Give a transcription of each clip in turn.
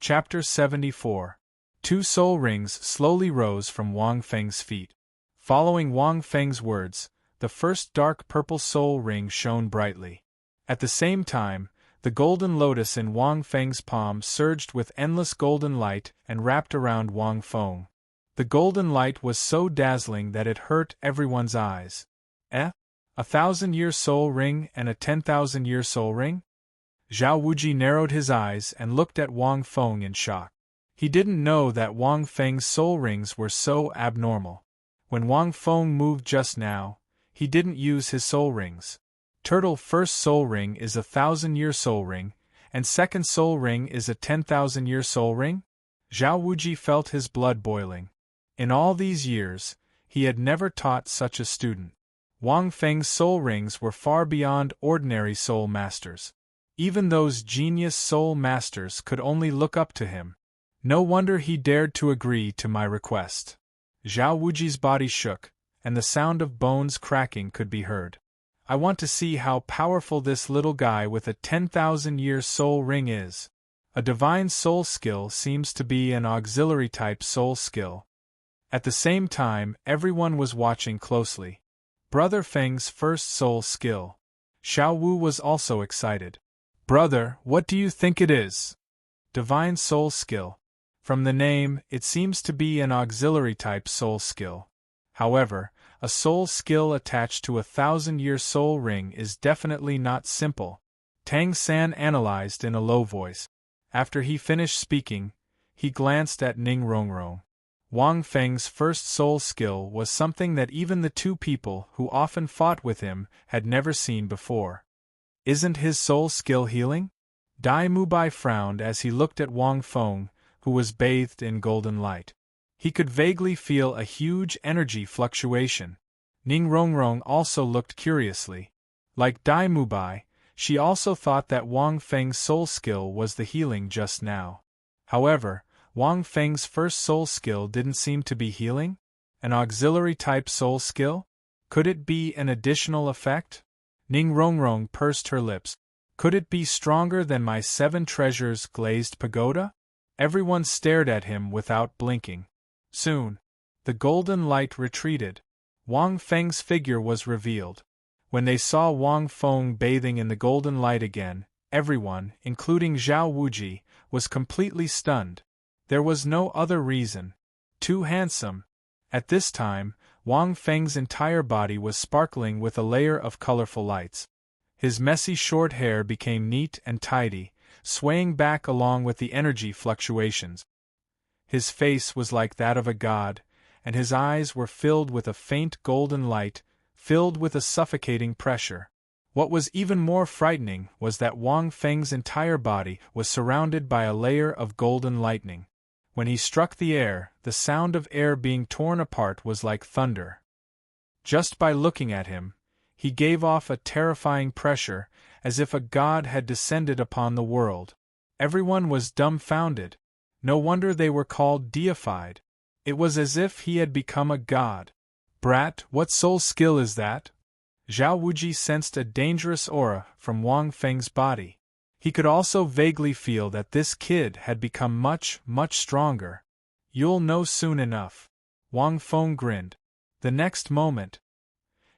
Chapter 74. 2 soul rings slowly rose from Wang Feng's feet. Following Wang Feng's words, the first dark purple soul ring shone brightly. At the same time, the golden lotus in Wang Feng's palm surged with endless golden light and wrapped around Wang Feng. The golden light was so dazzling that it hurt everyone's eyes. A 1,000-year soul ring and a 10,000-year soul ring? Zhao Wuji narrowed his eyes and looked at Wang Feng in shock. He didn't know that Wang Feng's soul rings were so abnormal. When Wang Feng moved just now, he didn't use his soul rings. Turtle first soul ring is a 1,000-year soul ring, and second soul ring is a 10,000-year soul ring? Zhao Wuji felt his blood boiling. In all these years, he had never taught such a student. Wang Feng's soul rings were far beyond ordinary soul masters. Even those genius soul masters could only look up to him. No wonder he dared to agree to my request. Zhao Wuji's body shook, and the sound of bones cracking could be heard. I want to see how powerful this little guy with a 10,000-year soul ring is. A divine soul skill seems to be an auxiliary type soul skill. At the same time, everyone was watching closely. Brother Feng's first soul skill. Xiao Wu was also excited. Brother, what do you think it is? Divine soul skill. From the name, it seems to be an auxiliary type soul skill. However, a soul skill attached to a 1,000-year soul ring is definitely not simple. Tang San analyzed in a low voice. After he finished speaking, he glanced at Ning Rongrong. Wang Feng's first soul skill was something that even the two people who often fought with him had never seen before. Isn't his soul skill healing? Dai Mubai frowned as he looked at Wang Feng, who was bathed in golden light. He could vaguely feel a huge energy fluctuation. Ning Rongrong also looked curiously. Like Dai Mubai, she also thought that Wang Feng's soul skill was the healing just now. However, Wang Feng's first soul skill didn't seem to be healing? An auxiliary type soul skill? Could it be an additional effect? Ning Rongrong pursed her lips. Could it be stronger than my 7 treasures glazed pagoda? Everyone stared at him without blinking. Soon, the golden light retreated. Wang Feng's figure was revealed. When they saw Wang Feng bathing in the golden light again, everyone, including Zhao Wuji, was completely stunned. There was no other reason. Too handsome. At this time, Wang Feng's entire body was sparkling with a layer of colorful lights. His messy short hair became neat and tidy, swaying back along with the energy fluctuations. His face was like that of a god, and his eyes were filled with a faint golden light, filled with a suffocating pressure. What was even more frightening was that Wang Feng's entire body was surrounded by a layer of golden lightning. When he struck the air, the sound of air being torn apart was like thunder. Just by looking at him, he gave off a terrifying pressure, as if a god had descended upon the world. Everyone was dumbfounded. No wonder they were called deified. It was as if he had become a god. Brat, what soul skill is that? Zhao Wuji sensed a dangerous aura from Wang Feng's body. He could also vaguely feel that this kid had become much, much stronger. You'll know soon enough. Wang Feng grinned. The next moment,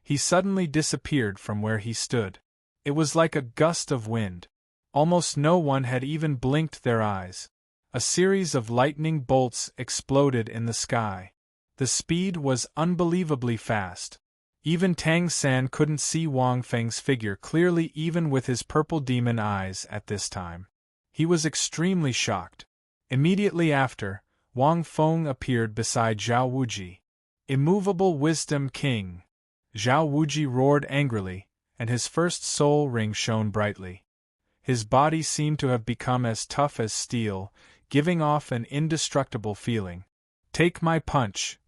he suddenly disappeared from where he stood. It was like a gust of wind. Almost no one had even blinked their eyes. A series of lightning bolts exploded in the sky. The speed was unbelievably fast. Even Tang San couldn't see Wang Feng's figure clearly even with his purple demon eyes at this time. He was extremely shocked. Immediately after, Wang Feng appeared beside Zhao Wuji. Immovable Wisdom King! Zhao Wuji roared angrily, and his first soul ring shone brightly. His body seemed to have become as tough as steel, giving off an indestructible feeling. Take my punch!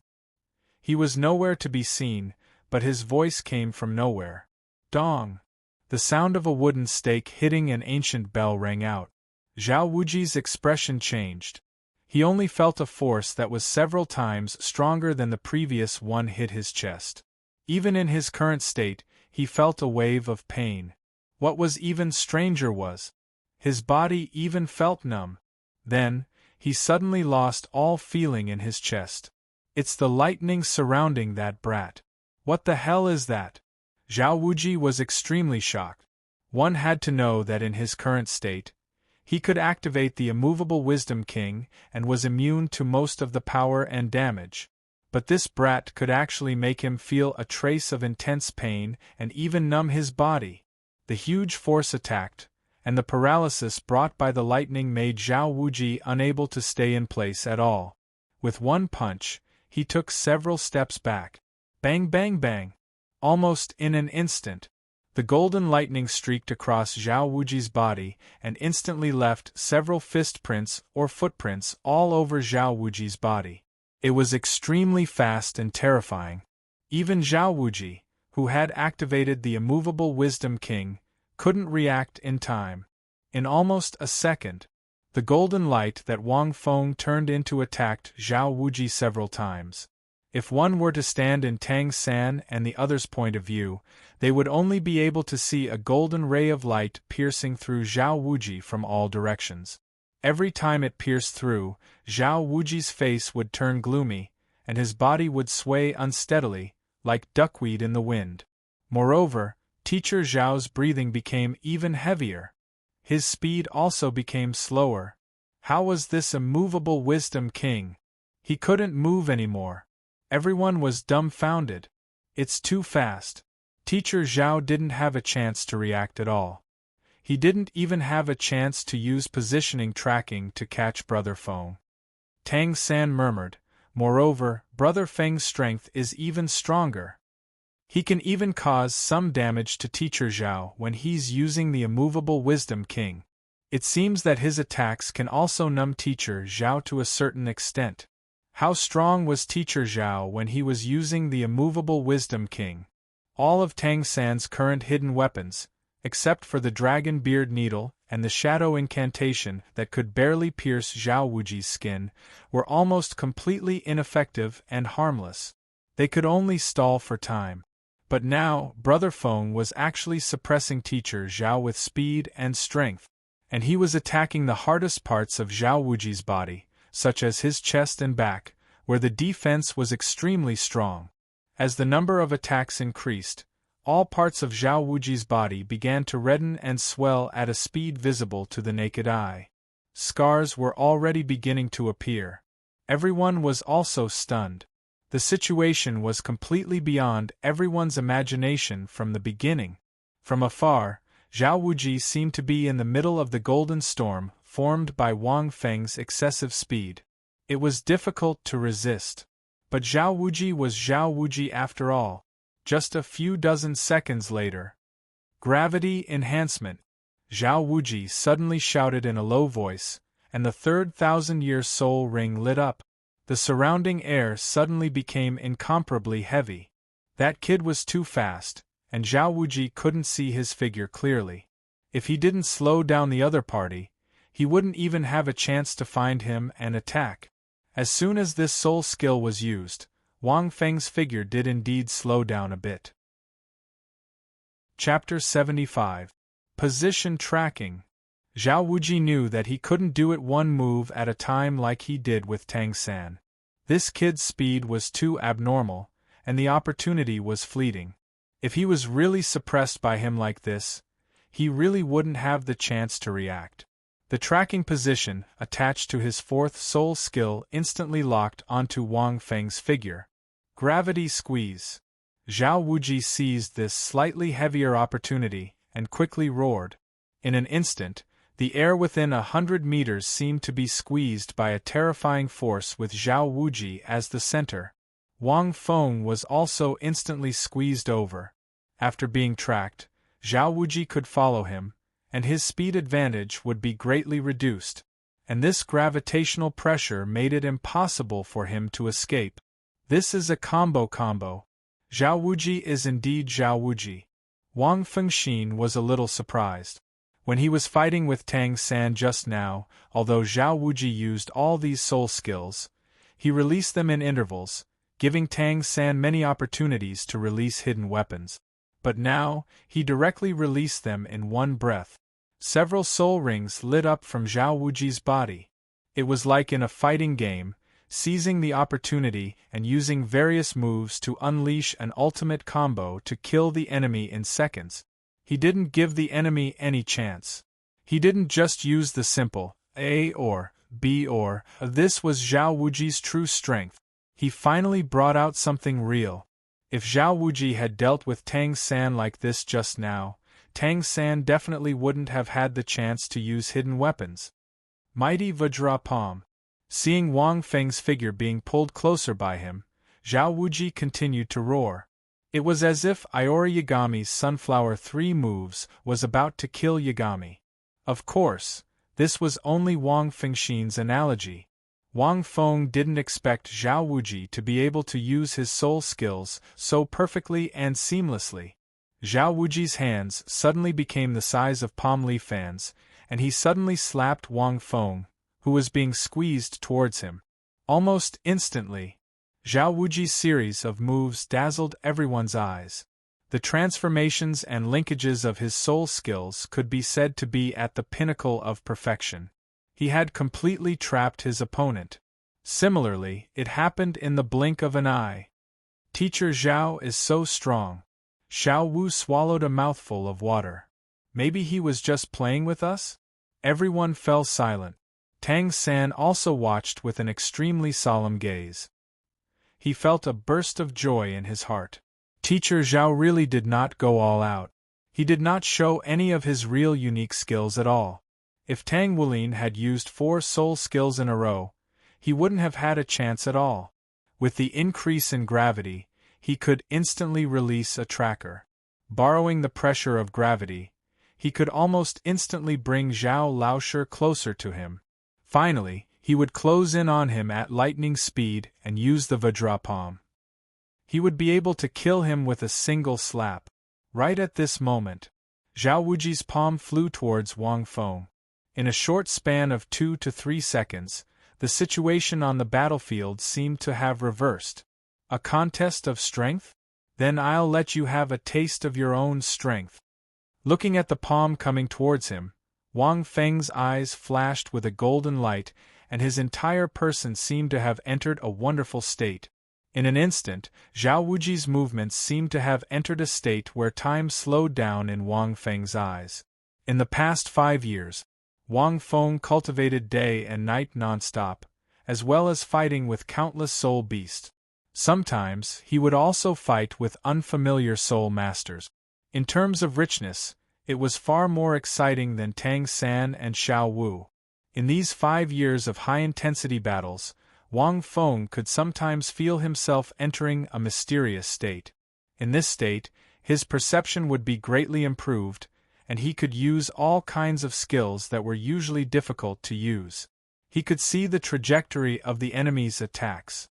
He was nowhere to be seen, but his voice came from nowhere. Dong! The sound of a wooden stake hitting an ancient bell rang out. Zhao Wuji's expression changed. He only felt a force that was several times stronger than the previous one hit his chest. Even in his current state, he felt a wave of pain. What was even stranger was, his body even felt numb. Then, he suddenly lost all feeling in his chest. It's the lightning surrounding that brat. What the hell is that? Zhao Wuji was extremely shocked. One had to know that in his current state, he could activate the immovable Wisdom King and was immune to most of the power and damage. But this brat could actually make him feel a trace of intense pain and even numb his body. The huge force attacked, and the paralysis brought by the lightning made Zhao Wuji unable to stay in place at all. With one punch, he took several steps back. Bang bang bang! Almost in an instant, the golden lightning streaked across Zhao Wuji's body and instantly left several fist prints or footprints all over Zhao Wuji's body. It was extremely fast and terrifying. Even Zhao Wuji, who had activated the immovable Wisdom King, couldn't react in time. In almost a second, the golden light that Wang Feng turned into attacked Zhao Wuji several times. If one were to stand in Tang San and the other's point of view, they would only be able to see a golden ray of light piercing through Zhao Wuji from all directions. Every time it pierced through, Zhao Wuji's face would turn gloomy, and his body would sway unsteadily, like duckweed in the wind. Moreover, Teacher Zhao's breathing became even heavier. His speed also became slower. How was this immovable Wisdom King? He couldn't move anymore. Everyone was dumbfounded. It's too fast. Teacher Zhao didn't have a chance to react at all. He didn't even have a chance to use positioning tracking to catch Brother Feng. Tang San murmured, "Moreover, Brother Feng's strength is even stronger. He can even cause some damage to Teacher Zhao when he's using the immovable Wisdom King. It seems that his attacks can also numb Teacher Zhao to a certain extent." How strong was Teacher Zhao when he was using the immovable Wisdom King? All of Tang San's current hidden weapons, except for the Dragon Beard Needle and the Shadow Incantation that could barely pierce Zhao Wuji's skin, were almost completely ineffective and harmless. They could only stall for time. But now, Brother Feng was actually suppressing Teacher Zhao with speed and strength, and he was attacking the hardest parts of Zhao Wuji's body, such as his chest and back, where the defense was extremely strong. As the number of attacks increased, all parts of Zhao Wuji's body began to redden and swell at a speed visible to the naked eye. Scars were already beginning to appear. Everyone was also stunned. The situation was completely beyond everyone's imagination from the beginning. From afar, Zhao Wuji seemed to be in the middle of the golden storm formed by Wang Feng's excessive speed. It was difficult to resist. But Zhao Wuji was Zhao Wuji after all. Just a few dozen seconds later. Gravity enhancement! Zhao Wuji suddenly shouted in a low voice, and the third 1,000-year soul ring lit up. The surrounding air suddenly became incomparably heavy. That kid was too fast, and Zhao Wuji couldn't see his figure clearly. If he didn't slow down the other party, he wouldn't even have a chance to find him and attack. As soon as this soul skill was used, Wang Feng's figure did indeed slow down a bit. Chapter 75. Position Tracking. Zhao Wuji knew that he couldn't do it one move at a time like he did with Tang San. This kid's speed was too abnormal, and the opportunity was fleeting. If he was really suppressed by him like this, he really wouldn't have the chance to react. The tracking position, attached to his fourth soul skill, instantly locked onto Wang Feng's figure. Gravity Squeeze. Zhao Wuji seized this slightly heavier opportunity, and quickly roared. In an instant, the air within 100 meters seemed to be squeezed by a terrifying force with Zhao Wuji as the center. Wang Feng was also instantly squeezed over. After being tracked, Zhao Wuji could follow him, and his speed advantage would be greatly reduced, and this gravitational pressure made it impossible for him to escape. This is a combo. Zhao Wuji is indeed Zhao Wuji. Wang Fengxin was a little surprised. When he was fighting with Tang San just now, although Zhao Wuji used all these soul skills, he released them in intervals, giving Tang San many opportunities to release hidden weapons. But now, he directly released them in one breath. Several soul rings lit up from Zhao Wuji's body. It was like in a fighting game, seizing the opportunity and using various moves to unleash an ultimate combo to kill the enemy in seconds. He didn't give the enemy any chance. He didn't just use the simple A or B or. This was Zhao Wuji's true strength. He finally brought out something real. If Zhao Wuji had dealt with Tang San like this just now, Tang San definitely wouldn't have had the chance to use hidden weapons. Mighty Vajra Palm. Seeing Wang Feng's figure being pulled closer by him, Zhao Wuji continued to roar. It was as if Iori Yagami's Sunflower 3 moves was about to kill Yagami. Of course, this was only Wang Fengshin's analogy. Wang Feng didn't expect Zhao Wuji to be able to use his soul skills so perfectly and seamlessly. Zhao Wuji's hands suddenly became the size of palm leaf fans, and he suddenly slapped Wang Feng, who was being squeezed towards him. Almost instantly, Zhao Wuji's series of moves dazzled everyone's eyes. The transformations and linkages of his soul skills could be said to be at the pinnacle of perfection. He had completely trapped his opponent. Similarly, it happened in the blink of an eye. Teacher Zhao is so strong. Xiao Wu swallowed a mouthful of water. Maybe he was just playing with us? Everyone fell silent. Tang San also watched with an extremely solemn gaze. He felt a burst of joy in his heart. Teacher Zhao really did not go all out. He did not show any of his real unique skills at all. If Tang Wulin had used 4 soul skills in a row, he wouldn't have had a chance at all. With the increase in gravity, he could instantly release a tracker. Borrowing the pressure of gravity, he could almost instantly bring Zhao Laoshi closer to him. Finally, he would close in on him at lightning speed and use the Vajra Palm. He would be able to kill him with a single slap. Right at this moment, Zhao Wuji's palm flew towards Wang Feng. In a short span of 2 to 3 seconds, the situation on the battlefield seemed to have reversed. A contest of strength? Then I'll let you have a taste of your own strength. Looking at the palm coming towards him, Wang Feng's eyes flashed with a golden light, and his entire person seemed to have entered a wonderful state. In an instant, Zhao Wuji's movements seemed to have entered a state where time slowed down in Wang Feng's eyes. In the past 5 years, Wang Feng cultivated day and night non-stop, as well as fighting with countless soul beasts. Sometimes, he would also fight with unfamiliar soul masters. In terms of richness, it was far more exciting than Tang San and Xiao Wu. In these 5 years of high-intensity battles, Wang Feng could sometimes feel himself entering a mysterious state. In this state, his perception would be greatly improved, and he could use all kinds of skills that were usually difficult to use. He could see the trajectory of the enemy's attacks.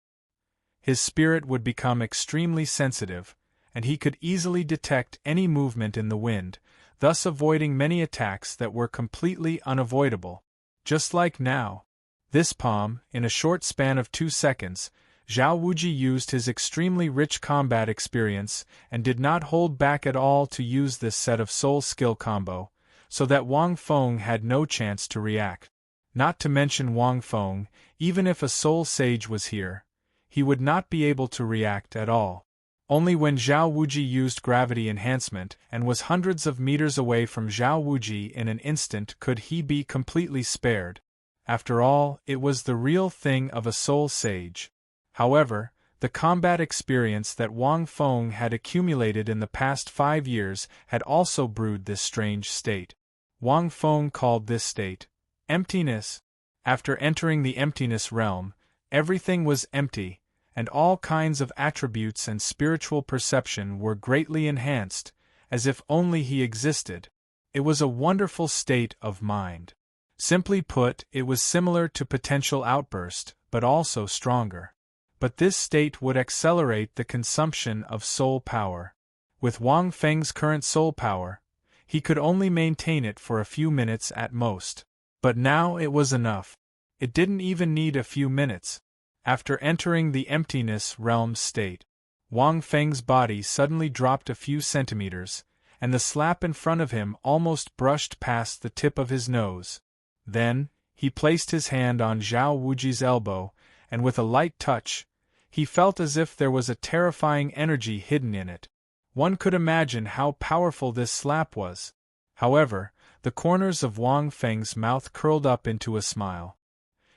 His spirit would become extremely sensitive, and he could easily detect any movement in the wind, thus avoiding many attacks that were completely unavoidable. Just like now. This palm, in a short span of 2 seconds, Zhao Wuji used his extremely rich combat experience and did not hold back at all to use this set of soul skill combo, so that Wang Feng had no chance to react. Not to mention Wang Feng, even if a soul sage was here, he would not be able to react at all. Only when Zhao Wuji used gravity enhancement and was hundreds of meters away from Zhao Wuji in an instant could he be completely spared. After all, it was the real thing of a soul sage. However, the combat experience that Wang Feng had accumulated in the past 5 years had also brewed this strange state. Wang Feng called this state emptiness. After entering the emptiness realm, everything was empty, and all kinds of attributes and spiritual perception were greatly enhanced, as if only he existed. It was a wonderful state of mind. Simply put, it was similar to potential outburst, but also stronger. But this state would accelerate the consumption of soul power. With Wang Feng's current soul power, he could only maintain it for a few minutes at most. But now it was enough. It didn't even need a few minutes. After entering the emptiness realm state, Wang Feng's body suddenly dropped a few centimeters, and the slap in front of him almost brushed past the tip of his nose. Then, He placed his hand on Zhao Wuji's elbow, and with a light touch, he felt as if there was a terrifying energy hidden in it. One could imagine how powerful this slap was. However, the corners of Wang Feng's mouth curled up into a smile.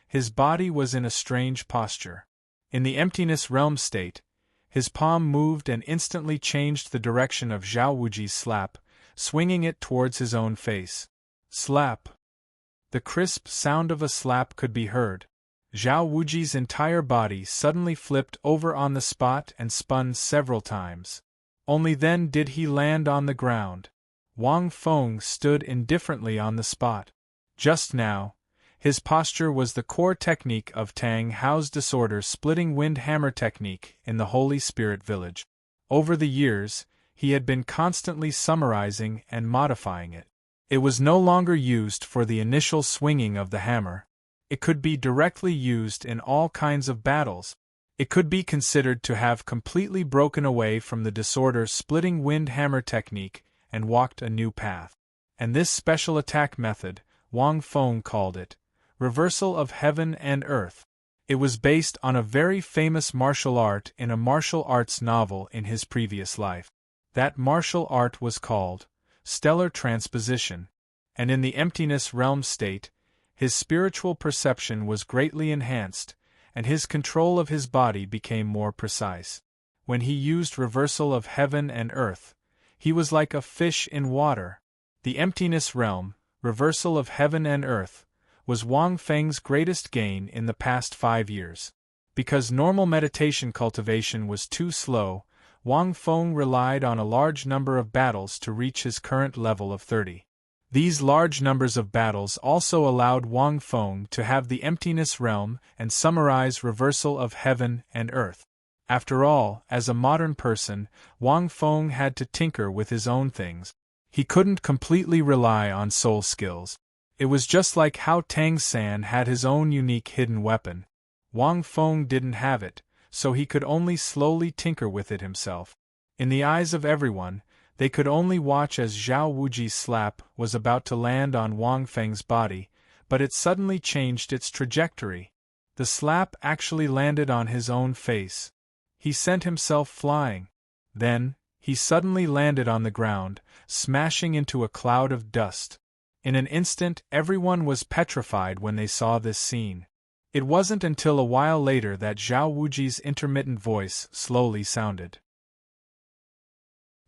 His body was in a strange posture. In the emptiness realm state, his palm moved and instantly changed the direction of Zhao Wuji's slap, swinging it towards his own face. Slap! The crisp sound of a slap could be heard. Zhao Wuji's entire body suddenly flipped over on the spot and spun several times. Only then did he land on the ground. Wang Feng stood indifferently on the spot. Just now, his posture was the core technique of Tang Hao's disorder-splitting wind hammer technique in the Holy Spirit Village. Over the years, he had been constantly summarizing and modifying it. It was no longer used for the initial swinging of the hammer. It could be directly used in all kinds of battles. It could be considered to have completely broken away from the disorder-splitting wind hammer technique and walked a new path. And this special attack method, Wang Feng called it, reversal of heaven and earth. It was based on a very famous martial art in a martial arts novel in his previous life. That martial art was called stellar transposition, and in the emptiness realm state, his spiritual perception was greatly enhanced, and his control of his body became more precise. When he used reversal of heaven and earth, he was like a fish in water. The emptiness realm, reversal of heaven and earth, was Wang Feng's greatest gain in the past 5 years. Because normal meditation cultivation was too slow, Wang Feng relied on a large number of battles to reach his current level of 30. These large numbers of battles also allowed Wang Feng to have the emptiness realm and summarize reversal of heaven and earth. After all, as a modern person, Wang Feng had to tinker with his own things. He couldn't completely rely on soul skills. It was just like how Tang San had his own unique hidden weapon. Wang Feng didn't have it, so he could only slowly tinker with it himself. In the eyes of everyone, they could only watch as Zhao Wuji's slap was about to land on Wang Feng's body, but it suddenly changed its trajectory. The slap actually landed on his own face. He sent himself flying. Then, he suddenly landed on the ground, smashing into a cloud of dust. In an instant, everyone was petrified when they saw this scene. It wasn't until a while later that Zhao Wuji's intermittent voice slowly sounded.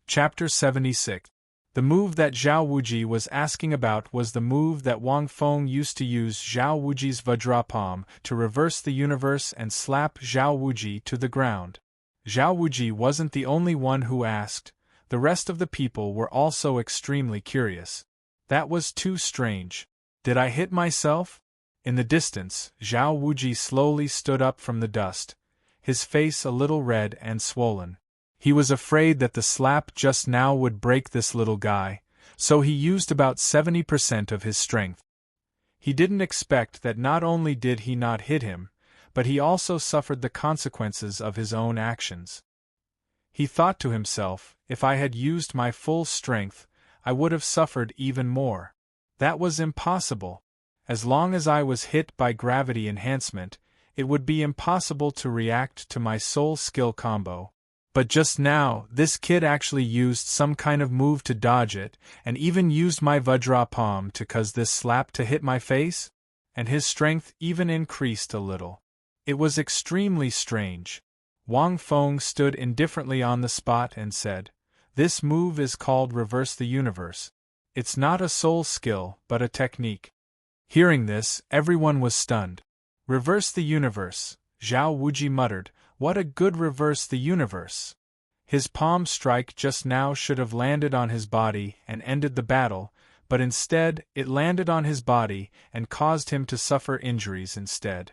Chapter 76. The move that Zhao Wuji was asking about was the move that Wang Feng used to use Zhao Wuji's Vajra palm to reverse the universe and slap Zhao Wuji to the ground. Zhao Wuji wasn't the only one who asked. The rest of the people were also extremely curious. That was too strange. Did I hit myself? In the distance, Zhao Wuji slowly stood up from the dust, his face a little red and swollen. He was afraid that the slap just now would break this little guy, so he used about 70% of his strength. He didn't expect that not only did he not hit him, but he also suffered the consequences of his own actions. He thought to himself, if I had used my full strength, I would have suffered even more. That was impossible. As long as I was hit by gravity enhancement, it would be impossible to react to my soul skill combo. But just now, this kid actually used some kind of move to dodge it, and even used my Vajra palm to cause this slap to hit my face? And his strength even increased a little. It was extremely strange. Wang Feng stood indifferently on the spot and said, "This move is called Reverse the Universe. It's not a soul skill, but a technique." Hearing this, everyone was stunned. "Reverse the Universe," Zhao Wuji muttered. "What a good reverse the universe!" His palm strike just now should have landed on his body and ended the battle, but instead, it landed on his body and caused him to suffer injuries instead.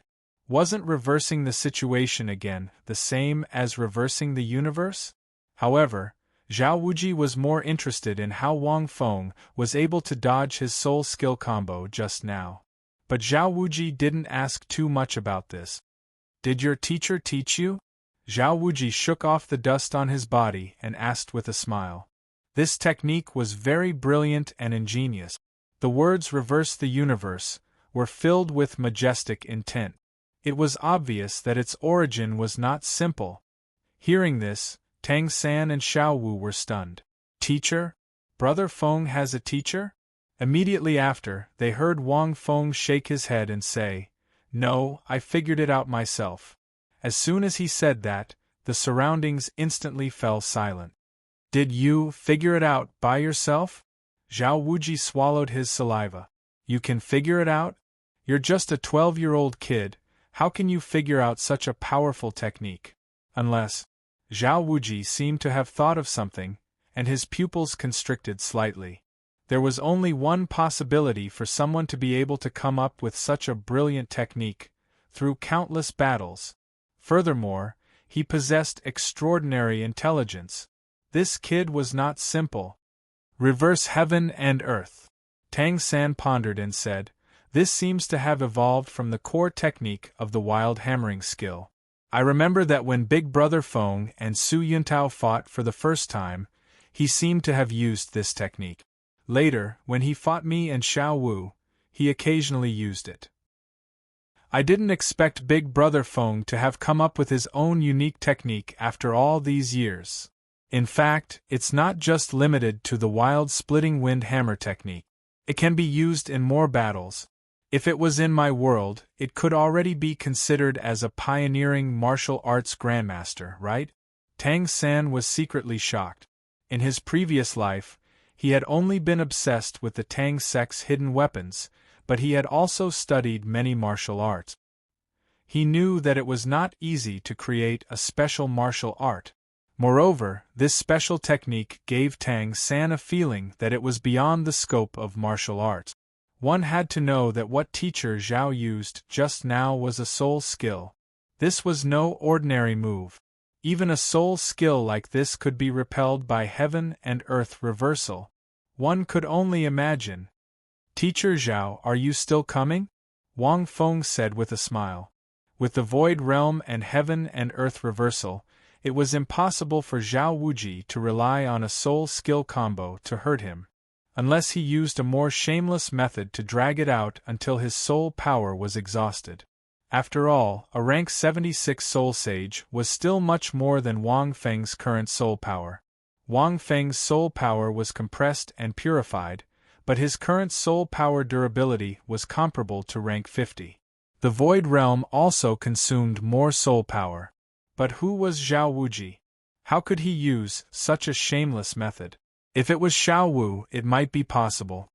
Wasn't reversing the situation again the same as reversing the universe? However, Zhao Wuji was more interested in how Wang Feng was able to dodge his soul skill combo just now. But Zhao Wuji didn't ask too much about this. "Did your teacher teach you?" Zhao Wuji shook off the dust on his body and asked with a smile. This technique was very brilliant and ingenious. The words "reverse the universe" were filled with majestic intent. It was obvious that its origin was not simple. Hearing this, Tang San and Xiao Wu were stunned. Teacher? Brother Feng has a teacher? Immediately after, they heard Wang Feng shake his head and say, "No, I figured it out myself." As soon as he said that, the surroundings instantly fell silent. "Did you figure it out by yourself?" Zhao Wuji swallowed his saliva. "You can figure it out? You're just a 12-year-old kid, how can you figure out such a powerful technique? Unless..." Zhao Wuji seemed to have thought of something, and his pupils constricted slightly. There was only one possibility for someone to be able to come up with such a brilliant technique, through countless battles. Furthermore, he possessed extraordinary intelligence. This kid was not simple. Reverse heaven and earth. Tang San pondered and said, "This seems to have evolved from the core technique of the wild hammering skill. I remember that when Big Brother Feng and Su Yuntao fought for the first time, he seemed to have used this technique. Later, when he fought me and Xiao Wu, he occasionally used it. I didn't expect Big Brother Feng to have come up with his own unique technique after all these years. In fact, it's not just limited to the wild splitting wind hammer technique. It can be used in more battles. If it was in my world, it could already be considered as a pioneering martial arts grandmaster, right?" Tang San was secretly shocked. In his previous life, he had only been obsessed with the Tang sect's hidden weapons, but he had also studied many martial arts. He knew that it was not easy to create a special martial art. Moreover, this special technique gave Tang San a feeling that it was beyond the scope of martial arts. One had to know that what teacher Zhao used just now was a soul skill. This was no ordinary move. Even a soul skill like this could be repelled by heaven and earth reversal. One could only imagine. "Teacher Zhao, are you still coming?" Wang Feng said with a smile. With the void realm and heaven and earth reversal, it was impossible for Zhao Wuji to rely on a soul skill combo to hurt him, unless he used a more shameless method to drag it out until his soul power was exhausted. After all, a rank 76 Soul Sage was still much more than Wang Feng's current soul power. Wang Feng's soul power was compressed and purified, but his current soul power durability was comparable to rank 50. The Void Realm also consumed more soul power. But who was Zhao Wuji? How could he use such a shameless method? If it was Xiao Wu, it might be possible.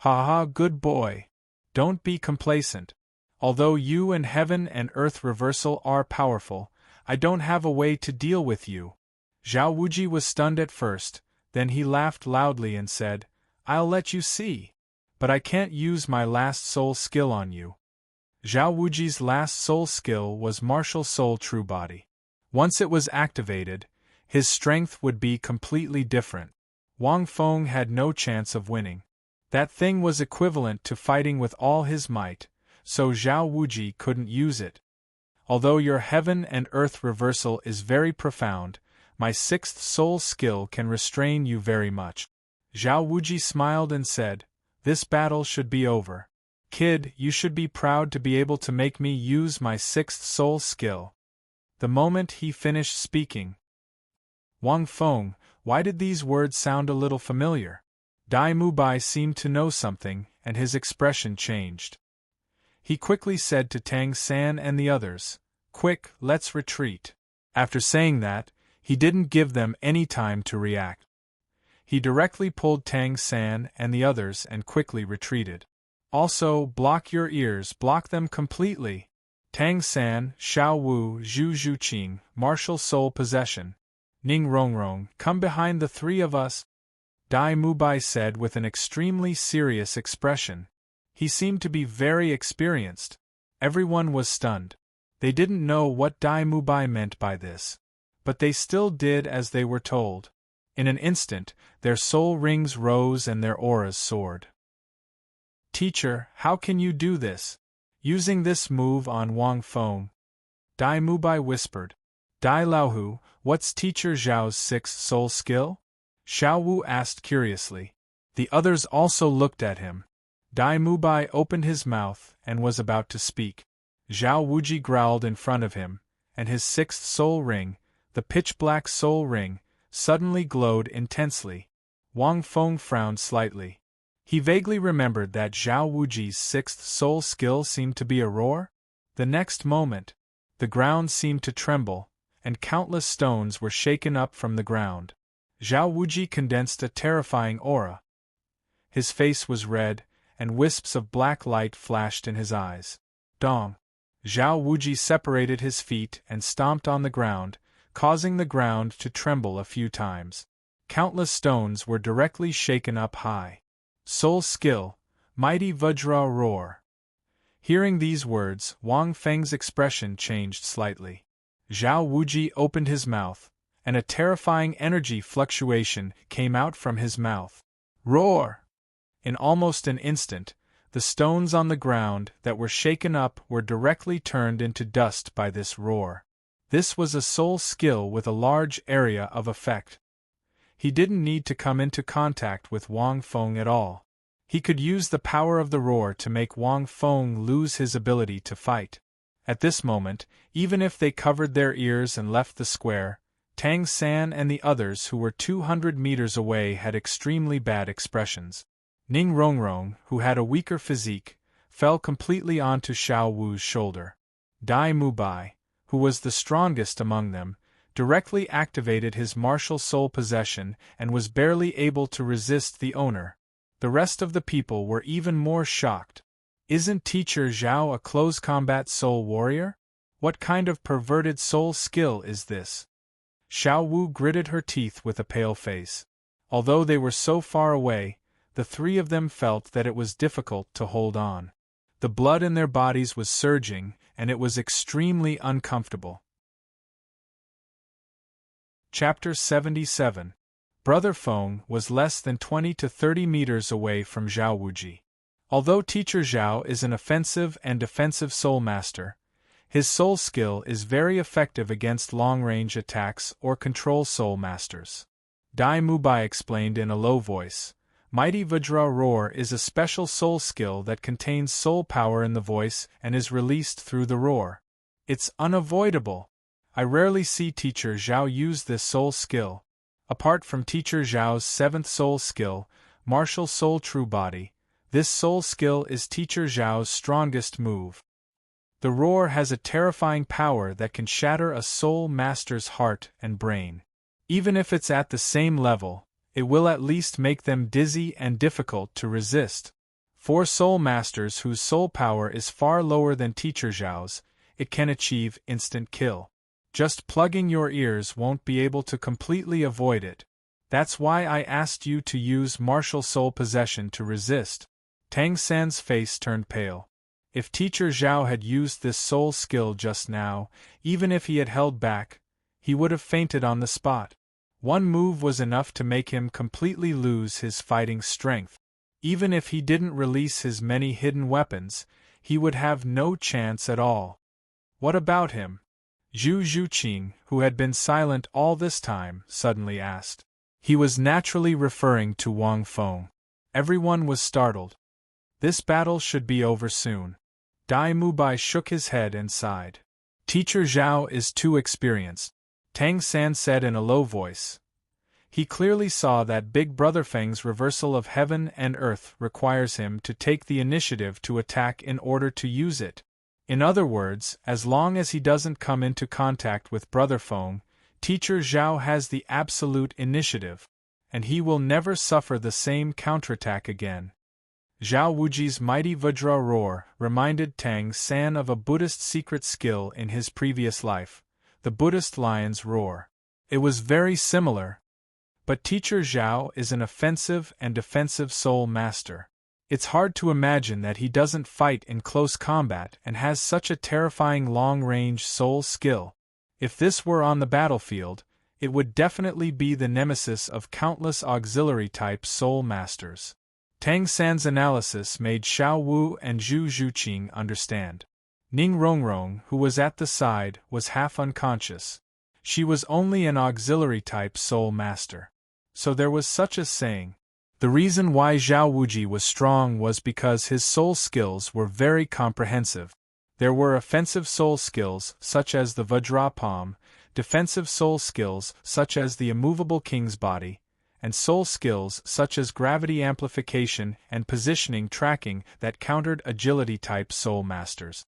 "Ha ha, good boy. Don't be complacent. Although you and heaven and earth reversal are powerful, I don't have a way to deal with you." Zhao Wuji was stunned at first, then he laughed loudly and said, "I'll let you see. But I can't use my last soul skill on you." Zhao Wuji's last soul skill was Martial Soul True Body. Once it was activated, his strength would be completely different. Wang Feng had no chance of winning. That thing was equivalent to fighting with all his might, so Zhao Wuji couldn't use it. "Although your heaven and earth reversal is very profound, my sixth soul skill can restrain you very much." Zhao Wuji smiled and said, "This battle should be over. Kid, you should be proud to be able to make me use my sixth soul skill." The moment he finished speaking, "Wang Feng, why did these words sound a little familiar?" Dai Mubai seemed to know something, and his expression changed. He quickly said to Tang San and the others, "Quick, let's retreat." After saying that, he didn't give them any time to react. He directly pulled Tang San and the others and quickly retreated. "Also, block your ears, block them completely. Tang San, Xiao Wu, Zhu Zhuqing, Martial Soul Possession. Ning Rongrong, come behind the three of us," Dai Mubai said with an extremely serious expression. He seemed to be very experienced. Everyone was stunned. They didn't know what Dai Mubai meant by this. But they still did as they were told. In an instant, their soul rings rose and their auras soared. "Teacher, how can you do this? Using this move on Wang Feng?" Dai Mubai whispered. "Dai Laohu, what's Teacher Zhao's sixth soul skill?" Xiao Wu asked curiously. The others also looked at him. Dai Mubai opened his mouth and was about to speak. Zhao Wuji growled in front of him, and his sixth soul ring, the pitch-black soul ring, suddenly glowed intensely. Wang Feng frowned slightly. He vaguely remembered that Zhao Wuji's sixth soul skill seemed to be a roar. The next moment, the ground seemed to tremble, and countless stones were shaken up from the ground. Zhao Wuji condensed a terrifying aura. His face was red, and wisps of black light flashed in his eyes. Dong! Zhao Wuji separated his feet and stomped on the ground, causing the ground to tremble a few times. Countless stones were directly shaken up high. Soul skill, mighty Vajra roar. Hearing these words, Wang Feng's expression changed slightly. Zhao Wuji opened his mouth, and a terrifying energy fluctuation came out from his mouth. Roar! In almost an instant, the stones on the ground that were shaken up were directly turned into dust by this roar. This was a soul skill with a large area of effect. He didn't need to come into contact with Wang Feng at all. He could use the power of the roar to make Wang Feng lose his ability to fight. At this moment, even if they covered their ears and left the square, Tang San and the others who were 200 meters away had extremely bad expressions. Ning Rongrong, who had a weaker physique, fell completely onto Xiao Wu's shoulder. Dai Mubai, who was the strongest among them, directly activated his martial soul possession and was barely able to resist the owner. The rest of the people were even more shocked. Isn't Teacher Zhao a close combat soul warrior? What kind of perverted soul skill is this? Xiao Wu gritted her teeth with a pale face. Although they were so far away, the three of them felt that it was difficult to hold on. The blood in their bodies was surging, and it was extremely uncomfortable. Chapter 77. Brother Feng was less than 20 to 30 meters away from Zhao Wuji. Although Teacher Zhao is an offensive and defensive soul master, his soul skill is very effective against long-range attacks or control soul masters. Dai Mubai explained in a low voice. Mighty Vajra Roar is a special soul skill that contains soul power in the voice and is released through the roar. It's unavoidable. I rarely see Teacher Zhao use this soul skill. Apart from Teacher Zhao's seventh soul skill, Martial Soul True Body, this soul skill is Teacher Zhao's strongest move. The roar has a terrifying power that can shatter a soul master's heart and brain. Even if it's at the same level, it will at least make them dizzy and difficult to resist. For soul masters whose soul power is far lower than Teacher Zhao's, it can achieve instant kill. Just plugging your ears won't be able to completely avoid it. That's why I asked you to use martial soul possession to resist. Tang San's face turned pale. If Teacher Zhao had used this soul skill just now, even if he had held back, he would have fainted on the spot. One move was enough to make him completely lose his fighting strength. Even if he didn't release his many hidden weapons, he would have no chance at all. What about him? Zhu Zhuqing, who had been silent all this time, suddenly asked. He was naturally referring to Wang Feng. Everyone was startled. This battle should be over soon. Dai Mubai shook his head and sighed. Teacher Zhao is too experienced, Tang San said in a low voice. He clearly saw that Big Brother Feng's reversal of heaven and earth requires him to take the initiative to attack in order to use it. In other words, as long as he doesn't come into contact with Brother Feng, Teacher Zhao has the absolute initiative, and he will never suffer the same counterattack again. Zhao Wuji's mighty Vajra roar reminded Tang San of a Buddhist secret skill in his previous life, the Buddhist lion's roar. It was very similar. But Teacher Zhao is an offensive and defensive soul master. It's hard to imagine that he doesn't fight in close combat and has such a terrifying long-range soul skill. If this were on the battlefield, it would definitely be the nemesis of countless auxiliary-type soul masters. Tang San's analysis made Xiao Wu and Zhu Zhuqing understand. Ning Rongrong, who was at the side, was half unconscious. She was only an auxiliary-type soul master. So there was such a saying. The reason why Zhao Wuji was strong was because his soul skills were very comprehensive. There were offensive soul skills, such as the Vajra Palm, defensive soul skills, such as the immovable king's body, and soul skills such as gravity amplification and positioning tracking that countered agility-type soul masters.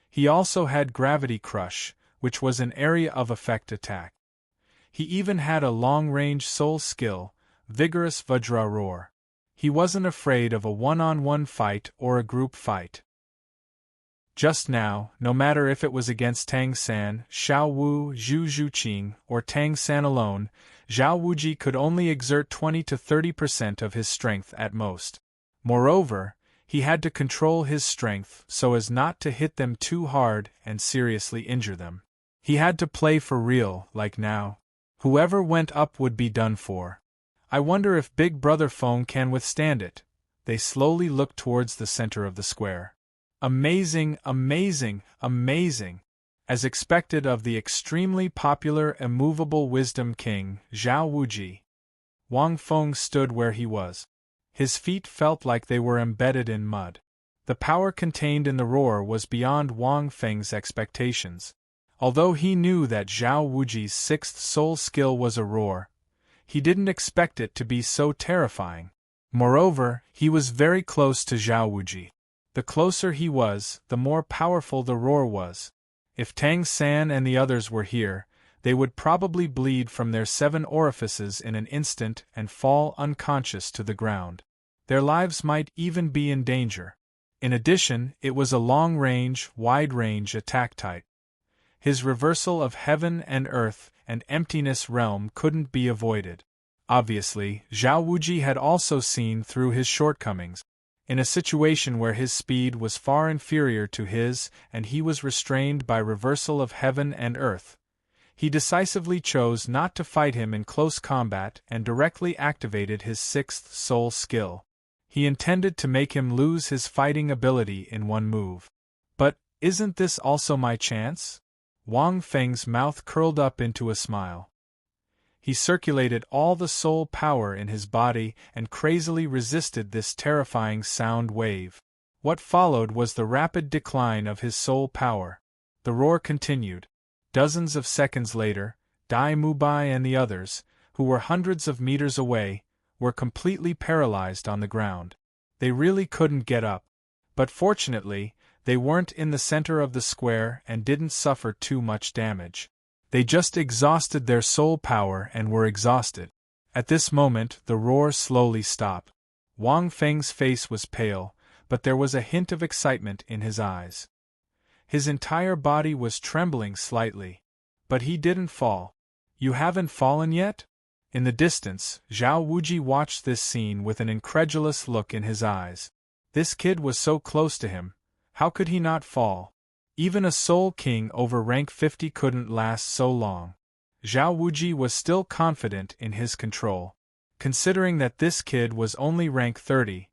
He also had gravity crush, which was an area-of effect attack. He even had a long-range soul skill, vigorous Vajra roar. He wasn't afraid of a one-on-one fight or a group fight. Just now, no matter if it was against Tang San, Xiao Wu, Zhu Zhuqing, or Tang San alone, Zhao Wuji could only exert 20 to 30% of his strength at most. Moreover, he had to control his strength so as not to hit them too hard and seriously injure them. He had to play for real, like now. Whoever went up would be done for. I wonder if Big Brother Feng can withstand it. They slowly looked towards the center of the square. Amazing, amazing, amazing! As expected of the extremely popular immovable wisdom king, Zhao Wuji, Wang Feng stood where he was. His feet felt like they were embedded in mud. The power contained in the roar was beyond Wang Feng's expectations. Although he knew that Zhao Wuji's sixth soul skill was a roar, he didn't expect it to be so terrifying. Moreover, he was very close to Zhao Wuji. The closer he was, the more powerful the roar was. If Tang San and the others were here, they would probably bleed from their 7 orifices in an instant and fall unconscious to the ground. Their lives might even be in danger. In addition, it was a long-range, wide-range attack type. His reversal of heaven and earth and emptiness realm couldn't be avoided. Obviously, Zhao Wuji had also seen through his shortcomings. In a situation where his speed was far inferior to his and he was restrained by reversal of heaven and earth, he decisively chose not to fight him in close combat and directly activated his 6th soul skill. He intended to make him lose his fighting ability in one move. But, isn't this also my chance? Wang Feng's mouth curled up into a smile. He circulated all the soul power in his body and crazily resisted this terrifying sound wave. What followed was the rapid decline of his soul power. The roar continued. Dozens of seconds later, Dai Mubai and the others, who were hundreds of meters away, were completely paralyzed on the ground. They really couldn't get up. But fortunately, they weren't in the center of the square and didn't suffer too much damage. They just exhausted their soul power and were exhausted. At this moment, the roar slowly stopped. Wang Feng's face was pale, but there was a hint of excitement in his eyes. His entire body was trembling slightly. But he didn't fall. You haven't fallen yet? In the distance, Zhao Wuji watched this scene with an incredulous look in his eyes. This kid was so close to him. How could he not fall? Even a Soul King over rank 50 couldn't last so long. Zhao Wuji was still confident in his control. Considering that this kid was only rank 30,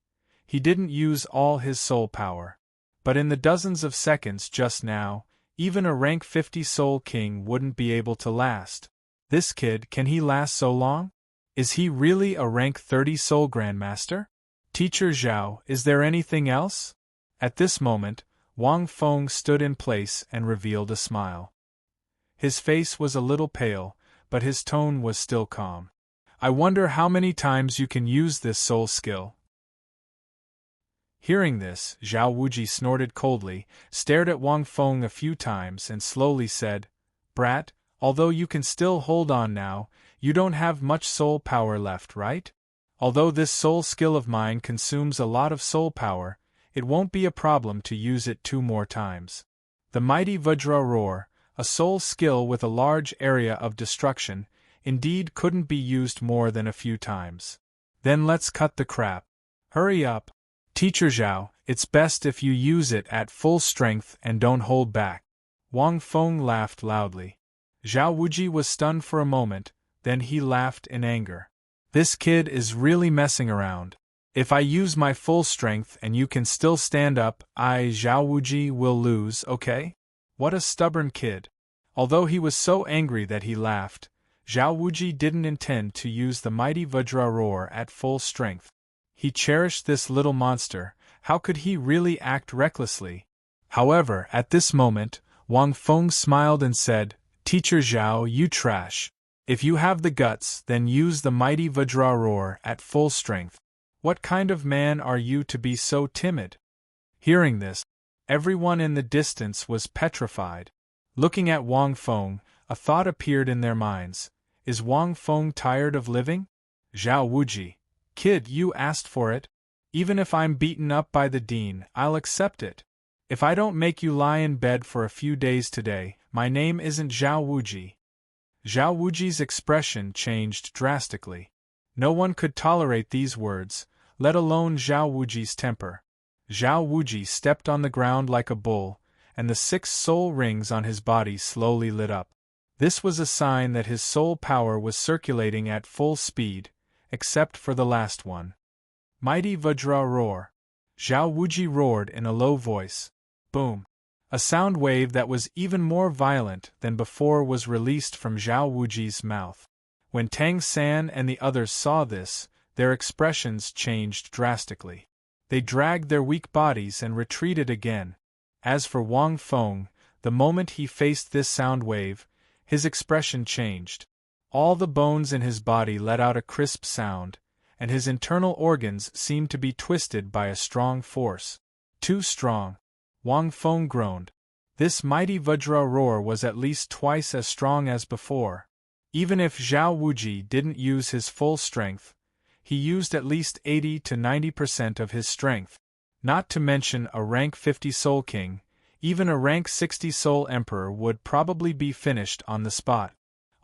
he didn't use all his soul power. But in the dozens of seconds just now, even a rank 50 Soul King wouldn't be able to last. This kid, can he last so long? Is he really a rank 30 Soul Grandmaster? Teacher Zhao, is there anything else? At this moment, Wang Feng stood in place and revealed a smile. His face was a little pale, but his tone was still calm. I wonder how many times you can use this soul skill. Hearing this, Zhao Wuji snorted coldly, stared at Wang Feng a few times and slowly said, Brat, although you can still hold on now, you don't have much soul power left, right? Although this soul skill of mine consumes a lot of soul power, it won't be a problem to use it 2 more times. The mighty Vajra Roar, a soul skill with a large area of destruction, indeed couldn't be used more than a few times. Then let's cut the crap. Hurry up. Teacher Zhao, it's best if you use it at full strength and don't hold back. Wang Feng laughed loudly. Zhao Wuji was stunned for a moment, then he laughed in anger. This kid is really messing around. If I use my full strength and you can still stand up, Zhao Wuji, will lose, okay? What a stubborn kid. Although he was so angry that he laughed, Zhao Wuji didn't intend to use the mighty Vajra roar at full strength. He cherished this little monster. How could he really act recklessly? However, at this moment, Wang Feng smiled and said, "Teacher Zhao, you trash. If you have the guts, then use the mighty Vajra roar at full strength. What kind of man are you to be so timid?" Hearing this, everyone in the distance was petrified. Looking at Wang Feng, a thought appeared in their minds. Is Wang Feng tired of living? Zhao Wuji, kid, you asked for it. Even if I'm beaten up by the dean, I'll accept it. If I don't make you lie in bed for a few days today, my name isn't Zhao Wuji. Zhao Wuji's expression changed drastically. No one could tolerate these words, let alone Zhao Wuji's temper. Zhao Wuji stepped on the ground like a bull, and the 6 soul rings on his body slowly lit up. This was a sign that his soul power was circulating at full speed, except for the last one. Mighty Vajra roar. Zhao Wuji roared in a low voice. Boom! A sound wave that was even more violent than before was released from Zhao Wuji's mouth. When Tang San and the others saw this, their expressions changed drastically. They dragged their weak bodies and retreated again. As for Wang Feng, the moment he faced this sound wave, his expression changed. All the bones in his body let out a crisp sound, and his internal organs seemed to be twisted by a strong force. Too strong. Wang Feng groaned. This mighty Vajra roar was at least twice as strong as before. Even if Zhao Wuji didn't use his full strength, he used at least 80 to 90% of his strength. Not to mention a rank 50 Soul King, even a rank 60 Soul Emperor would probably be finished on the spot.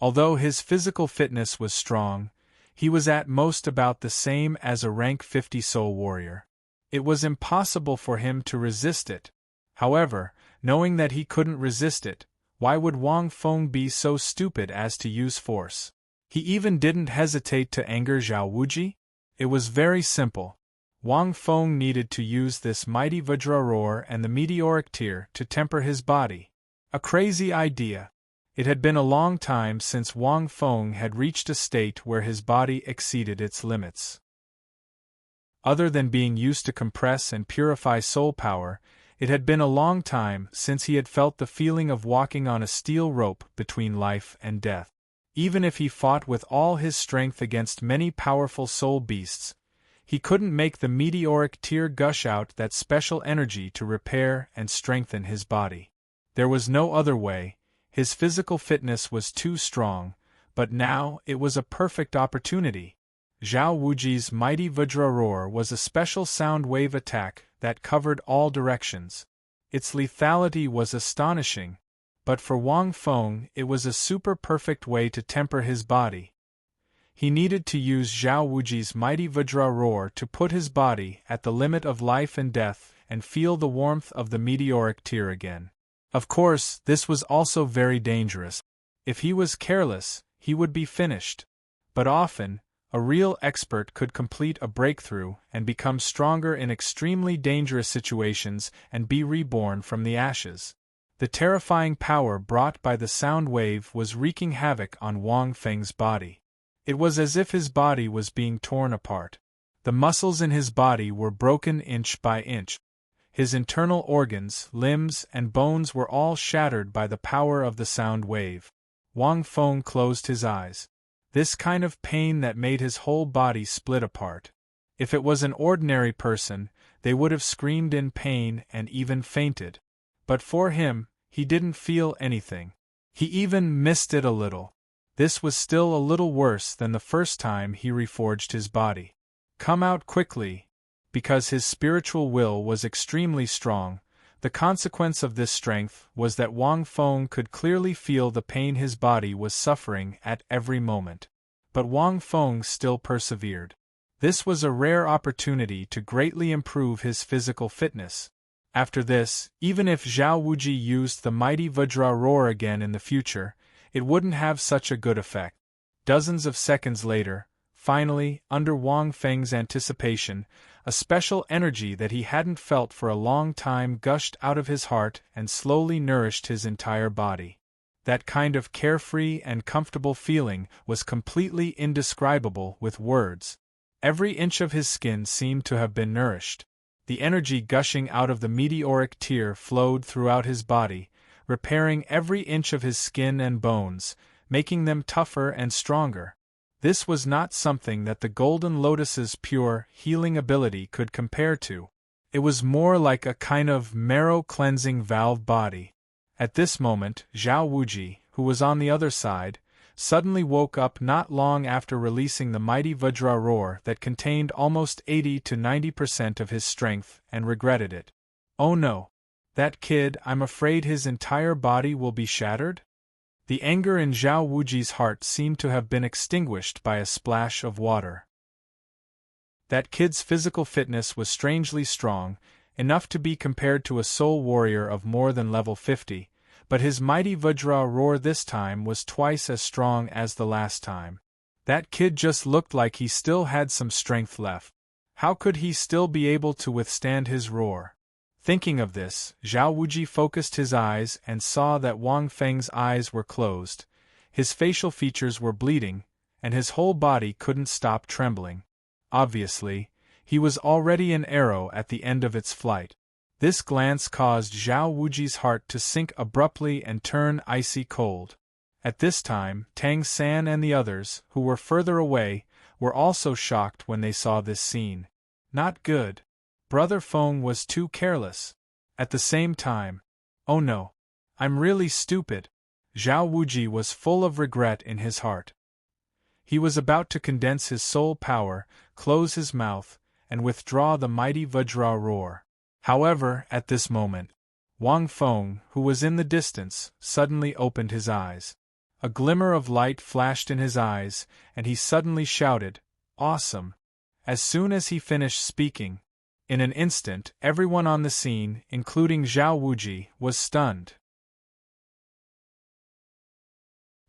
Although his physical fitness was strong, he was at most about the same as a rank 50 Soul Warrior. It was impossible for him to resist it. However, knowing that he couldn't resist it, why would Wang Feng be so stupid as to use force? He even didn't hesitate to anger Zhao Wuji? It was very simple. Wang Feng needed to use this mighty Vajra roar and the meteoric tear to temper his body. A crazy idea. It had been a long time since Wang Feng had reached a state where his body exceeded its limits. Other than being used to compress and purify soul power, it had been a long time since he had felt the feeling of walking on a steel rope between life and death. Even if he fought with all his strength against many powerful soul beasts, he couldn't make the meteoric tear gush out that special energy to repair and strengthen his body. There was no other way. His physical fitness was too strong, but now it was a perfect opportunity. Zhao Wuji's mighty Vajra roar was a special sound wave attack that covered all directions. Its lethality was astonishing, but for Wang Feng it was a super-perfect way to temper his body. He needed to use Zhao Wuji's mighty Vajra roar to put his body at the limit of life and death and feel the warmth of the meteoric tear again. Of course, this was also very dangerous. If he was careless, he would be finished. But often, a real expert could complete a breakthrough and become stronger in extremely dangerous situations and be reborn from the ashes. The terrifying power brought by the sound wave was wreaking havoc on Wang Feng's body. It was as if his body was being torn apart. The muscles in his body were broken inch by inch. His internal organs, limbs, and bones were all shattered by the power of the sound wave. Wang Feng closed his eyes. This kind of pain that made his whole body split apart. If it was an ordinary person, they would have screamed in pain and even fainted. But for him, he didn't feel anything. He even missed it a little. This was still a little worse than the first time he reforged his body. Come out quickly. Because his spiritual will was extremely strong, the consequence of this strength was that Wang Feng could clearly feel the pain his body was suffering at every moment. But Wang Feng still persevered. This was a rare opportunity to greatly improve his physical fitness. After this, even if Zhao Wuji used the mighty Vajra roar again in the future, it wouldn't have such a good effect. Dozens of seconds later, finally, under Wang Feng's anticipation, a special energy that he hadn't felt for a long time gushed out of his heart and slowly nourished his entire body. That kind of carefree and comfortable feeling was completely indescribable with words. Every inch of his skin seemed to have been nourished. The energy gushing out of the meteoric tear flowed throughout his body, repairing every inch of his skin and bones, making them tougher and stronger. This was not something that the Golden Lotus's pure, healing ability could compare to. It was more like a kind of marrow-cleansing valve body. At this moment, Zhao Wuji, who was on the other side, suddenly woke up not long after releasing the mighty Vajra roar that contained almost 80 to 90% of his strength, and regretted it. Oh no! That kid, I'm afraid his entire body will be shattered? The anger in Zhao Wuji's heart seemed to have been extinguished by a splash of water. That kid's physical fitness was strangely strong, enough to be compared to a soul warrior of more than level 50, but his mighty Vajra roar this time was twice as strong as the last time. That kid just looked like he still had some strength left. How could he still be able to withstand his roar? Thinking of this, Zhao Wuji focused his eyes and saw that Wang Feng's eyes were closed, his facial features were bleeding, and his whole body couldn't stop trembling. Obviously, he was already an arrow at the end of its flight. This glance caused Zhao Wuji's heart to sink abruptly and turn icy cold. At this time, Tang San and the others, who were further away, were also shocked when they saw this scene. Not good. Brother Feng was too careless. At the same time, oh no, I'm really stupid. Zhao Wuji was full of regret in his heart. He was about to condense his soul power, close his mouth, and withdraw the mighty Vajra roar. However, at this moment, Wang Feng, who was in the distance, suddenly opened his eyes. A glimmer of light flashed in his eyes, and he suddenly shouted, "Awesome!" As soon as he finished speaking, in an instant, everyone on the scene, including Zhao Wuji, was stunned.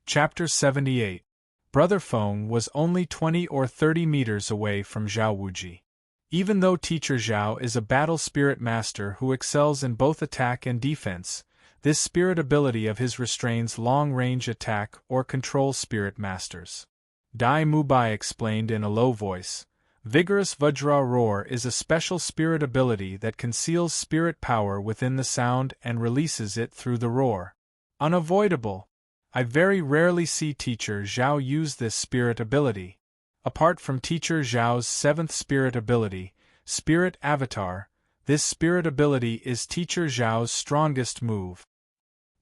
Chapter 78. Brother Feng was only 20 or 30 meters away from Zhao Wuji. Even though Teacher Zhao is a battle spirit master who excels in both attack and defense, this spirit ability of his restrains long-range attack or control spirit masters. Dai Mubai explained in a low voice, "Vigorous Vajra Roar is a special spirit ability that conceals spirit power within the sound and releases it through the roar. Unavoidable. I very rarely see Teacher Zhao use this spirit ability. Apart from Teacher Zhao's 7th spirit ability, Spirit Avatar, this spirit ability is Teacher Zhao's strongest move.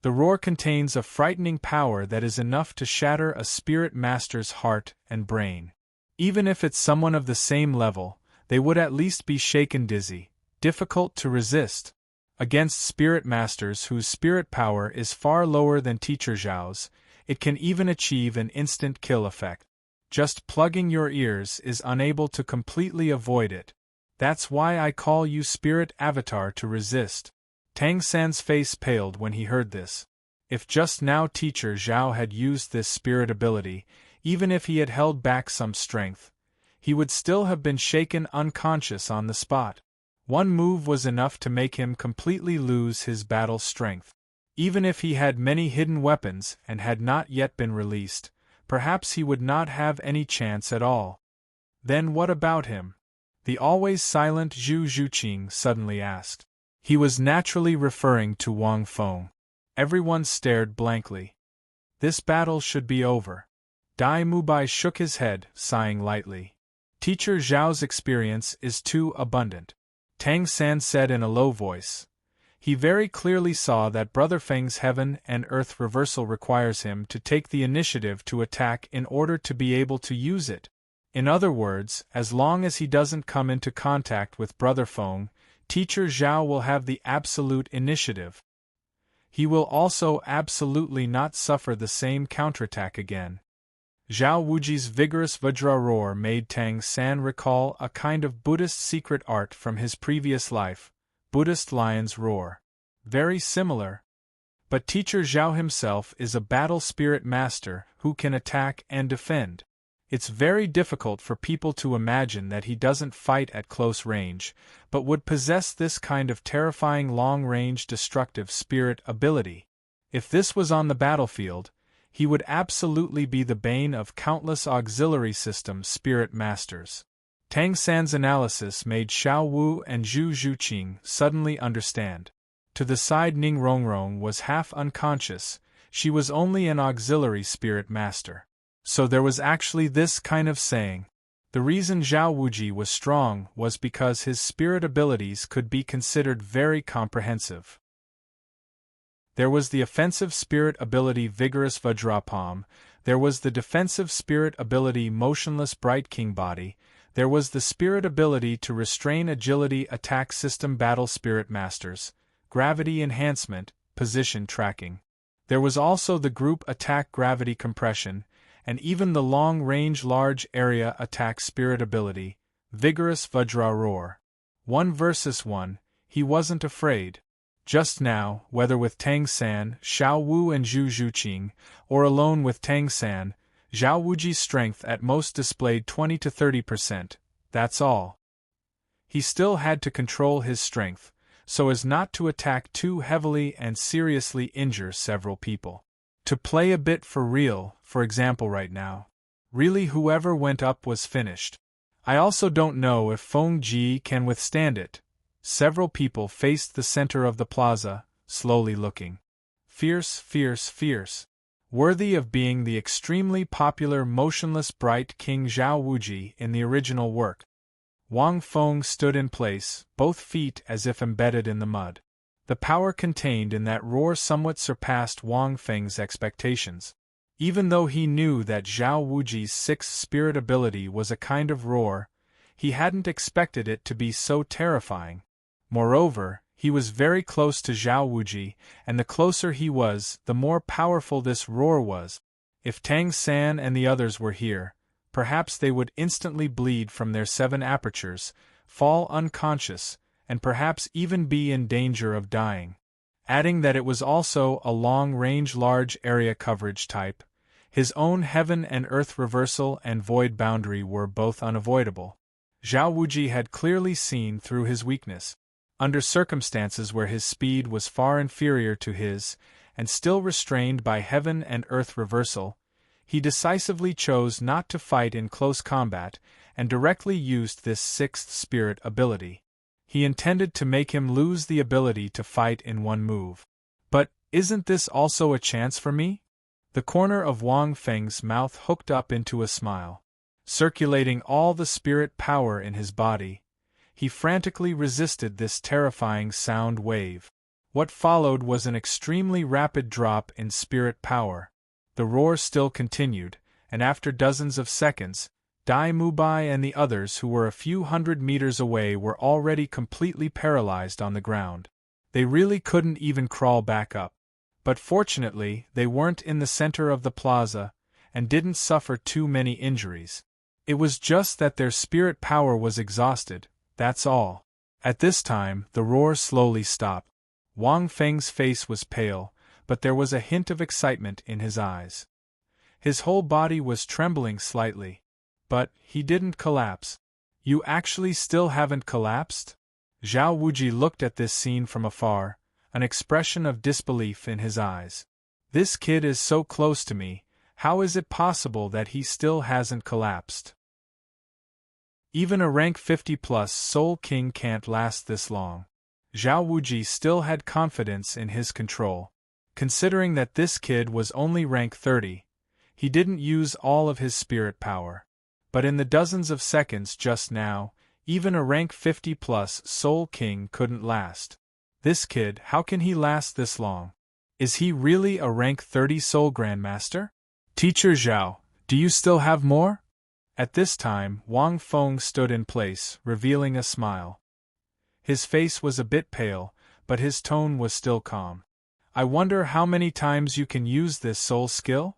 The roar contains a frightening power that is enough to shatter a spirit master's heart and brain. Even if it's someone of the same level, they would at least be shaken dizzy, difficult to resist. Against spirit masters whose spirit power is far lower than Teacher Zhao's, it can even achieve an instant kill effect. Just plugging your ears is unable to completely avoid it. That's why I call you Spirit Avatar to resist." Tang San's face paled when he heard this. If just now Teacher Zhao had used this spirit ability, even if he had held back some strength, he would still have been shaken unconscious on the spot. One move was enough to make him completely lose his battle strength. Even if he had many hidden weapons and had not yet been released, perhaps he would not have any chance at all. Then what about him? The always silent Zhu Zhuqing suddenly asked. He was naturally referring to Wang Feng. Everyone stared blankly. This battle should be over. Dai Mubai shook his head, sighing lightly. Teacher Zhao's experience is too abundant. Tang San said in a low voice. He very clearly saw that Brother Feng's heaven and earth reversal requires him to take the initiative to attack in order to be able to use it. In other words, as long as he doesn't come into contact with Brother Feng, Teacher Zhao will have the absolute initiative. He will also absolutely not suffer the same counterattack again. Zhao Wuji's vigorous Vajra roar made Tang San recall a kind of Buddhist secret art from his previous life, Buddhist lion's roar. Very similar. But Teacher Zhao himself is a battle spirit master who can attack and defend. It's very difficult for people to imagine that he doesn't fight at close range, but would possess this kind of terrifying long-range destructive spirit ability. If this was on the battlefield, he would absolutely be the bane of countless auxiliary system spirit masters. Tang San's analysis made Xiao Wu and Zhu Zhuqing suddenly understand. To the side Ning Rongrong was half unconscious, she was only an auxiliary spirit master. So there was actually this kind of saying. The reason Zhao Wuji was strong was because his spirit abilities could be considered very comprehensive. There was the offensive spirit ability Vigorous Vajrapalm, there was the defensive spirit ability Motionless Bright King Body, there was the spirit ability to restrain agility attack system Battle Spirit Masters, gravity enhancement, position tracking. There was also the group attack gravity compression, and even the long-range large area attack spirit ability, Vigorous Vajra Roar. 1 versus 1, he wasn't afraid. Just now, whether with Tang San, Xiao Wu and Zhu Zhuqing, or alone with Tang San, Zhao Wuji's strength at most displayed 20 to 30%, that's all. He still had to control his strength, so as not to attack too heavily and seriously injure several people. To play a bit for real, for example right now. Really whoever went up was finished. I also don't know if Feng Ji can withstand it. Several people faced the center of the plaza, slowly looking. Fierce, fierce, fierce. Worthy of being the extremely popular Motionless Bright King Zhao Wuji in the original work. Wang Feng stood in place, both feet as if embedded in the mud. The power contained in that roar somewhat surpassed Wang Feng's expectations. Even though he knew that Zhao Wuji's sixth spirit ability was a kind of roar, he hadn't expected it to be so terrifying. Moreover, he was very close to Zhao Wuji, and the closer he was, the more powerful this roar was. If Tang San and the others were here, perhaps they would instantly bleed from their 7 apertures, fall unconscious, and perhaps even be in danger of dying. Adding that it was also a long-range large area coverage type, his own heaven and earth reversal and void boundary were both unavoidable. Zhao Wuji had clearly seen through his weakness. Under circumstances where his speed was far inferior to his, and still restrained by heaven and earth reversal, he decisively chose not to fight in close combat, and directly used this sixth spirit ability. He intended to make him lose the ability to fight in one move. But, isn't this also a chance for me? The corner of Wang Feng's mouth hooked up into a smile. Circulating all the spirit power in his body, he frantically resisted this terrifying sound wave. What followed was an extremely rapid drop in spirit power. The roar still continued, and after dozens of seconds, Dai Mubai and the others who were a few hundred meters away were already completely paralyzed on the ground. They really couldn't even crawl back up. But fortunately, they weren't in the center of the plaza, and didn't suffer too many injuries. It was just that their spirit power was exhausted, that's all. At this time, the roar slowly stopped. Wang Feng's face was pale, but there was a hint of excitement in his eyes. His whole body was trembling slightly. But he didn't collapse. You actually still haven't collapsed? Zhao Wuji looked at this scene from afar, an expression of disbelief in his eyes. This kid is so close to me, how is it possible that he still hasn't collapsed? Even a rank 50+ Soul King can't last this long. Zhao Wuji still had confidence in his control. Considering that this kid was only rank 30, he didn't use all of his spirit power. But in the dozens of seconds just now, even a rank 50+ Soul King couldn't last. This kid, how can he last this long? Is he really a rank 30 Soul Grandmaster? Teacher Zhao, do you still have more? At this time, Wang Feng stood in place, revealing a smile. His face was a bit pale, but his tone was still calm. I wonder how many times you can use this soul skill?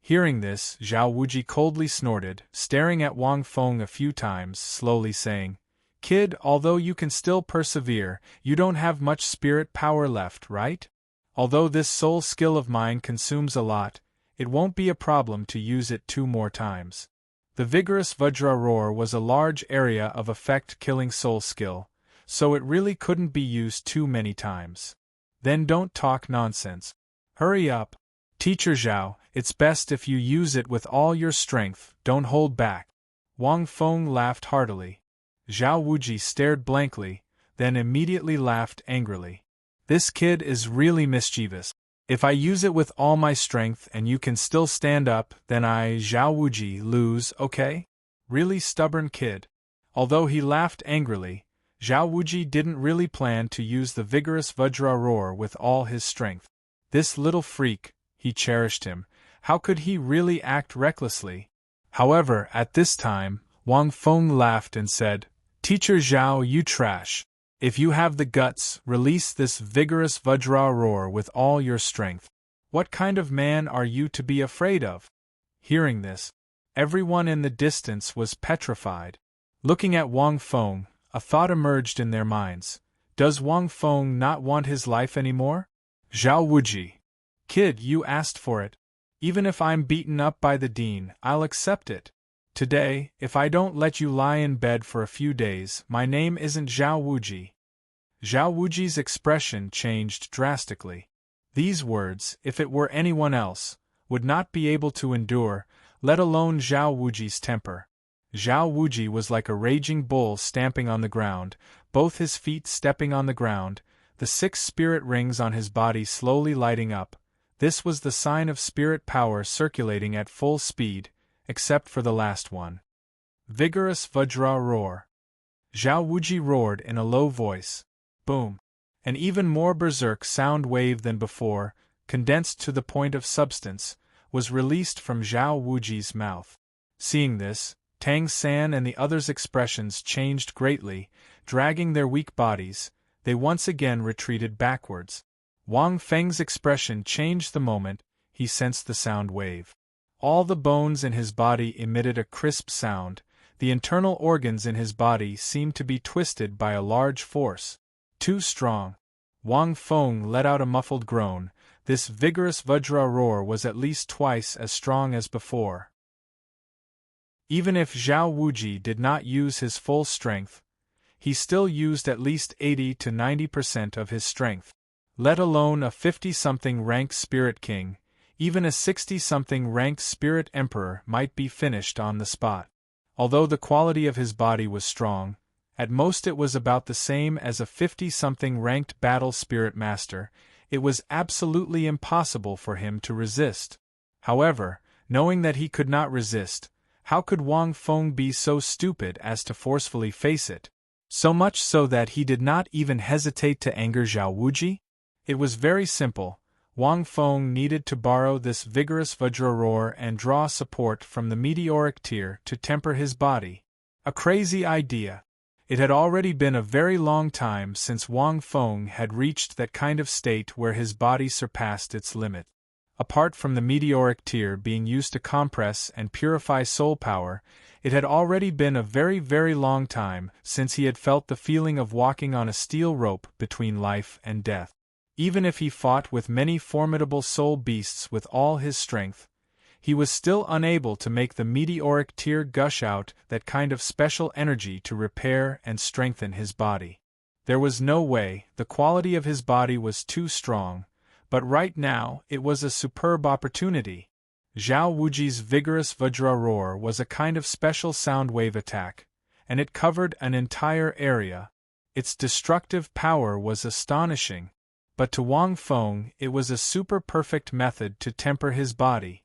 Hearing this, Zhao Wuji coldly snorted, staring at Wang Feng a few times, slowly saying, Kid, although you can still persevere, you don't have much spirit power left, right? Although this soul skill of mine consumes a lot, it won't be a problem to use it 2 more times. The Vigorous Vajra Roar was a large area of effect killing soul skill, so it really couldn't be used too many times. Then don't talk nonsense. Hurry up. Teacher Zhao, it's best if you use it with all your strength, don't hold back. Wang Feng laughed heartily. Zhao Wuji stared blankly, then immediately laughed angrily. This kid is really mischievous. If I use it with all my strength and you can still stand up, then I, Zhao Wuji, lose, okay? Really stubborn kid. Although he laughed angrily, Zhao Wuji didn't really plan to use the vigorous Vajra roar with all his strength. This little freak, he cherished him, how could he really act recklessly? However, at this time, Wang Feng laughed and said, Teacher Zhao, you trash. If you have the guts, release this vigorous Vajra roar with all your strength. What kind of man are you to be afraid of? Hearing this, everyone in the distance was petrified. Looking at Wang Feng, a thought emerged in their minds. Does Wang Feng not want his life anymore? Zhao Wuji. Kid, you asked for it. Even if I'm beaten up by the dean, I'll accept it. Today, if I don't let you lie in bed for a few days, my name isn't Zhao Wuji. Zhao Wuji's expression changed drastically. These words, if it were anyone else, would not be able to endure, let alone Zhao Wuji's temper. Zhao Wuji was like a raging bull stamping on the ground, both his feet stepping on the ground, the 6 spirit rings on his body slowly lighting up. This was the sign of spirit power circulating at full speed, except for the last one. Vigorous Vajra roar. Zhao Wuji roared in a low voice. Boom. An even more berserk sound wave than before, condensed to the point of substance, was released from Zhao Wuji's mouth. Seeing this, Tang San and the others' expressions changed greatly, dragging their weak bodies, they once again retreated backwards. Wang Feng's expression changed the moment he sensed the sound wave. All the bones in his body emitted a crisp sound, the internal organs in his body seemed to be twisted by a large force. Too strong. Wang Feng let out a muffled groan. This vigorous Vajra roar was at least twice as strong as before. Even if Zhao Wuji did not use his full strength, he still used at least 80 to 90% of his strength. Let alone a 50-something ranked Spirit King, even a 60-something ranked Spirit Emperor might be finished on the spot. Although the quality of his body was strong, at most it was about the same as a 50-something ranked Battle Spirit Master, it was absolutely impossible for him to resist. However, knowing that he could not resist, how could Wang Feng be so stupid as to forcefully face it? So much so that he did not even hesitate to anger Zhao Wuji? It was very simple. Wang Feng needed to borrow this vigorous Vajra roar and draw support from the meteoric tear to temper his body. A crazy idea. It had already been a very long time since Wang Feng had reached that kind of state where his body surpassed its limit. Apart from the meteoric tear being used to compress and purify soul power, it had already been a very, very long time since he had felt the feeling of walking on a steel rope between life and death. Even if he fought with many formidable soul beasts with all his strength, he was still unable to make the meteoric tear gush out that kind of special energy to repair and strengthen his body. There was no way, the quality of his body was too strong, but right now it was a superb opportunity. Zhao Wuji's vigorous Vajra roar was a kind of special sound wave attack, and it covered an entire area. Its destructive power was astonishing, but to Wang Feng it was a super-perfect method to temper his body.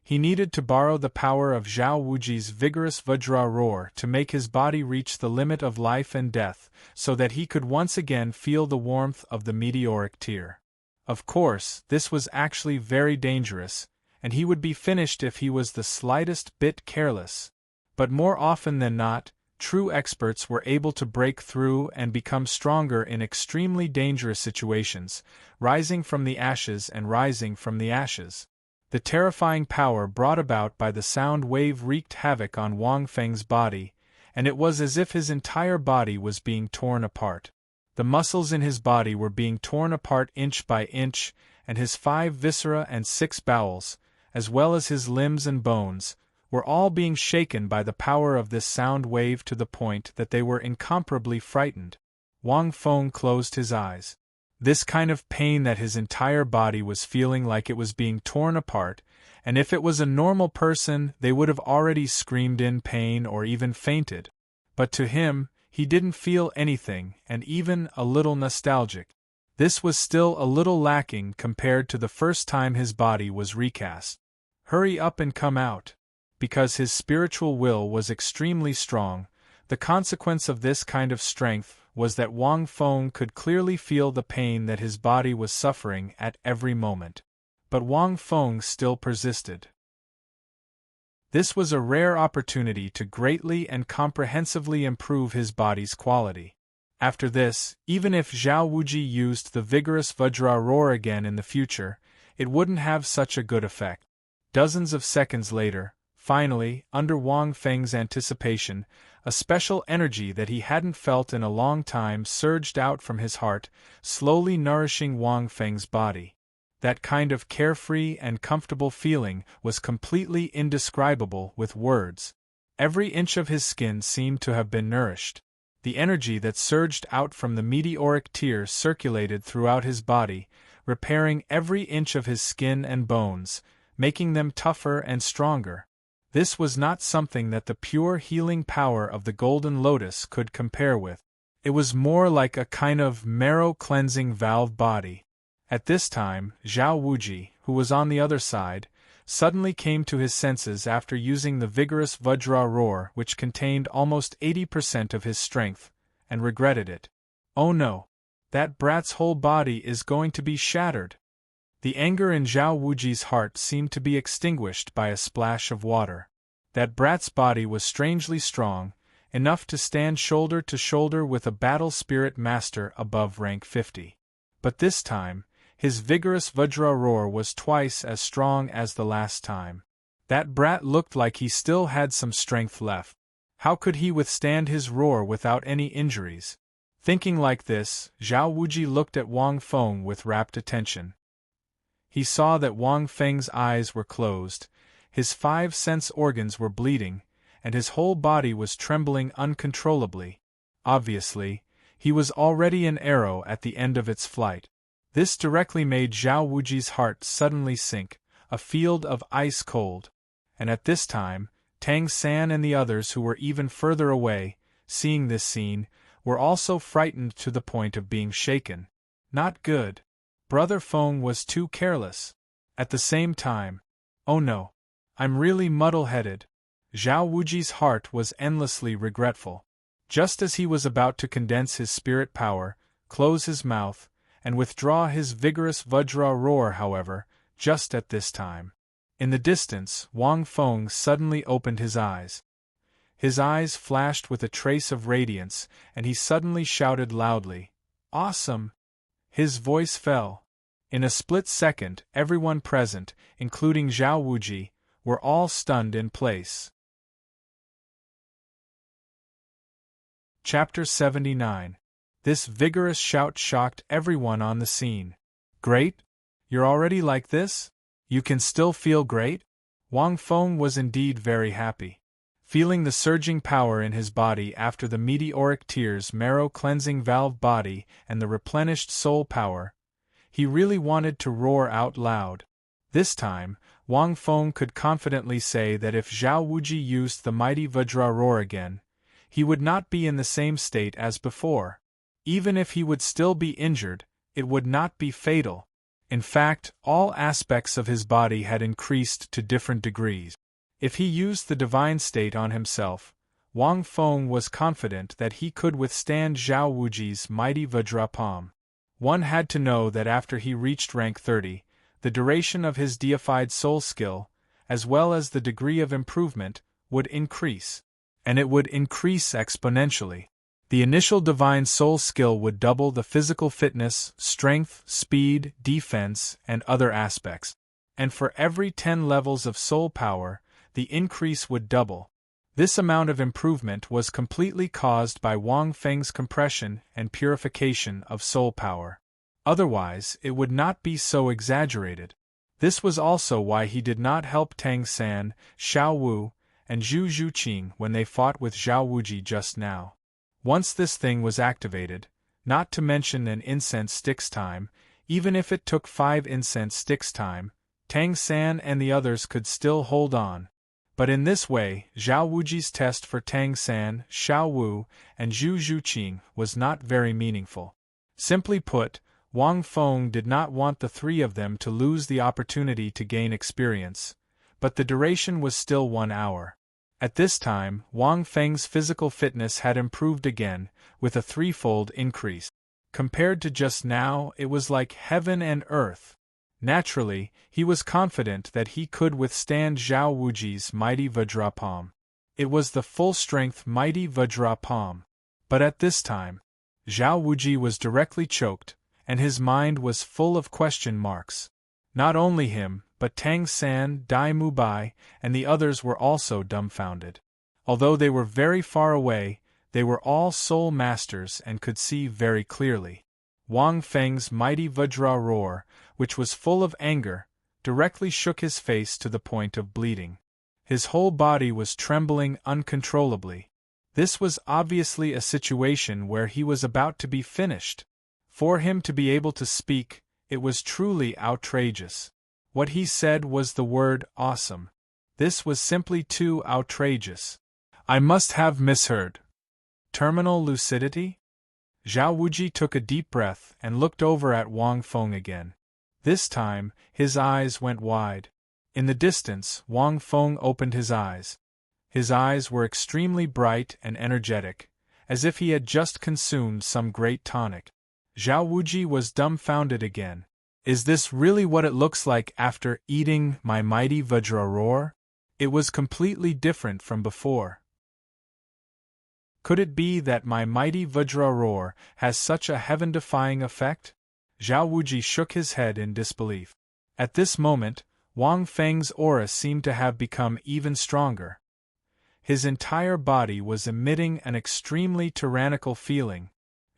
He needed to borrow the power of Zhao Wuji's vigorous Vajra roar to make his body reach the limit of life and death, so that he could once again feel the warmth of the meteoric tear. Of course, this was actually very dangerous, and he would be finished if he was the slightest bit careless. But more often than not, true experts were able to break through and become stronger in extremely dangerous situations, rising from the ashes and rising from the ashes. The terrifying power brought about by the sound wave wreaked havoc on Wang Feng's body, and it was as if his entire body was being torn apart. The muscles in his body were being torn apart inch by inch, and his 5 viscera and 6 bowels, as well as his limbs and bones, were all being shaken by the power of this sound wave to the point that they were incomparably frightened. Wang Feng closed his eyes. This kind of pain that his entire body was feeling like it was being torn apart, and if it was a normal person, they would have already screamed in pain or even fainted. But to him, he didn't feel anything, and even a little nostalgic. This was still a little lacking compared to the first time his body was recast. Hurry up and come out. Because his spiritual will was extremely strong, the consequence of this kind of strength was that Wang Feng could clearly feel the pain that his body was suffering at every moment. But Wang Feng still persisted. This was a rare opportunity to greatly and comprehensively improve his body's quality. After this, even if Zhao Wuji used the vigorous Vajra roar again in the future, it wouldn't have such a good effect. Dozens of seconds later, finally, under Wang Feng's anticipation, a special energy that he hadn't felt in a long time surged out from his heart, slowly nourishing Wang Feng's body. That kind of carefree and comfortable feeling was completely indescribable with words. Every inch of his skin seemed to have been nourished. The energy that surged out from the meteoric tear circulated throughout his body, repairing every inch of his skin and bones, making them tougher and stronger. This was not something that the pure healing power of the Golden Lotus could compare with. It was more like a kind of marrow-cleansing valve body. At this time, Zhao Wuji, who was on the other side, suddenly came to his senses after using the vigorous Vajra roar which contained almost 80% of his strength, and regretted it. Oh no! That brat's whole body is going to be shattered! The anger in Zhao Wuji's heart seemed to be extinguished by a splash of water. That brat's body was strangely strong, enough to stand shoulder to shoulder with a battle spirit master above rank 50. But this time, his vigorous Vajra roar was twice as strong as the last time. That brat looked like he still had some strength left. How could he withstand his roar without any injuries? Thinking like this, Zhao Wuji looked at Wang Feng with rapt attention. He saw that Wang Feng's eyes were closed, his 5 sense organs were bleeding, and his whole body was trembling uncontrollably. Obviously, he was already an arrow at the end of its flight. This directly made Zhao Wuji's heart suddenly sink, a field of ice cold. And at this time, Tang San and the others who were even further away, seeing this scene, were also frightened to the point of being shaken. Not good. Brother Feng was too careless. At the same time, oh no, I'm really muddle-headed. Zhao Wuji's heart was endlessly regretful. Just as he was about to condense his spirit power, close his mouth, and withdraw his vigorous Vajra roar, however, just at this time, in the distance, Wang Feng suddenly opened his eyes. His eyes flashed with a trace of radiance, and he suddenly shouted loudly, "Awesome!" His voice fell. In a split second, everyone present, including Zhao Wuji, were all stunned in place. Chapter 79. This vigorous shout shocked everyone on the scene. Great? You're already like this? You can still feel great? Wang Feng was indeed very happy. Feeling the surging power in his body after the meteoric tear's marrow-cleansing valve body and the replenished soul power, he really wanted to roar out loud. This time, Wang Feng could confidently say that if Zhao Wuji used the mighty Vajra roar again, he would not be in the same state as before. Even if he would still be injured, it would not be fatal. In fact, all aspects of his body had increased to different degrees. If he used the divine state on himself, Wang Feng was confident that he could withstand Zhao Wuji's mighty Vajra palm. One had to know that after he reached rank 30, the duration of his deified soul skill, as well as the degree of improvement, would increase. And it would increase exponentially. The initial divine soul skill would double the physical fitness, strength, speed, defense, and other aspects. And for every 10 levels of soul power, the increase would double. This amount of improvement was completely caused by Wang Feng's compression and purification of soul power. Otherwise, it would not be so exaggerated. This was also why he did not help Tang San, Xiao Wu, and Zhu Zhuqing when they fought with Zhao Wuji just now. Once this thing was activated, not to mention an incense stick's time. Even if it took 5 incense sticks' time, Tang San and the others could still hold on. But in this way, Zhao Wuji's test for Tang San, Xiao Wu, and Zhu Zhuqing was not very meaningful. Simply put, Wang Feng did not want the three of them to lose the opportunity to gain experience, but the duration was still 1 hour. At this time, Wang Feng's physical fitness had improved again, with a threefold increase. Compared to just now, it was like heaven and earth. Naturally, he was confident that he could withstand Zhao Wuji's mighty Vajrapalm. It was the full-strength mighty Vajrapalm. But at this time, Zhao Wuji was directly choked, and his mind was full of question marks. Not only him, but Tang San, Dai Mubai, and the others were also dumbfounded. Although they were very far away, they were all soul masters and could see very clearly. Wang Feng's mighty Vajra roar, which was full of anger, directly shook his face to the point of bleeding. His whole body was trembling uncontrollably. This was obviously a situation where he was about to be finished. For him to be able to speak, it was truly outrageous. What he said was the word awesome. This was simply too outrageous. I must have misheard. Terminal lucidity? Zhao Wuji took a deep breath and looked over at Wang Feng again. This time, his eyes went wide. In the distance, Wang Feng opened his eyes. His eyes were extremely bright and energetic, as if he had just consumed some great tonic. Zhao Wuji was dumbfounded again. Is this really what it looks like after eating my mighty Vajra roar? It was completely different from before. Could it be that my mighty Vajra roar has such a heaven-defying effect? Zhao Wuji shook his head in disbelief. At this moment, Wang Feng's aura seemed to have become even stronger. His entire body was emitting an extremely tyrannical feeling.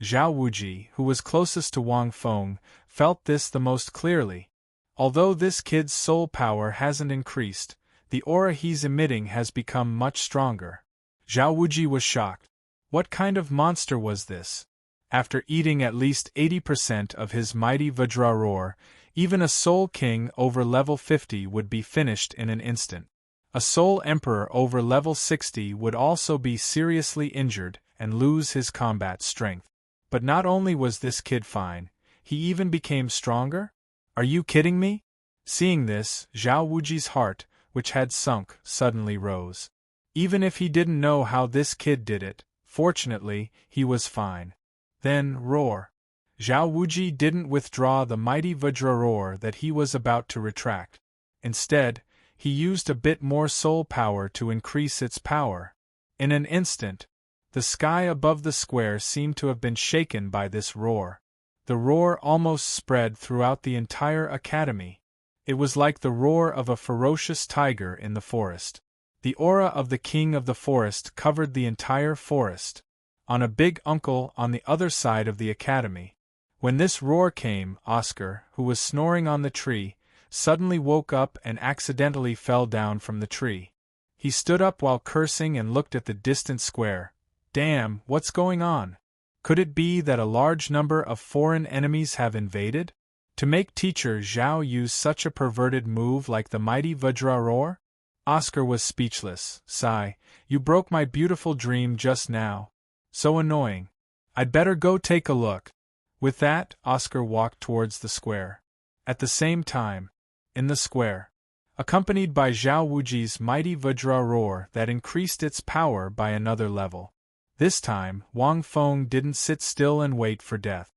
Zhao Wuji, who was closest to Wang Feng, felt this the most clearly. Although this kid's soul power hasn't increased, the aura he's emitting has become much stronger. Zhao Wuji was shocked. What kind of monster was this? After eating at least 80% of his mighty Vajra roar, even a Soul King over level 50 would be finished in an instant. A Soul Emperor over level 60 would also be seriously injured and lose his combat strength. But not only was this kid fine, he even became stronger? Are you kidding me? Seeing this, Zhao Wuji's heart, which had sunk, suddenly rose. Even if he didn't know how this kid did it, fortunately, he was fine. Then, roar. Zhao Wuji didn't withdraw the mighty Vajra roar that he was about to retract. Instead, he used a bit more soul power to increase its power. In an instant, the sky above the square seemed to have been shaken by this roar. The roar almost spread throughout the entire academy. It was like the roar of a ferocious tiger in the forest. The aura of the king of the forest covered the entire forest. On a big uncle on the other side of the academy. When this roar came, Oscar, who was snoring on the tree, suddenly woke up and accidentally fell down from the tree. He stood up while cursing and looked at the distant square. Damn, what's going on? Could it be that a large number of foreign enemies have invaded? To make teacher Zhao use such a perverted move like the mighty Vajra roar? Oscar was speechless. Sigh, you broke my beautiful dream just now. So annoying. I'd better go take a look. With that, Oscar walked towards the square. At the same time, in the square, accompanied by Zhao Wuji's mighty Vajra roar that increased its power by another level. This time, Wang Feng didn't sit still and wait for death.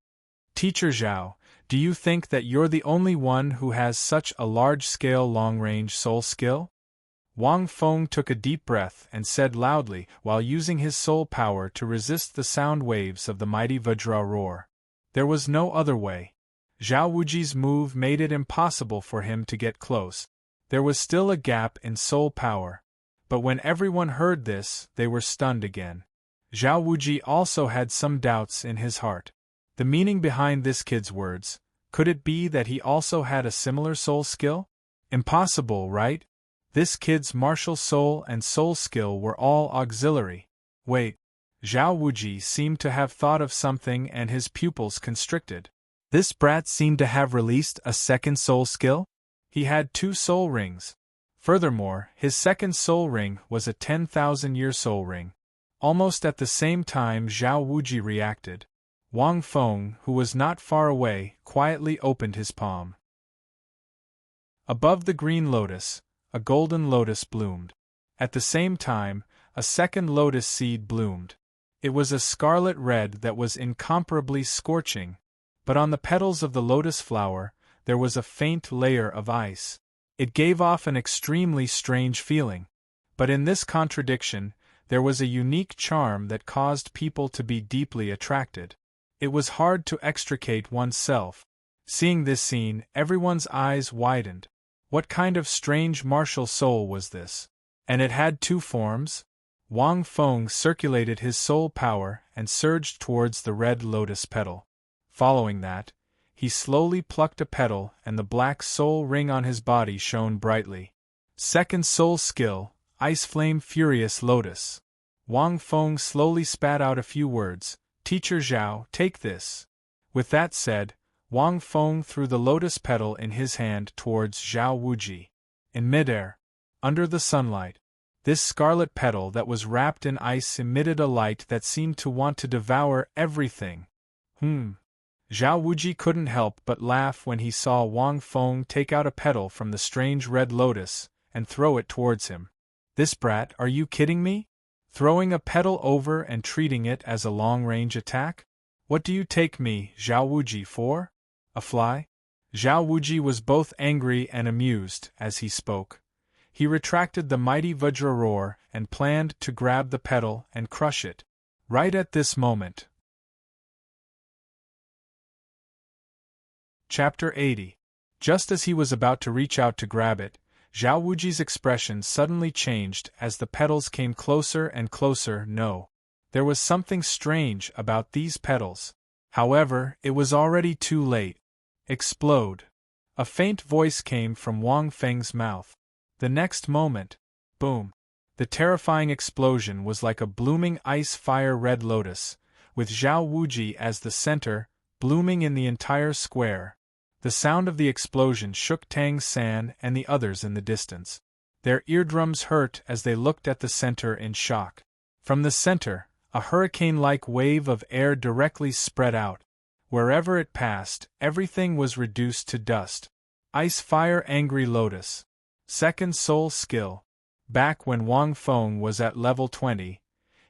Teacher Zhao, do you think that you're the only one who has such a large-scale long-range soul skill? Wang Feng took a deep breath and said loudly while using his soul power to resist the sound waves of the mighty Vajra roar. There was no other way. Zhao Wuji's move made it impossible for him to get close. There was still a gap in soul power. But when everyone heard this, they were stunned again. Zhao Wuji also had some doubts in his heart. The meaning behind this kid's words, could it be that he also had a similar soul skill? Impossible, right? This kid's martial soul and soul skill were all auxiliary. Wait. Zhao Wuji seemed to have thought of something and his pupils constricted. This brat seemed to have released a second soul skill? He had 2 soul rings. Furthermore, his second soul ring was a 10,000-year soul ring. Almost at the same time Zhao Wuji reacted. Wang Feng, who was not far away, quietly opened his palm. Above the green lotus, a golden lotus bloomed. At the same time, a second lotus seed bloomed. It was a scarlet red that was incomparably scorching, but on the petals of the lotus flower, there was a faint layer of ice. It gave off an extremely strange feeling. But in this contradiction, there was a unique charm that caused people to be deeply attracted. It was hard to extricate oneself. Seeing this scene, everyone's eyes widened. What kind of strange martial soul was this? And it had 2 forms? Wang Feng circulated his soul power and surged towards the red lotus petal. Following that, he slowly plucked a petal and the black soul ring on his body shone brightly. Second soul skill, Ice Flame Furious Lotus. Wang Feng slowly spat out a few words. Teacher Zhao, take this. With that said, Wang Feng threw the lotus petal in his hand towards Zhao Wuji. In midair, under the sunlight, this scarlet petal that was wrapped in ice emitted a light that seemed to want to devour everything. Zhao Wuji couldn't help but laugh when he saw Wang Feng take out a petal from the strange red lotus and throw it towards him. This brat, are you kidding me? Throwing a petal over and treating it as a long-range attack? What do you take me, Zhao Wuji, for? A fly? Zhao Wuji was both angry and amused as he spoke. He retracted the mighty Vajra roar and planned to grab the petal and crush it. Right at this moment. Chapter 80. Just as he was about to reach out to grab it, Zhao Wuji's expression suddenly changed as the petals came closer and closer. No. There was something strange about these petals. However, it was already too late. Explode. A faint voice came from Wang Feng's mouth. The next moment, boom. The terrifying explosion was like a blooming ice-fire red lotus, with Zhao Wuji as the center, blooming in the entire square. The sound of the explosion shook Tang San and the others in the distance. Their eardrums hurt as they looked at the center in shock. From the center, a hurricane-like wave of air directly spread out. Wherever it passed, everything was reduced to dust. Ice Fire Angry Lotus. Second Soul Skill. Back when Wang Feng was at level 20,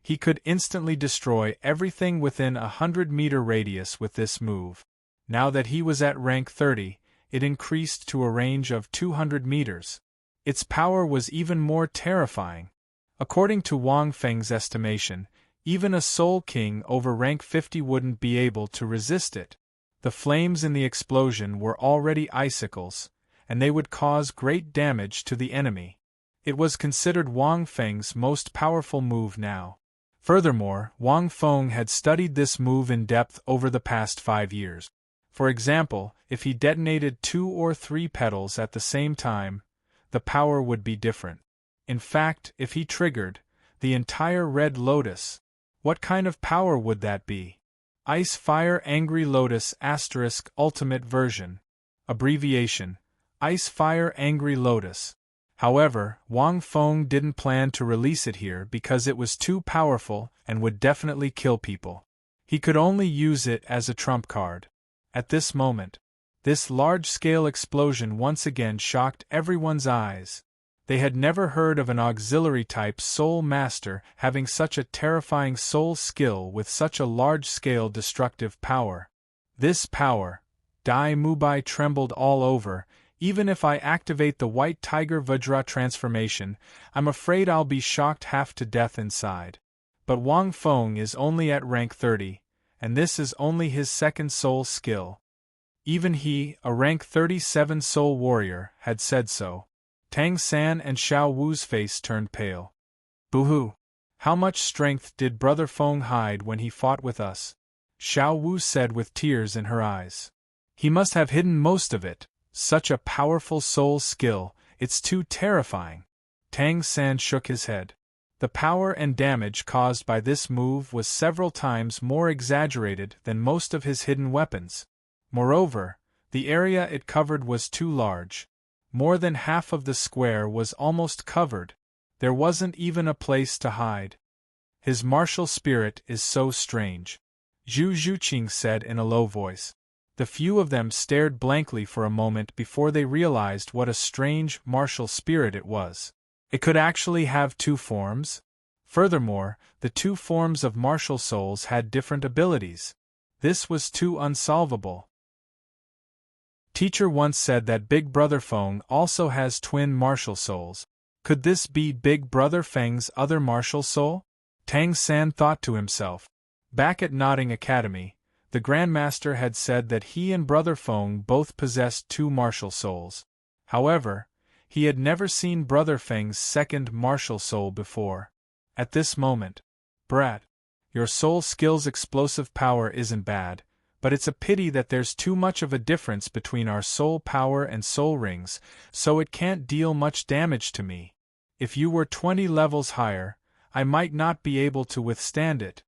he could instantly destroy everything within a 100-meter radius with this move. Now that he was at rank 30, it increased to a range of 200 meters. Its power was even more terrifying. According to Wang Feng's estimation, even a Soul King over rank 50 wouldn't be able to resist it. The flames in the explosion were already icicles, and they would cause great damage to the enemy. It was considered Wang Feng's most powerful move now. Furthermore, Wang Feng had studied this move in depth over the past 5 years. For example, if he detonated 2 or 3 petals at the same time, the power would be different. In fact, if he triggered the entire red lotus, what kind of power would that be? Ice Fire Angry Lotus * Ultimate Version. Abbreviation: Ice Fire Angry Lotus. However, Wang Feng didn't plan to release it here because it was too powerful and would definitely kill people. He could only use it as a trump card. At this moment, this large-scale explosion once again shocked everyone's eyes. They had never heard of an auxiliary-type soul master having such a terrifying soul skill with such a large-scale destructive power. This power, Dai Mubai trembled all over. Even if I activate the White Tiger Vajra transformation, I'm afraid I'll be shocked half to death inside. But Wang Feng is only at rank 30, and this is only his second soul skill. Even he, a rank 37 soul warrior, had said so. Tang San and Xiao Wu's face turned pale. Boo-hoo! How much strength did Brother Feng hide when he fought with us? Xiao Wu said with tears in her eyes. He must have hidden most of it. Such a powerful soul skill, it's too terrifying. Tang San shook his head. The power and damage caused by this move was several times more exaggerated than most of his hidden weapons. Moreover, the area it covered was too large. More than half of the square was almost covered. There wasn't even a place to hide. His martial spirit is so strange, Zhu Zhuqing said in a low voice. The few of them stared blankly for a moment before they realized what a strange martial spirit it was. It could actually have two forms? Furthermore, the two forms of martial souls had different abilities. This was too unsolvable. Teacher once said that Big Brother Feng also has twin martial souls. Could this be Big Brother Feng's other martial soul? Tang San thought to himself. Back at Nodding Academy, the Grandmaster had said that he and Brother Feng both possessed two martial souls. However, he had never seen Brother Feng's second martial soul before. At this moment, Brat, your soul skill's explosive power isn't bad, but it's a pity that there's too much of a difference between our soul power and soul rings, so it can't deal much damage to me. If you were 20 levels higher, I might not be able to withstand it.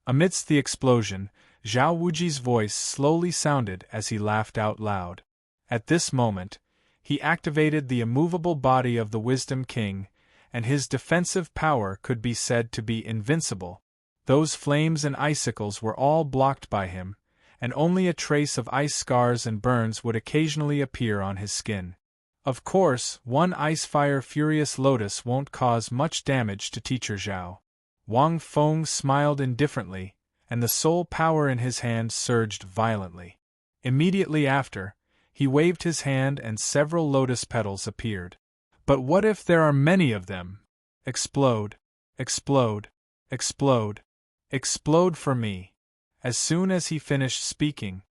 Amidst the explosion, Zhao Wuji's voice slowly sounded as he laughed out loud. At this moment, he activated the immovable body of the Wisdom King, and his defensive power could be said to be invincible. Those flames and icicles were all blocked by him, and only a trace of ice scars and burns would occasionally appear on his skin. Of course, one ice-fire furious lotus won't cause much damage to Teacher Zhao. Wang Feng smiled indifferently, and the soul power in his hand surged violently. Immediately after, he waved his hand and several lotus petals appeared. But what if there are many of them? Explode, explode, explode, explode for me. As soon as he finished speaking,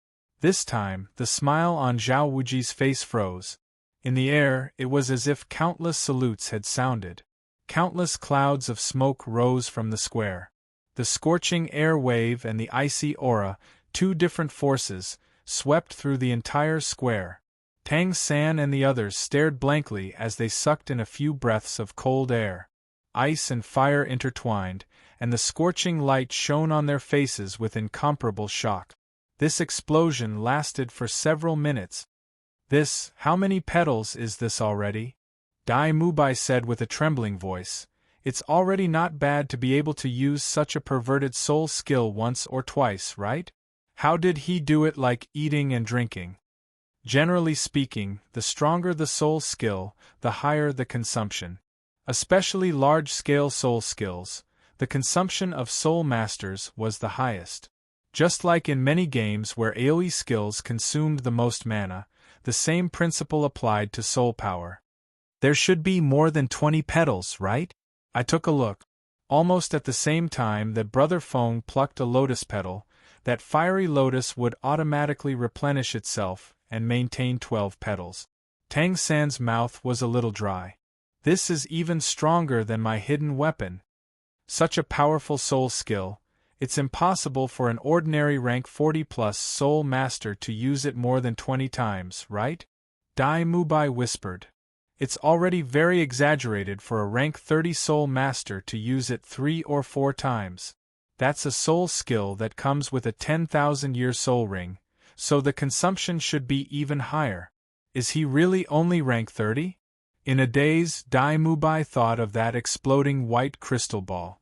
this time the smile on Zhao Wuji's face froze. In the air, it was as if countless salutes had sounded. Countless clouds of smoke rose from the square. The scorching air wave and the icy aura, two different forces, swept through the entire square. Tang San and the others stared blankly as they sucked in a few breaths of cold air. Ice and fire intertwined, and the scorching light shone on their faces with incomparable shock. This explosion lasted for several minutes. How many petals is this already? Dai Mubai said with a trembling voice. It's already not bad to be able to use such a perverted soul skill once or twice, right? How did he do it, like eating and drinking? Generally speaking, the stronger the soul skill, the higher the consumption. Especially large-scale soul skills, the consumption of soul masters was the highest. Just like in many games where AoE skills consumed the most mana, the same principle applied to soul power. There should be more than 20 petals, right? I took a look. Almost at the same time that Brother Feng plucked a lotus petal, that fiery lotus would automatically replenish itself and maintain 12 petals. Tang San's mouth was a little dry. This is even stronger than my hidden weapon. Such a powerful soul skill, it's impossible for an ordinary rank 40+ soul master to use it more than 20 times, right? Dai Mubai whispered. It's already very exaggerated for a rank 30 soul master to use it 3 or 4 times. That's a soul skill that comes with a 10,000-year soul ring, so the consumption should be even higher. Is he really only rank 30? In a daze, Dai Mubai thought of that exploding white crystal ball.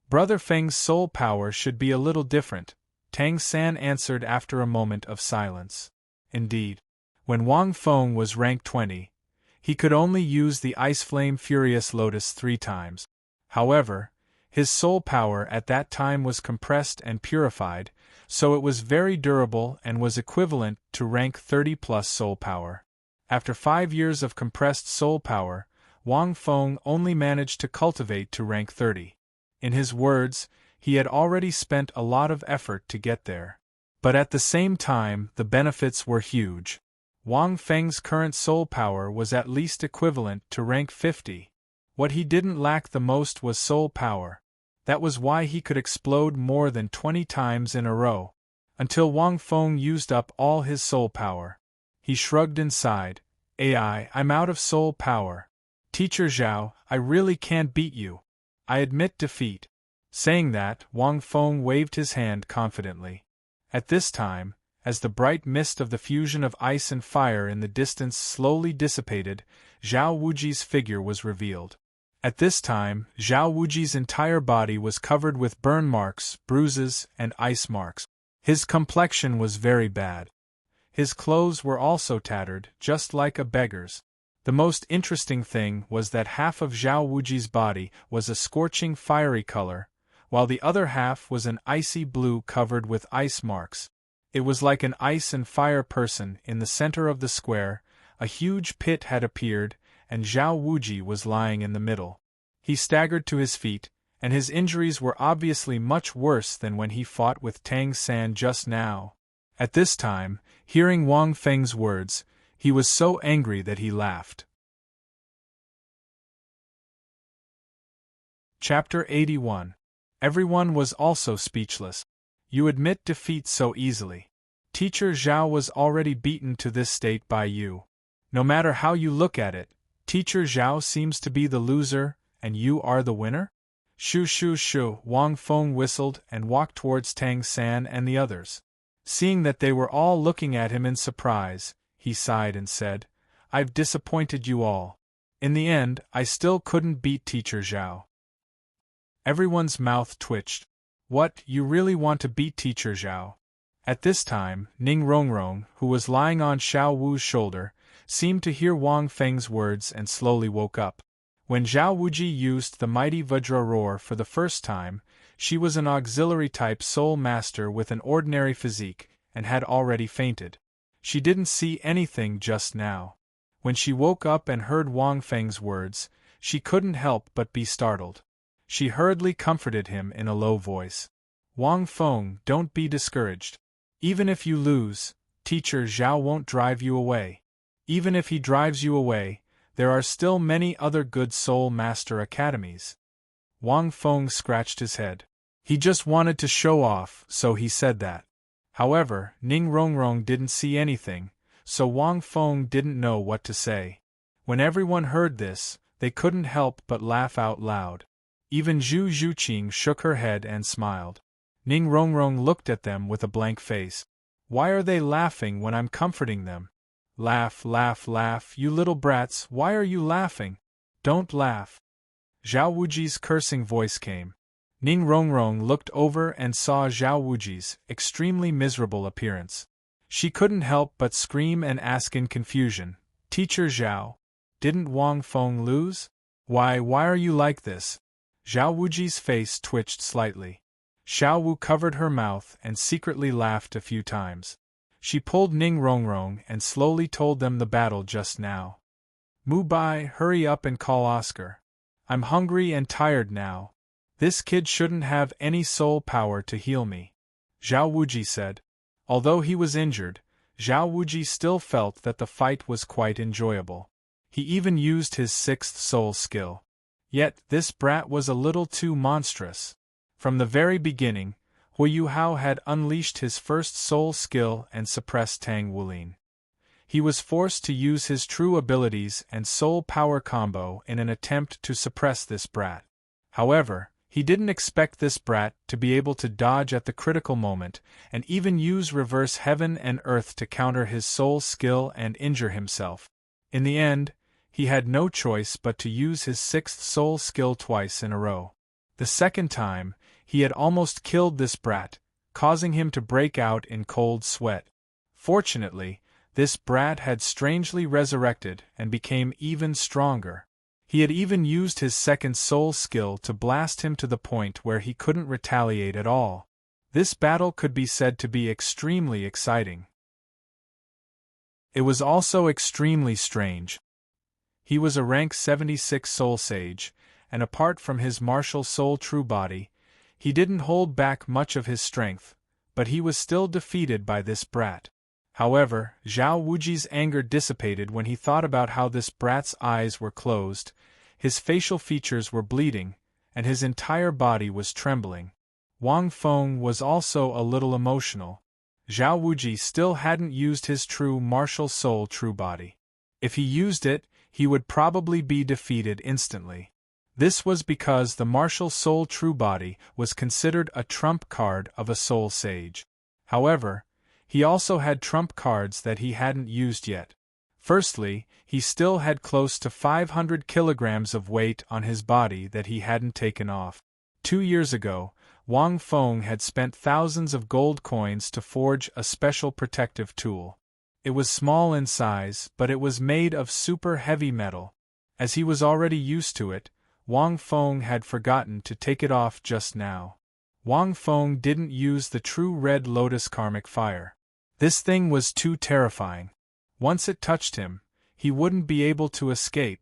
Brother Feng's soul power should be a little different, Tang San answered after a moment of silence. Indeed, when Wang Feng was rank 20, he could only use the Ice Flame Furious Lotus 3 times. However, his soul power at that time was compressed and purified, so it was very durable and was equivalent to rank 30+ soul power. After 5 years of compressed soul power, Wang Feng only managed to cultivate to rank 30. In his words, he had already spent a lot of effort to get there. But at the same time, the benefits were huge. Wang Feng's current soul power was at least equivalent to rank 50. What he didn't lack the most was soul power. That was why he could explode more than 20 times in a row. Until Wang Feng used up all his soul power. He shrugged and sighed. I'm out of soul power. Teacher Zhao, I really can't beat you. I admit defeat. Saying that, Wang Feng waved his hand confidently. At this time, as the bright mist of the fusion of ice and fire in the distance slowly dissipated, Zhao Wuji's figure was revealed. At this time, Zhao Wuji's entire body was covered with burn marks, bruises, and ice marks. His complexion was very bad. His clothes were also tattered, just like a beggar's. The most interesting thing was that half of Zhao Wuji's body was a scorching fiery color, while the other half was an icy blue covered with ice marks. It was like an ice and fire person. In the center of the square, a huge pit had appeared, and Zhao Wuji was lying in the middle. He staggered to his feet, and his injuries were obviously much worse than when he fought with Tang San just now. At this time, hearing Wang Feng's words, he was so angry that he laughed. Chapter 81. Everyone was also speechless. You admit defeat so easily. Teacher Zhao was already beaten to this state by you. No matter how you look at it, Teacher Zhao seems to be the loser, and you are the winner? Shoo shoo shoo, Wang Feng whistled and walked towards Tang San and the others. Seeing that they were all looking at him in surprise, he sighed and said, I've disappointed you all. In the end, I still couldn't beat Teacher Zhao. Everyone's mouth twitched. What, you really want to beat Teacher Zhao? At this time, Ning Rongrong, who was lying on Xiao Wu's shoulder, seemed to hear Wang Feng's words and slowly woke up. When Zhao Wuji used the mighty Vajra roar for the first time, she was an auxiliary-type soul master with an ordinary physique, and had already fainted. She didn't see anything just now. When she woke up and heard Wang Feng's words, she couldn't help but be startled. She hurriedly comforted him in a low voice. Wang Feng, don't be discouraged. Even if you lose, Teacher Zhao won't drive you away. Even if he drives you away, there are still many other good Soul Master academies. Wang Feng scratched his head. He just wanted to show off, so he said that. However, Ning Rongrong didn't see anything, so Wang Feng didn't know what to say. When everyone heard this, they couldn't help but laugh out loud. Even Zhu Zhuqing shook her head and smiled. Ning Rongrong looked at them with a blank face. Why are they laughing when I'm comforting them? Laugh, laugh, laugh, you little brats, why are you laughing? Don't laugh. Zhao Wuji's cursing voice came. Ning Rongrong looked over and saw Zhao Wuji's extremely miserable appearance. She couldn't help but scream and ask in confusion, Teacher Zhao, didn't Wang Feng lose? Why are you like this? Zhao Wuji's face twitched slightly. Xiao Wu covered her mouth and secretly laughed a few times. She pulled Ning Rongrong and slowly told them the battle just now. Mu Bai, hurry up and call Oscar. I'm hungry and tired now. This kid shouldn't have any soul power to heal me. Zhao Wuji said. Although he was injured, Zhao Wuji still felt that the fight was quite enjoyable. He even used his sixth soul skill. Yet, this brat was a little too monstrous. From the very beginning, Hu Hao had unleashed his first soul skill and suppressed Tang Wulin. He was forced to use his true abilities and soul power combo in an attempt to suppress this brat. However, he didn't expect this brat to be able to dodge at the critical moment and even use reverse heaven and earth to counter his soul skill and injure himself. In the end, he had no choice but to use his sixth soul skill twice in a row. The second time, he had almost killed this brat, causing him to break out in cold sweat. Fortunately, this brat had strangely resurrected and became even stronger. He had even used his second soul skill to blast him to the point where he couldn't retaliate at all. This battle could be said to be extremely exciting. It was also extremely strange. He was a rank 76 soul sage, and apart from his martial soul true body, he didn't hold back much of his strength, but he was still defeated by this brat. However, Zhao Wuji's anger dissipated when he thought about how this brat's eyes were closed, his facial features were bleeding, and his entire body was trembling. Wang Feng was also a little emotional. Zhao Wuji still hadn't used his true martial soul true body. If he used it, he would probably be defeated instantly. This was because the martial soul true body was considered a trump card of a soul sage. However, he also had trump cards that he hadn't used yet. Firstly, he still had close to 500 kilograms of weight on his body that he hadn't taken off. 2 years ago, Wang Feng had spent thousands of gold coins to forge a special protective tool. It was small in size, but it was made of super heavy metal. As he was already used to it, Wang Feng had forgotten to take it off just now. Wang Feng didn't use the true red lotus karmic fire. This thing was too terrifying. Once it touched him, he wouldn't be able to escape.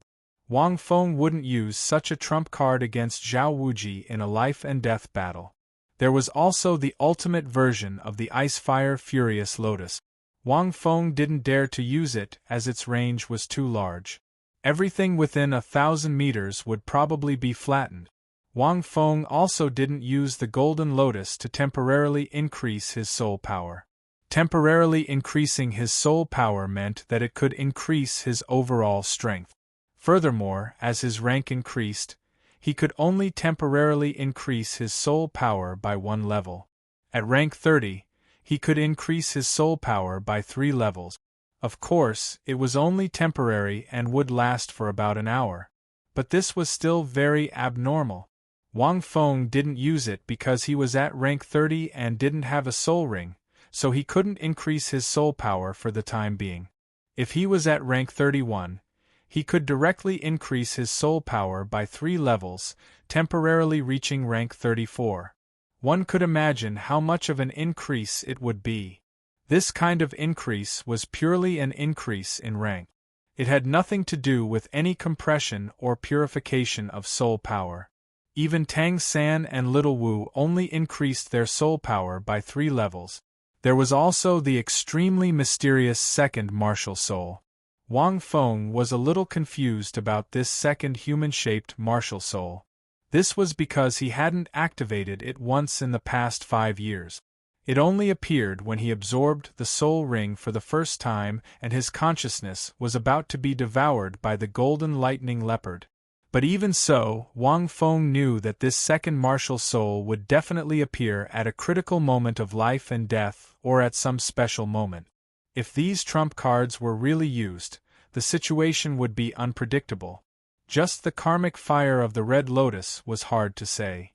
Wang Feng wouldn't use such a trump card against Zhao Wuji in a life-and-death battle. There was also the ultimate version of the Ice-Fire Furious Lotus. Wang Feng didn't dare to use it as its range was too large. Everything within 1,000 meters would probably be flattened. Wang Feng also didn't use the Golden Lotus to temporarily increase his soul power. Temporarily increasing his soul power meant that it could increase his overall strength. Furthermore, as his rank increased, he could only temporarily increase his soul power by 1 level. At rank 30, he could increase his soul power by 3 levels. Of course, it was only temporary and would last for about an hour. But this was still very abnormal. Wang Feng didn't use it because he was at rank 30 and didn't have a soul ring, so he couldn't increase his soul power for the time being. If he was at rank 31, he could directly increase his soul power by 3 levels, temporarily reaching rank 34. One could imagine how much of an increase it would be. This kind of increase was purely an increase in rank. It had nothing to do with any compression or purification of soul power. Even Tang San and Little Wu only increased their soul power by 3 levels. There was also the extremely mysterious second martial soul. Wang Feng was a little confused about this second human-shaped martial soul. This was because he hadn't activated it once in the past 5 years. It only appeared when he absorbed the soul ring for the first time and his consciousness was about to be devoured by the golden lightning leopard. But even so, Wang Feng knew that this second martial soul would definitely appear at a critical moment of life and death or at some special moment. If these trump cards were really used, the situation would be unpredictable. Just the karmic fire of the Red Lotus was hard to say.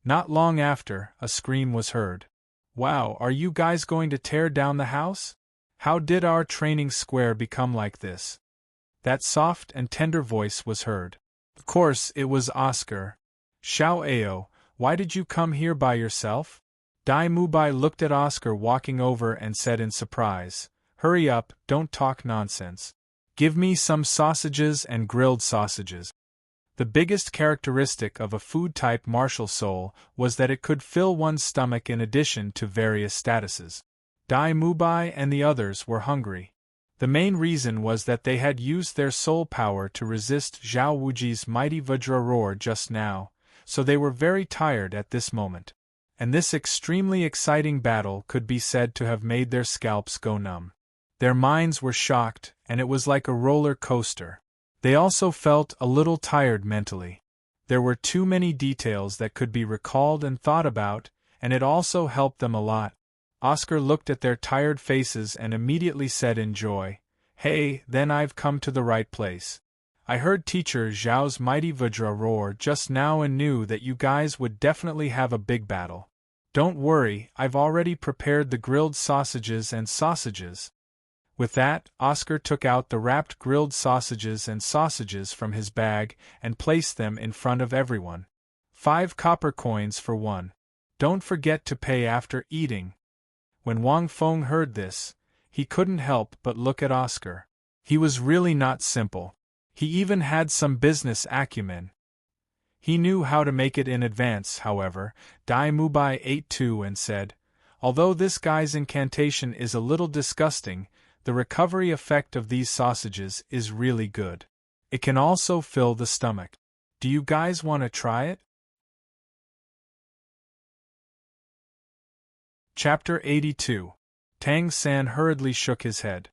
Not long after, a scream was heard. "Wow, are you guys going to tear down the house? How did our training square become like this?" That soft and tender voice was heard. Of course, it was Oscar. "Xiao Ao, why did you come here by yourself?" Dai Mubai looked at Oscar walking over and said in surprise, "Hurry up, don't talk nonsense. Give me some sausages and grilled sausages." The biggest characteristic of a food-type martial soul was that it could fill one's stomach in addition to various statuses. Dai Mubai and the others were hungry. The main reason was that they had used their soul power to resist Zhao Wuji's mighty Vajra roar just now, so they were very tired at this moment. And this extremely exciting battle could be said to have made their scalps go numb. Their minds were shocked, and it was like a roller coaster. They also felt a little tired mentally. There were too many details that could be recalled and thought about, and it also helped them a lot. Oscar looked at their tired faces and immediately said in joy, "Hey, then I've come to the right place. I heard Teacher Zhao's mighty Vajra roar just now and knew that you guys would definitely have a big battle. Don't worry, I've already prepared the grilled sausages and sausages." With that, Oscar took out the wrapped grilled sausages and sausages from his bag and placed them in front of everyone. 5 copper coins for one. Don't forget to pay after eating. When Wang Feng heard this, he couldn't help but look at Oscar. He was really not simple. He even had some business acumen. He knew how to make it in advance, however. Dai Mubai ate too and said, "Although this guy's incantation is a little disgusting, the recovery effect of these sausages is really good. It can also fill the stomach. Do you guys want to try it?" Chapter 82. Tang San hurriedly shook his head.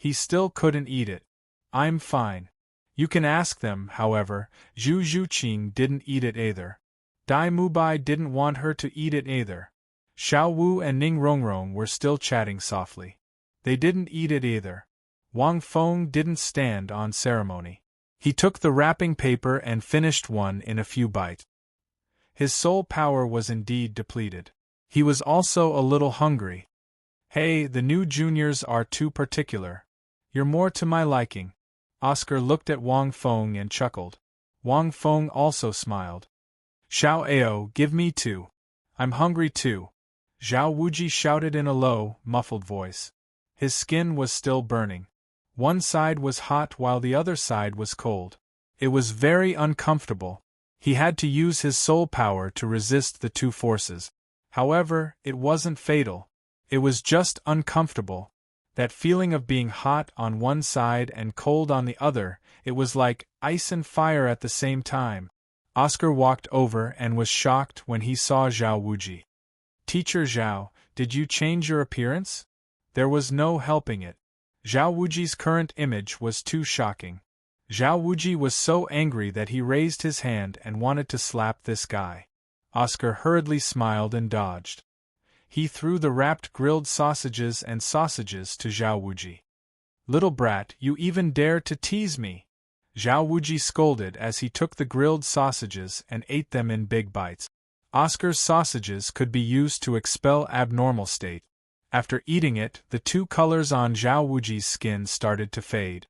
He still couldn't eat it. I'm fine. You can ask them, however. Zhu Zhuqing didn't eat it either. Dai Mubai didn't want her to eat it either. Xiao Wu and Ning Rongrong were still chatting softly. They didn't eat it either. Wang Feng didn't stand on ceremony. He took the wrapping paper and finished one in a few bites. His soul power was indeed depleted. He was also a little hungry. Hey, the new juniors are too particular. You're more to my liking. Oscar looked at Wang Feng and chuckled. Wang Feng also smiled. Xiao Ao, give me two. I'm hungry too. Zhao Wuji shouted in a low, muffled voice. His skin was still burning. One side was hot while the other side was cold. It was very uncomfortable. He had to use his soul power to resist the two forces. However, it wasn't fatal. It was just uncomfortable. That feeling of being hot on one side and cold on the other, it was like ice and fire at the same time. Oscar walked over and was shocked when he saw Zhao Wuji. Teacher Zhao, did you change your appearance? There was no helping it. Zhao Wuji's current image was too shocking. Zhao Wuji was so angry that he raised his hand and wanted to slap this guy. Oscar hurriedly smiled and dodged. He threw the wrapped grilled sausages and sausages to Zhao Wuji. Little brat, you even dare to tease me! Zhao Wuji scolded as he took the grilled sausages and ate them in big bites. Oscar's sausages could be used to expel abnormal state. After eating it, the two colors on Zhao Wuji's skin started to fade.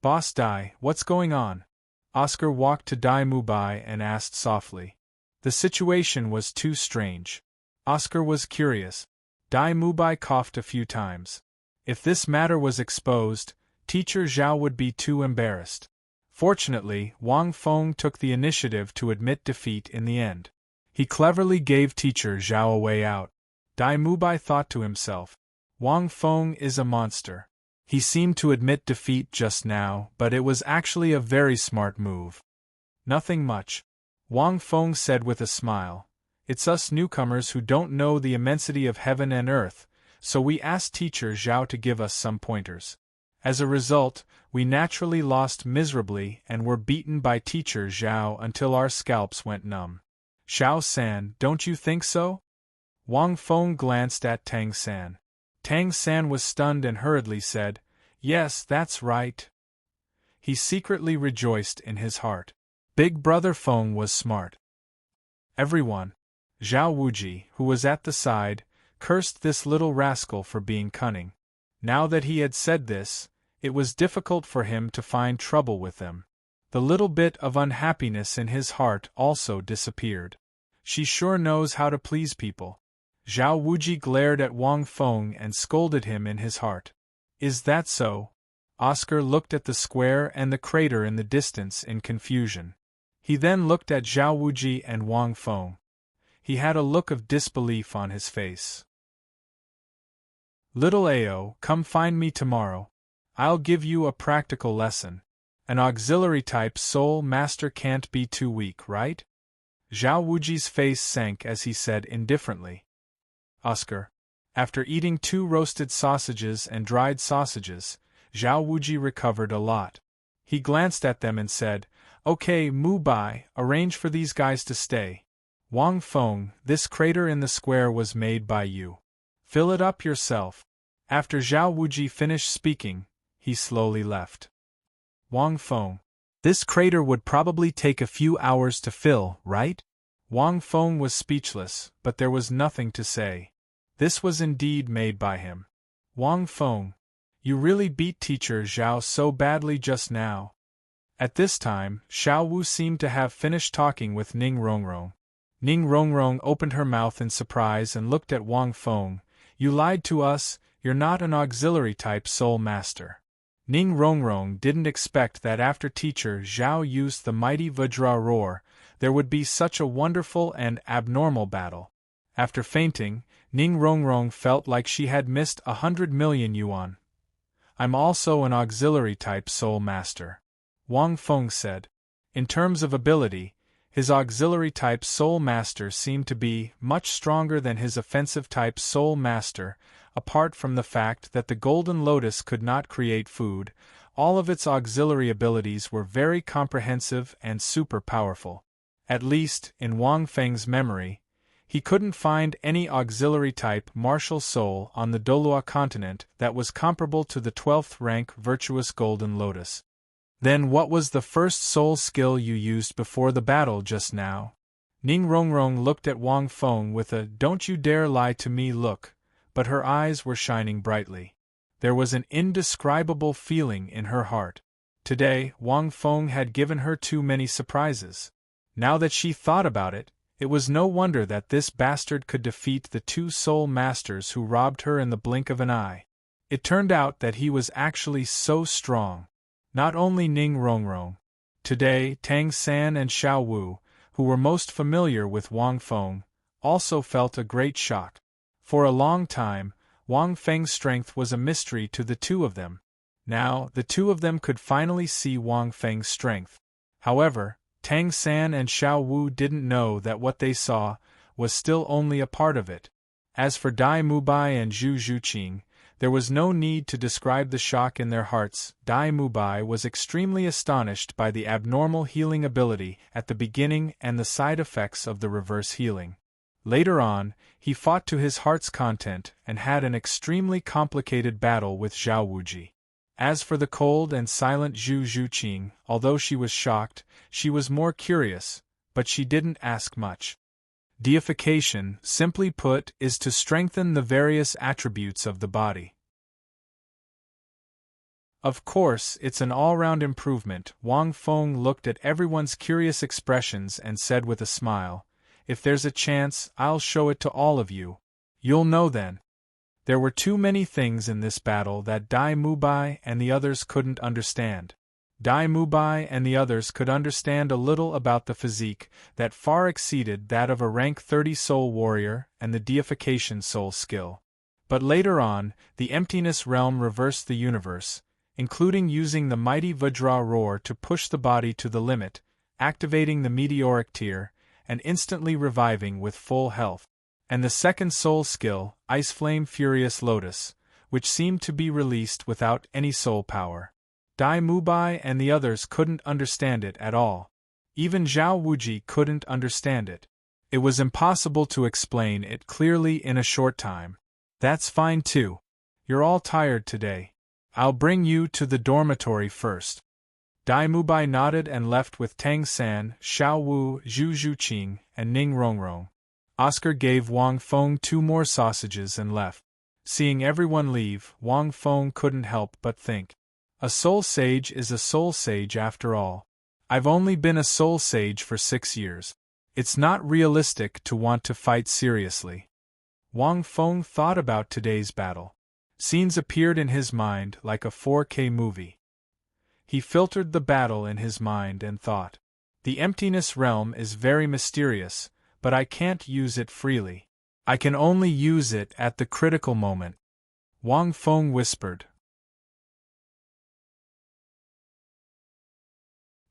Boss Dai, what's going on? Oscar walked to Dai Mubai and asked softly. The situation was too strange. Oscar was curious. Dai Mubai coughed a few times. If this matter was exposed, Teacher Zhao would be too embarrassed. Fortunately, Wang Feng took the initiative to admit defeat in the end. He cleverly gave Teacher Zhao a way out. Dai Mubai thought to himself, Wang Feng is a monster. He seemed to admit defeat just now, but it was actually a very smart move. Nothing much. Wang Feng said with a smile. It's us newcomers who don't know the immensity of heaven and earth, so we asked Teacher Zhao to give us some pointers. As a result, we naturally lost miserably and were beaten by Teacher Zhao until our scalps went numb. Xiao San, don't you think so? Wang Feng glanced at Tang San. Tang San was stunned and hurriedly said, Yes, that's right. He secretly rejoiced in his heart. Big Brother Feng was smart. Everyone, Zhao Wuji, who was at the side, cursed this little rascal for being cunning. Now that he had said this, it was difficult for him to find trouble with them. The little bit of unhappiness in his heart also disappeared. She sure knows how to please people. Zhao Wuji glared at Wang Feng and scolded him in his heart. Is that so? Oscar looked at the square and the crater in the distance in confusion. He then looked at Zhao Wuji and Wang Feng. He had a look of disbelief on his face. Little Ao, come find me tomorrow. I'll give you a practical lesson. An auxiliary type soul master can't be too weak, right? Zhao Wuji's face sank as he said indifferently. Oscar. After eating 2 roasted sausages and dried sausages, Zhao Wuji recovered a lot. He glanced at them and said, Okay, Mubai, arrange for these guys to stay. Wang Feng, this crater in the square was made by you. Fill it up yourself. After Zhao Wuji finished speaking, he slowly left. Wang Feng. This crater would probably take a few hours to fill, right? Wang Feng was speechless, but there was nothing to say. This was indeed made by him. Wang Feng. You really beat Teacher Zhao so badly just now. At this time, Xiao Wu seemed to have finished talking with Ning Rongrong. Ning Rongrong opened her mouth in surprise and looked at Wang Feng. You lied to us, you're not an auxiliary type soul master. Ning Rongrong didn't expect that after Teacher Zhao used the mighty Vajra roar, there would be such a wonderful and abnormal battle. After fainting, Ning Rongrong felt like she had missed 100 million yuan. I'm also an auxiliary type soul master. Wang Feng said. In terms of ability, his auxiliary type soul master seemed to be much stronger than his offensive type soul master. apart from the fact that the golden lotus could not create food, all of its auxiliary abilities were very comprehensive and super powerful. At least, in Wang Feng's memory, he couldn't find any auxiliary-type martial soul on the Douluo continent that was comparable to the 12th rank virtuous golden lotus. Then what was the first soul skill you used before the battle just now? Ning Rongrong looked at Wang Feng with a "don't you dare lie to me" look, but her eyes were shining brightly. There was an indescribable feeling in her heart. Today, Wang Feng had given her too many surprises. Now that she thought about it, it was no wonder that this bastard could defeat the two soul masters who robbed her in the blink of an eye. It turned out that he was actually so strong. Not only Ning Rongrong. Today, Tang San and Xiao Wu, who were most familiar with Wang Feng, also felt a great shock. For a long time, Wang Feng's strength was a mystery to the two of them. Now, the two of them could finally see Wang Feng's strength. However, Tang San and Xiao Wu didn't know that what they saw was still only a part of it. As for Dai Mubai and Zhu Zhuqing, there was no need to describe the shock in their hearts. Dai Mubai was extremely astonished by the abnormal healing ability at the beginning and the side effects of the reverse healing. Later on, he fought to his heart's content and had an extremely complicated battle with Zhao Wuji. As for the cold and silent Zhu Zhuqing, although she was shocked, she was more curious, but she didn't ask much. Deification, simply put, is to strengthen the various attributes of the body. Of course, it's an all-round improvement. Wang Feng looked at everyone's curious expressions and said with a smile, "If there's a chance, I'll show it to all of you. You'll know then." There were too many things in this battle that Dai Mubai and the others couldn't understand. Dai Mubai and the others could understand a little about the physique that far exceeded that of a rank 30 soul warrior and the deification soul skill. But later on, the emptiness realm reversed the universe, including using the mighty Vajra roar to push the body to the limit, activating the meteoric tear, and instantly reviving with full health. And the second soul skill, Ice Flame Furious Lotus, which seemed to be released without any soul power. Dai Mubai and the others couldn't understand it at all. Even Zhao Wuji couldn't understand it. It was impossible to explain it clearly in a short time. That's fine too. You're all tired today. I'll bring you to the dormitory first. Dai Mubai nodded and left with Tang San, Xiao Wu, Zhu Zhuqing, and Ning Rongrong. Oscar gave Wang Feng 2 more sausages and left. Seeing everyone leave, Wang Feng couldn't help but think. A soul sage is a soul sage after all. I've only been a soul sage for 6 years. It's not realistic to want to fight seriously. Wang Feng thought about today's battle. Scenes appeared in his mind like a 4K movie. He filtered the battle in his mind and thought, the emptiness realm is very mysterious, but I can't use it freely. I can only use it at the critical moment. Wang Feng whispered.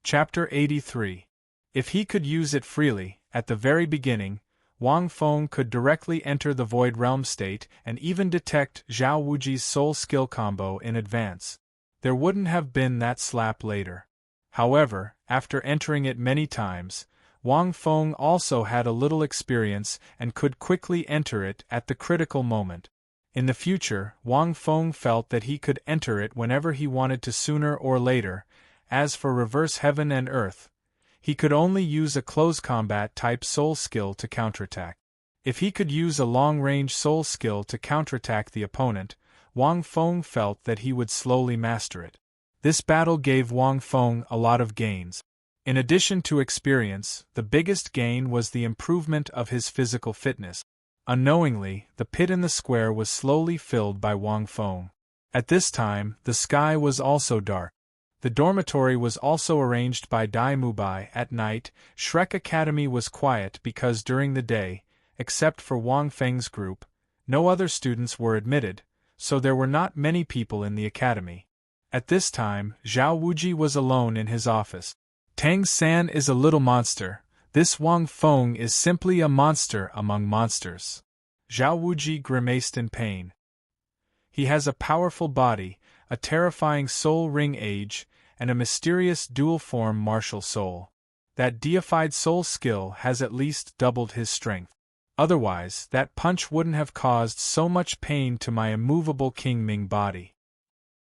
Chapter 83. If he could use it freely, at the very beginning, Wang Feng could directly enter the Void Realm state and even detect Zhao Wuji's soul skill combo in advance. There wouldn't have been that slap later. However, after entering it many times, Wang Feng also had a little experience and could quickly enter it at the critical moment. In the future, Wang Feng felt that he could enter it whenever he wanted to sooner or later. As for Reverse Heaven and Earth, he could only use a close combat type soul skill to counterattack. If he could use a long-range soul skill to counterattack the opponent, Wang Feng felt that he would slowly master it. This battle gave Wang Feng a lot of gains. In addition to experience, the biggest gain was the improvement of his physical fitness. Unknowingly, the pit in the square was slowly filled by Wang Feng. At this time, the sky was also dark. The dormitory was also arranged by Dai Mubai. At night, Shrek Academy was quiet because during the day, except for Wang Feng's group, no other students were admitted, so there were not many people in the academy. At this time, Zhao Wuji was alone in his office. Tang San is a little monster. This Wang Feng is simply a monster among monsters. Zhao Wuji grimaced in pain. He has a powerful body, a terrifying soul ring age, and a mysterious dual-form martial soul. That deified soul skill has at least doubled his strength. Otherwise, that punch wouldn't have caused so much pain to my immovable King Ming body.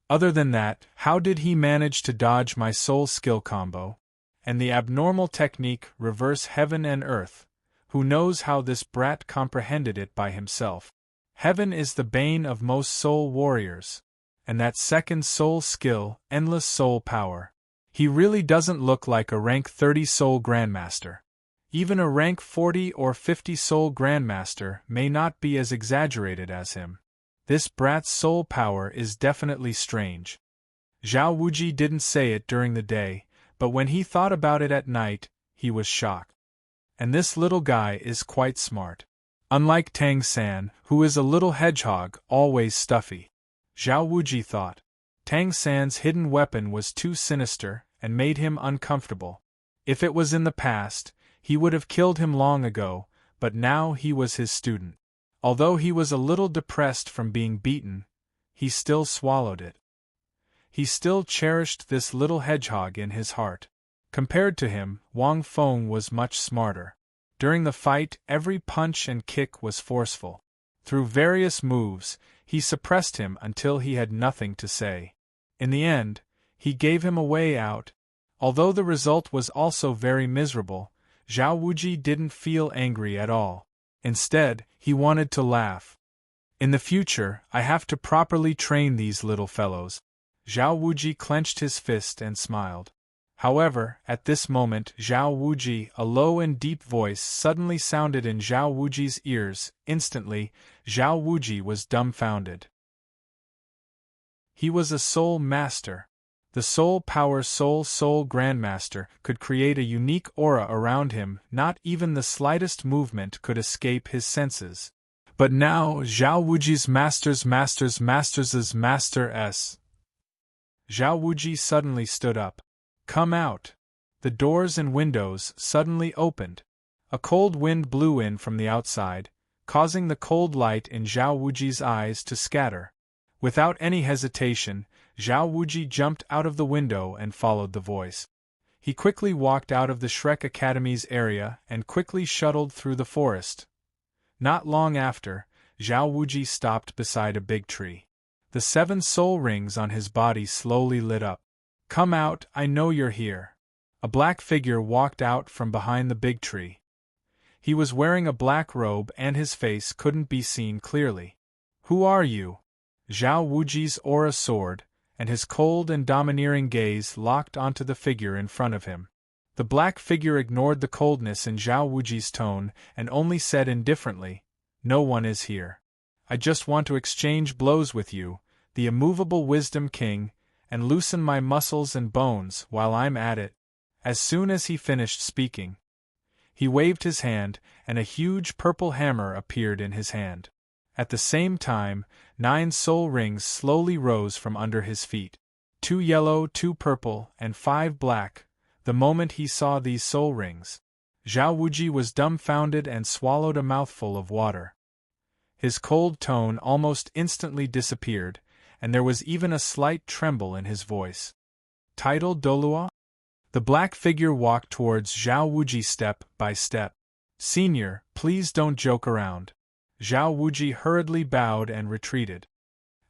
Other than that, how did he manage to dodge my soul skill combo? And the abnormal technique reverse heaven and earth. Who knows how this brat comprehended it by himself? Heaven is the bane of most soul warriors. And that second soul skill, endless soul power. He really doesn't look like a rank 30 soul grandmaster. Even a rank 40 or 50 soul grandmaster may not be as exaggerated as him. This brat's soul power is definitely strange. Zhao Wuji didn't say it during the day, but when he thought about it at night, he was shocked. And this little guy is quite smart. Unlike Tang San, who is a little hedgehog, always stuffy. Zhao Wuji thought. Tang San's hidden weapon was too sinister and made him uncomfortable. If it was in the past, he would have killed him long ago, but now he was his student. Although he was a little depressed from being beaten, he still swallowed it. He still cherished this little hedgehog in his heart. Compared to him, Wang Feng was much smarter. During the fight, every punch and kick was forceful. Through various moves, he suppressed him until he had nothing to say. In the end, he gave him a way out. Although the result was also very miserable, Zhao Wuji didn't feel angry at all. Instead, he wanted to laugh. In the future, I have to properly train these little fellows. Zhao Wuji clenched his fist and smiled. However, at this moment, Zhao Wuji, a low and deep voice suddenly sounded in Zhao Wuji's ears. Instantly, Zhao Wuji was dumbfounded. He was a soul master. The soul power soul grandmaster could create a unique aura around him. Not even the slightest movement could escape his senses. But now, Zhao Wuji's master's master S. Zhao Wuji suddenly stood up. Come out. The doors and windows suddenly opened. A cold wind blew in from the outside, causing the cold light in Zhao Wuji's eyes to scatter. Without any hesitation, Zhao Wuji jumped out of the window and followed the voice. He quickly walked out of the Shrek Academy's area and quickly shuttled through the forest. Not long after, Zhao Wuji stopped beside a big tree. The 7 soul rings on his body slowly lit up. Come out, I know you're here. A black figure walked out from behind the big tree. He was wearing a black robe and his face couldn't be seen clearly. Who are you? Zhao Wuji's aura soared, and his cold and domineering gaze locked onto the figure in front of him. The black figure ignored the coldness in Zhao Wuji's tone and only said indifferently, "No one is here. I just want to exchange blows with you, the immovable Wisdom King, and loosen my muscles and bones while I'm at it." As soon as he finished speaking, he waved his hand, and a huge purple hammer appeared in his hand. At the same time, 9 soul rings slowly rose from under his feet. 2 yellow, 2 purple, and 5 black. The moment he saw these soul rings, Zhao Wuji was dumbfounded and swallowed a mouthful of water. His cold tone almost instantly disappeared, and there was even a slight tremble in his voice. Title Douluo? The black figure walked towards Zhao Wuji step by step. Senior, please don't joke around. Zhao Wuji hurriedly bowed and retreated.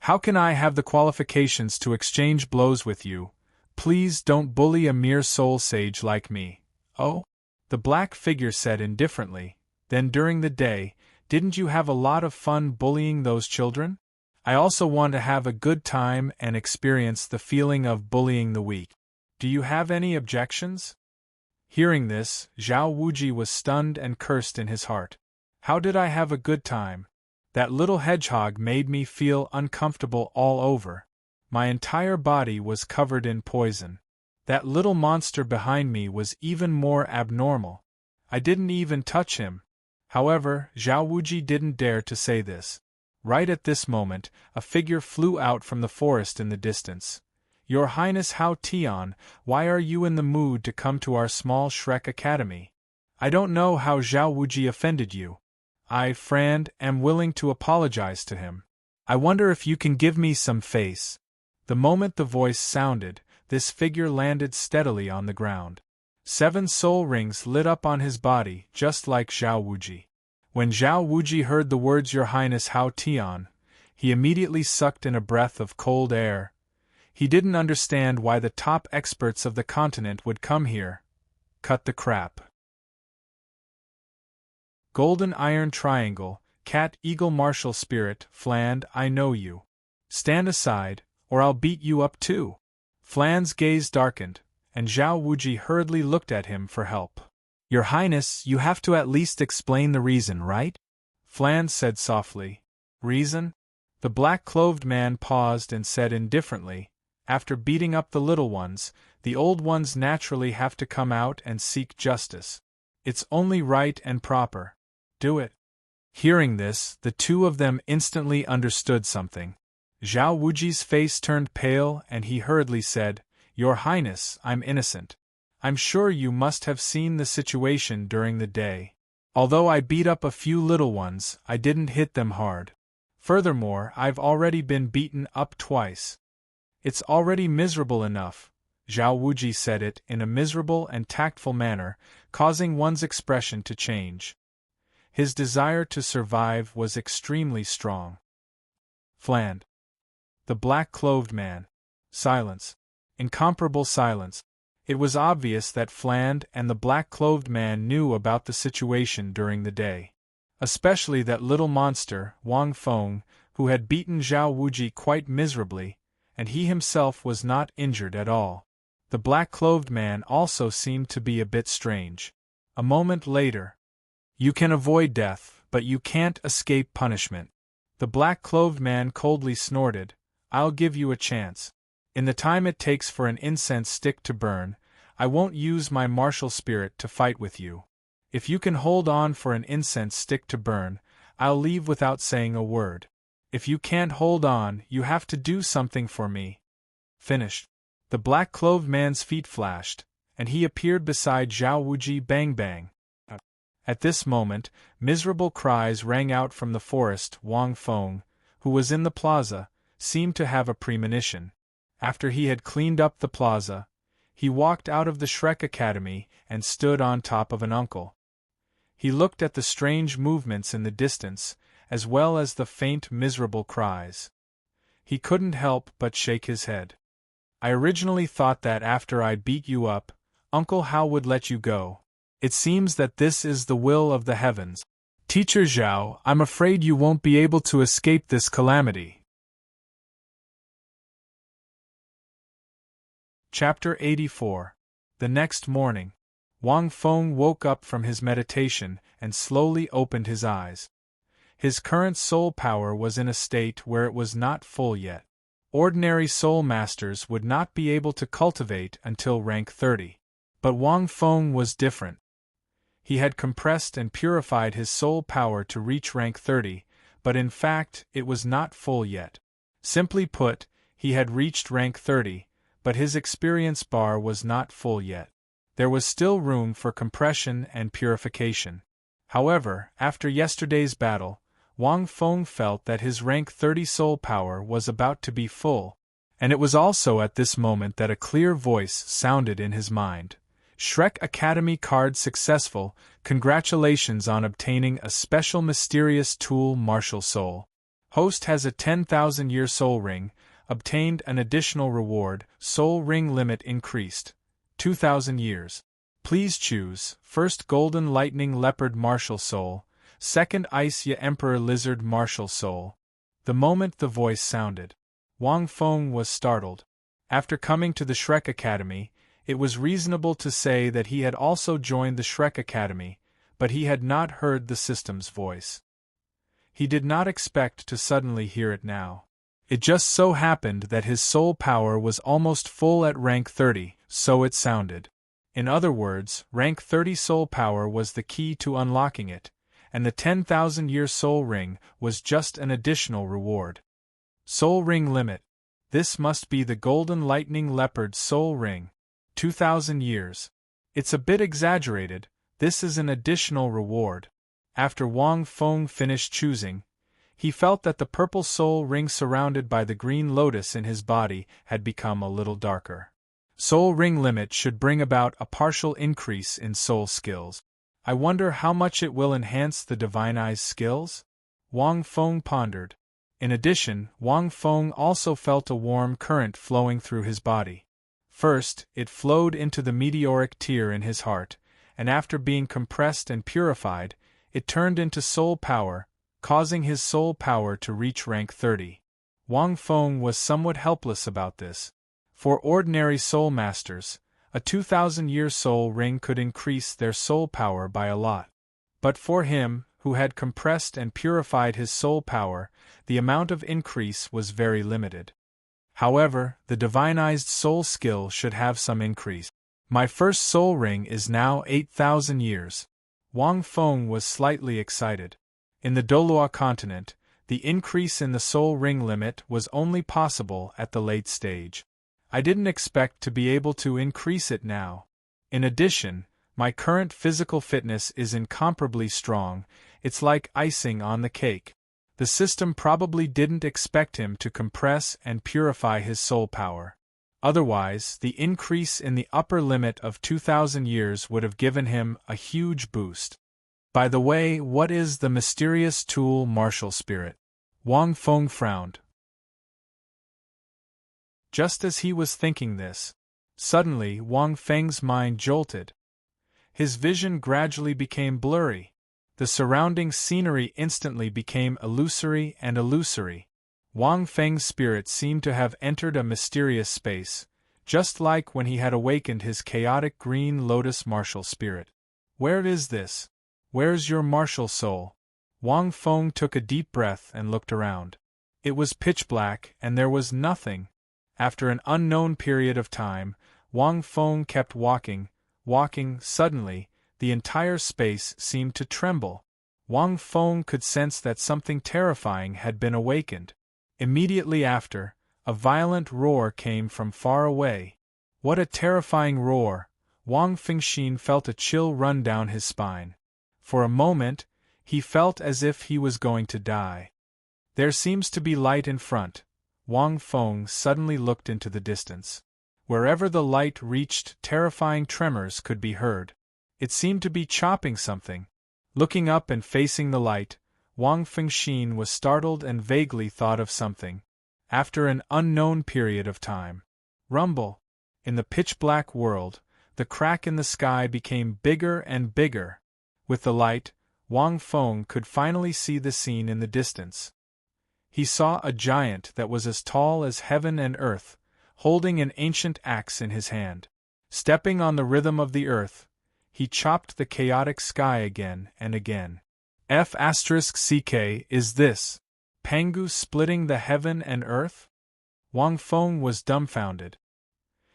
How can I have the qualifications to exchange blows with you? Please don't bully a mere soul sage like me. Oh? The black figure said indifferently. Then during the day, didn't you have a lot of fun bullying those children? I also want to have a good time and experience the feeling of bullying the weak. Do you have any objections? Hearing this, Zhao Wuji was stunned and cursed in his heart. How did I have a good time? That little hedgehog made me feel uncomfortable all over. My entire body was covered in poison. That little monster behind me was even more abnormal. I didn't even touch him. However, Zhao Wuji didn't dare to say this. Right at this moment, a figure flew out from the forest in the distance. Your Highness Hao Tian, why are you in the mood to come to our small Shrek Academy? I don't know how Zhao Wuji offended you. I, Frand, am willing to apologize to him. I wonder if you can give me some face. The moment the voice sounded, this figure landed steadily on the ground. 7 soul rings lit up on his body, just like Zhao Wuji. When Zhao Wuji heard the words Your Highness Hao Tian, he immediately sucked in a breath of cold air. He didn't understand why the top experts of the continent would come here. Cut the crap. Golden Iron Triangle, Cat Eagle Martial Spirit, Fland, I know you. Stand aside, or I'll beat you up too. Fland's gaze darkened, and Zhao Wuji hurriedly looked at him for help. Your Highness, you have to at least explain the reason, right? Fland said softly. Reason? The black-clothed man paused and said indifferently, after beating up the little ones, the old ones naturally have to come out and seek justice. It's only right and proper. Do it. Hearing this, the two of them instantly understood something. Zhao Wuji's face turned pale and he hurriedly said, Your Highness, I'm innocent. I'm sure you must have seen the situation during the day. Although I beat up a few little ones, I didn't hit them hard. Furthermore, I've already been beaten up twice. It's already miserable enough. Zhao Wuji said it in a miserable and tactful manner, causing one's expression to change. His desire to survive was extremely strong. Fland. The black-clothed man. Silence. Incomparable silence. It was obvious that Fland and the black-clothed man knew about the situation during the day. Especially that little monster, Wang Feng, who had beaten Zhao Wuji quite miserably, and he himself was not injured at all. The black-clothed man also seemed to be a bit strange. A moment later. You can avoid death, but you can't escape punishment. The black-clothed man coldly snorted, I'll give you a chance. In the time it takes for an incense stick to burn, I won't use my martial spirit to fight with you. If you can hold on for an incense stick to burn, I'll leave without saying a word. If you can't hold on, you have to do something for me. Finished. The black-clothed man's feet flashed, and he appeared beside Zhao Wuji. Bang bang. At this moment, miserable cries rang out from the forest. Wang Feng, who was in the plaza, seemed to have a premonition. After he had cleaned up the plaza, he walked out of the Shrek Academy and stood on top of an uncle. He looked at the strange movements in the distance, as well as the faint miserable cries. He couldn't help but shake his head. I originally thought that after I beat you up, Uncle Hao would let you go. It seems that this is the will of the heavens. Teacher Zhao, I'm afraid you won't be able to escape this calamity. Chapter 84. The next morning, Wang Feng woke up from his meditation and slowly opened his eyes. His current soul power was in a state where it was not full yet. Ordinary soul masters would not be able to cultivate until rank 30. But Wang Feng was different. He had compressed and purified his soul power to reach rank 30, but in fact it was not full yet. Simply put, he had reached rank 30, but his experience bar was not full yet. There was still room for compression and purification. However, after yesterday's battle, Wang Feng felt that his rank 30 soul power was about to be full, and it was also at this moment that a clear voice sounded in his mind. Shrek Academy card successful, congratulations on obtaining a special mysterious tool Martial Soul. Host has a 10,000-year soul ring, obtained an additional reward, soul ring limit increased. 2,000 years. Please choose, first Golden Lightning Leopard Martial Soul, second Ice Ya Emperor Lizard Martial Soul. The moment the voice sounded, Wang Feng was startled. After coming to the Shrek Academy, it was reasonable to say that he had also joined the Shrek Academy, but he had not heard the system's voice. He did not expect to suddenly hear it now. It just so happened that his soul power was almost full at rank 30, so it sounded. In other words, rank 30 soul power was the key to unlocking it, and the 10,000-year soul ring was just an additional reward. Soul ring limit. This must be the Golden Lightning Leopard soul ring. 2,000 years. It's a bit exaggerated, this is an additional reward. After Wang Feng finished choosing, He felt that the purple soul ring surrounded by the green lotus in his body had become a little darker. Soul ring limit should bring about a partial increase in soul skills. I wonder how much it will enhance the divine eye's skills? Wang Feng pondered. In addition, Wang Feng also felt a warm current flowing through his body. First, it flowed into the meteoric tear in his heart, and after being compressed and purified, it turned into soul power, causing his soul power to reach rank 30. Wang Feng was somewhat helpless about this. For ordinary soul masters, a 2,000-year soul ring could increase their soul power by a lot. But for him, who had compressed and purified his soul power, the amount of increase was very limited. However, the divinized soul skill should have some increase. My first soul ring is now 8,000 years. Wang Feng was slightly excited. In the Douluo continent, the increase in the soul ring limit was only possible at the late stage. I didn't expect to be able to increase it now. In addition, my current physical fitness is incomparably strong, it's like icing on the cake. The system probably didn't expect him to compress and purify his soul power. Otherwise, the increase in the upper limit of 2,000 years would have given him a huge boost. By the way, what is the mysterious tool martial spirit? Wang Feng frowned. Just as he was thinking this, suddenly Wang Feng's mind jolted. His vision gradually became blurry. The surrounding scenery instantly became illusory and illusory. Wang Feng's spirit seemed to have entered a mysterious space, just like when he had awakened his chaotic green lotus martial spirit. Where is this? Where's your martial soul? Wang Feng took a deep breath and looked around. It was pitch black and there was nothing. After an unknown period of time, Wang Feng kept walking. Suddenly, the entire space seemed to tremble. Wang Feng could sense that something terrifying had been awakened. Immediately after, a violent roar came from far away. What a terrifying roar! Wang Fengxin felt a chill run down his spine. For a moment, he felt as if he was going to die. There seems to be light in front. Wang Feng suddenly looked into the distance. Wherever the light reached, terrifying tremors could be heard. It seemed to be chopping something. Looking up and facing the light, Wang Fengxin was startled and vaguely thought of something. After an unknown period of time. Rumble! In the pitch-black world, the crack in the sky became bigger and bigger. With the light, Wang Feng could finally see the scene in the distance. He saw a giant that was as tall as heaven and earth, holding an ancient axe in his hand. Stepping on the rhythm of the earth, he chopped the chaotic sky again and again. F***ck is this? Pangu splitting the heaven and earth? Wang Feng was dumbfounded.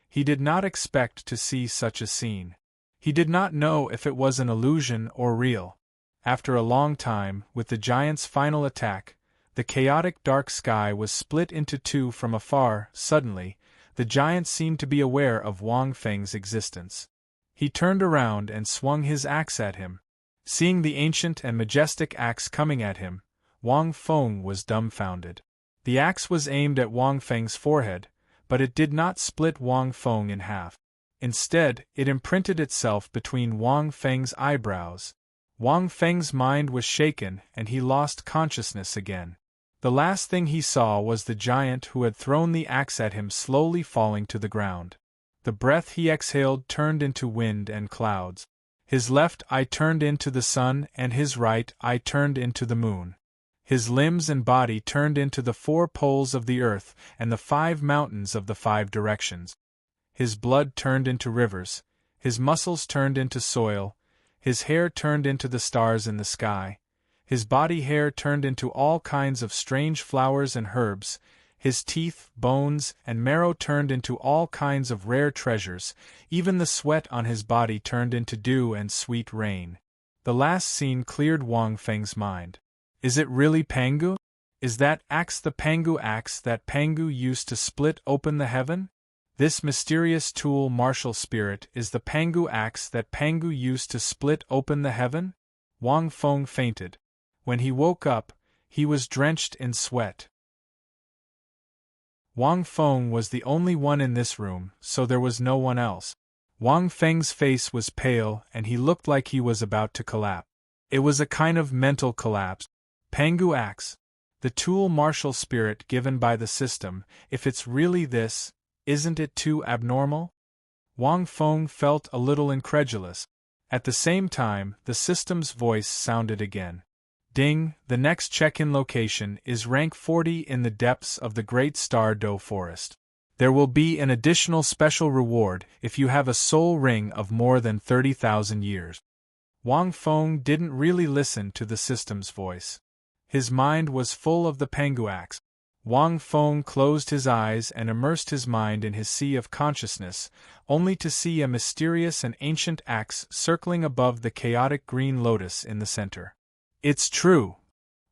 He did not expect to see such a scene. He did not know if it was an illusion or real. After a long time, with the giant's final attack, the chaotic dark sky was split into two from afar. Suddenly, the giant seemed to be aware of Wang Feng's existence. He turned around and swung his axe at him. Seeing the ancient and majestic axe coming at him, Wang Feng was dumbfounded. The axe was aimed at Wang Feng's forehead, but it did not split Wang Feng in half. Instead, it imprinted itself between Wang Feng's eyebrows. Wang Feng's mind was shaken and he lost consciousness again. The last thing he saw was the giant who had thrown the axe at him slowly falling to the ground. The breath he exhaled turned into wind and clouds. His left eye turned into the sun and his right eye turned into the moon. His limbs and body turned into the 4 poles of the earth and the 5 mountains of the 5 directions. His blood turned into rivers, his muscles turned into soil, his hair turned into the stars in the sky, his body hair turned into all kinds of strange flowers and herbs, his teeth, bones, and marrow turned into all kinds of rare treasures, even the sweat on his body turned into dew and sweet rain. The last scene cleared Wang Feng's mind. Is it really Pangu? Is that axe the Pangu axe that Pangu used to split open the heaven? This mysterious tool martial spirit is the Pangu axe that Pangu used to split open the heaven? Wang Feng fainted. When he woke up, He was drenched in sweat. Wang Feng was the only one in this room, so there was no one else. Wang Feng's face was pale and he looked like he was about to collapse. It was a kind of mental collapse. Pangu Axe, the tool martial spirit given by the system, if it's really this, isn't it too abnormal? Wang Feng felt a little incredulous. At the same time, the system's voice sounded again. Ding, the next check-in location is rank 40 in the depths of the Great Star Do Forest. There will be an additional special reward if you have a soul ring of more than 30,000 years. Wang Feng didn't really listen to the system's voice. His mind was full of the Pangu Axe. Wang Feng closed his eyes and immersed his mind in his sea of consciousness, only to see a mysterious and ancient axe circling above the chaotic green lotus in the center. It's true!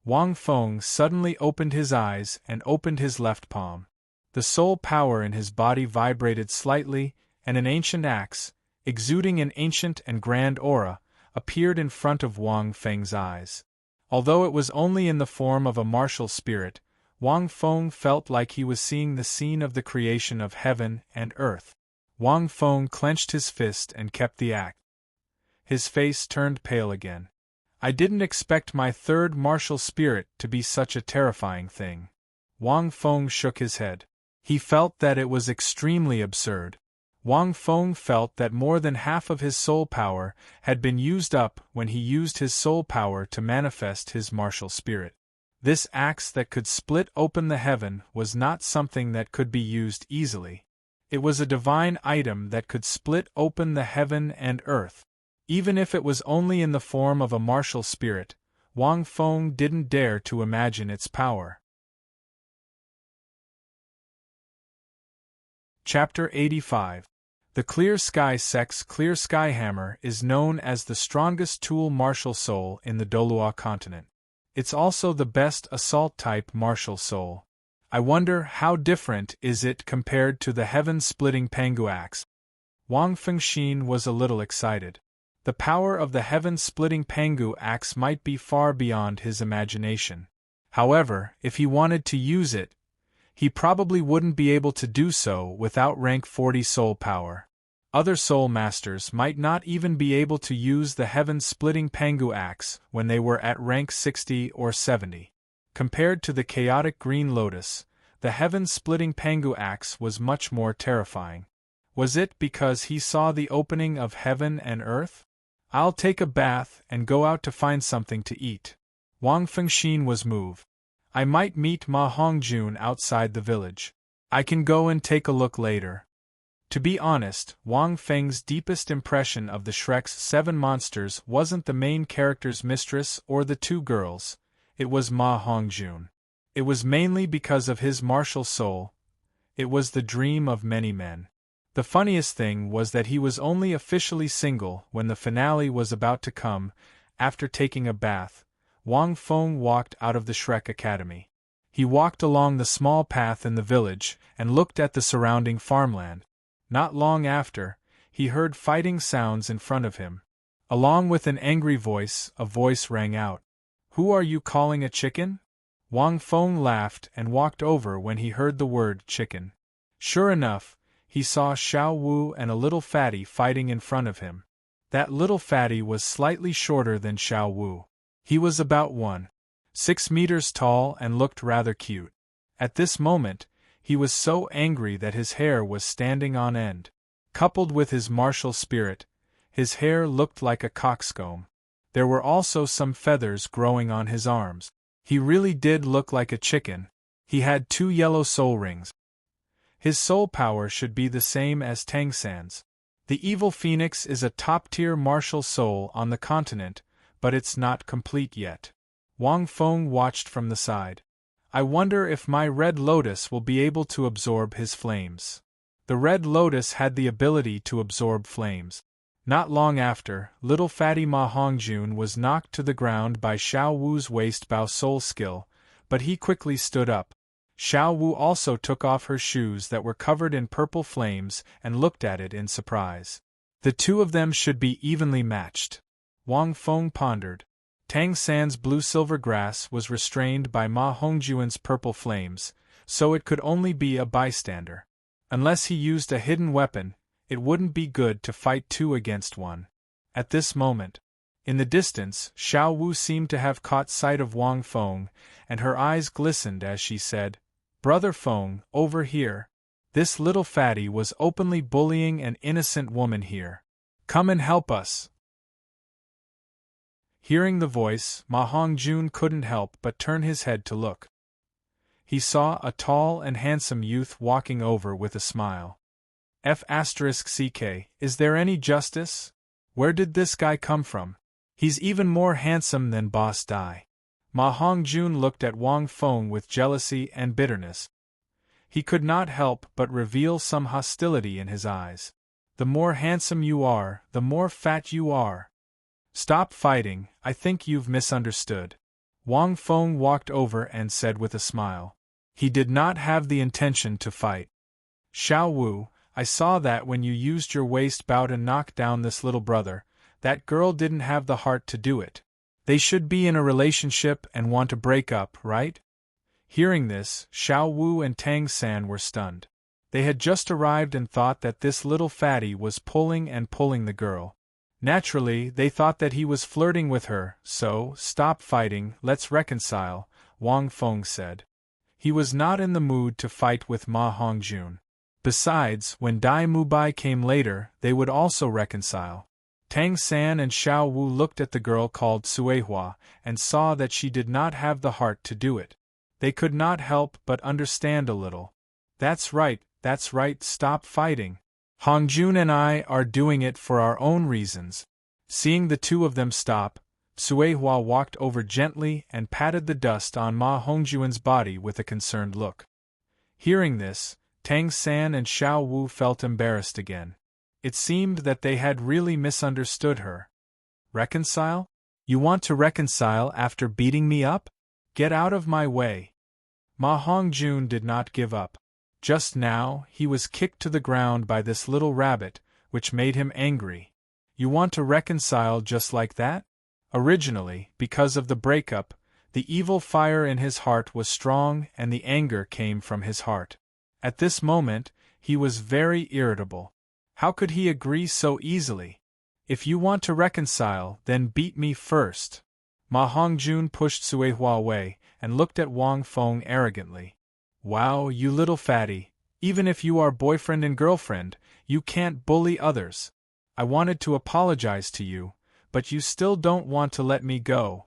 Wang Feng suddenly opened his eyes and opened his left palm. The soul power in his body vibrated slightly, and an ancient axe, exuding an ancient and grand aura, appeared in front of Wang Feng's eyes. Although it was only in the form of a martial spirit, Wang Feng felt like he was seeing the scene of the creation of heaven and earth. Wang Feng clenched his fist and kept the axe. His face turned pale again. I didn't expect my third martial spirit to be such a terrifying thing. Wang Feng shook his head. He felt that it was extremely absurd. Wang Feng felt that more than half of his soul power had been used up when he used his soul power to manifest his martial spirit. This axe that could split open the heaven was not something that could be used easily. It was a divine item that could split open the heaven and earth. Even if it was only in the form of a martial spirit, Wang Feng didn't dare to imagine its power. Chapter 85. The Clear Sky Sex Clear Sky Hammer is known as the strongest tool martial soul in the Douluo continent. It's also the best assault-type martial soul. I wonder how different is it compared to the heaven-splitting Pangu Axe. Wang Fengxin was a little excited. The power of the heaven-splitting Pangu Axe might be far beyond his imagination. However, if he wanted to use it, he probably wouldn't be able to do so without rank 40 soul power. Other soul masters might not even be able to use the heaven-splitting Pangu Axe when they were at rank 60 or 70. Compared to the chaotic green lotus, the heaven-splitting Pangu Axe was much more terrifying. Was it because he saw the opening of heaven and earth? I'll take a bath and go out to find something to eat. Wang Fengxin was moved. I might meet Ma Hongjun outside the village. I can go and take a look later. To be honest, Wang Feng's deepest impression of the Shrek's 7 monsters wasn't the main character's mistress or the 2 girls, it was Ma Hongjun. It was mainly because of his martial soul. It was the dream of many men. The funniest thing was that he was only officially single when the finale was about to come. After taking a bath, Wang Feng walked out of the Shrek Academy. He walked along the small path in the village and looked at the surrounding farmland. Not long after, he heard fighting sounds in front of him. Along with an angry voice, a voice rang out. "Who are you calling a chicken?" Wang Feng laughed and walked over when he heard the word chicken. Sure enough, he saw Xiao Wu and a little fatty fighting in front of him. That little fatty was slightly shorter than Xiao Wu. He was about 1.6 meters tall and looked rather cute. At this moment, he was so angry that his hair was standing on end. Coupled with his martial spirit, his hair looked like a coxcomb. There were also some feathers growing on his arms. He really did look like a chicken. He had 2 yellow soul rings. His soul power should be the same as Tang San's. The Evil Phoenix is a top-tier martial soul on the continent, but it's not complete yet. Wang Feng watched from the side. I wonder if my Red Lotus will be able to absorb his flames. The Red Lotus had the ability to absorb flames. Not long after, little fatty Ma Hongjun was knocked to the ground by Xiao Wu's waist bow soul skill, but he quickly stood up. Xiao Wu also took off her shoes that were covered in purple flames and looked at it in surprise. The 2 of them should be evenly matched. Wang Feng pondered. Tang San's blue-silver grass was restrained by Ma Hongjuan's purple flames, so it could only be a bystander. Unless he used a hidden weapon, it wouldn't be good to fight two against one. At this moment, in the distance, Xiao Wu seemed to have caught sight of Wang Feng, and her eyes glistened as she said, "Brother Feng, over here. This little fatty was openly bullying an innocent woman here. Come and help us." Hearing the voice, Ma Hongjun couldn't help but turn his head to look. He saw a tall and handsome youth walking over with a smile. F***CK, is there any justice? Where did this guy come from? He's even more handsome than Boss Dai. Ma Hongjun looked at Wang Feng with jealousy and bitterness. He could not help but reveal some hostility in his eyes. The more handsome you are, the more fat you are. Stop fighting, I think you've misunderstood. Wang Feng walked over and said with a smile. He did not have the intention to fight. Xiao Wu, I saw that when you used your waist bout and knocked down this little brother, that girl didn't have the heart to do it. They should be in a relationship and want to break up, right? Hearing this, Xiao Wu and Tang San were stunned. They had just arrived and thought that this little fatty was pulling the girl. Naturally, they thought that he was flirting with her, so, stop fighting, let's reconcile, Wang Feng said. He was not in the mood to fight with Ma Hongjun. Besides, when Dai Mubai came later, they would also reconcile. Tang San and Xiao Wu looked at the girl called Suehua and saw that she did not have the heart to do it. They could not help but understand a little. That's right, stop fighting. Hongjun and I are doing it for our own reasons. Seeing the two of them stop, Suehua walked over gently and patted the dust on Ma Hongjuan's body with a concerned look. Hearing this, Tang San and Xiao Wu felt embarrassed again. It seemed that they had really misunderstood her. Reconcile? You want to reconcile after beating me up? Get out of my way. Ma Hongjun did not give up. Just now, he was kicked to the ground by this little rabbit, which made him angry. You want to reconcile just like that? Originally, because of the breakup, the evil fire in his heart was strong and the anger came from his heart. At this moment, he was very irritable. How could he agree so easily? If you want to reconcile, then beat me first. Ma Hongjun pushed Suehua away and looked at Wang Feng arrogantly. Wow, you little fatty, even if you are boyfriend and girlfriend, you can't bully others. I wanted to apologize to you, but you still don't want to let me go.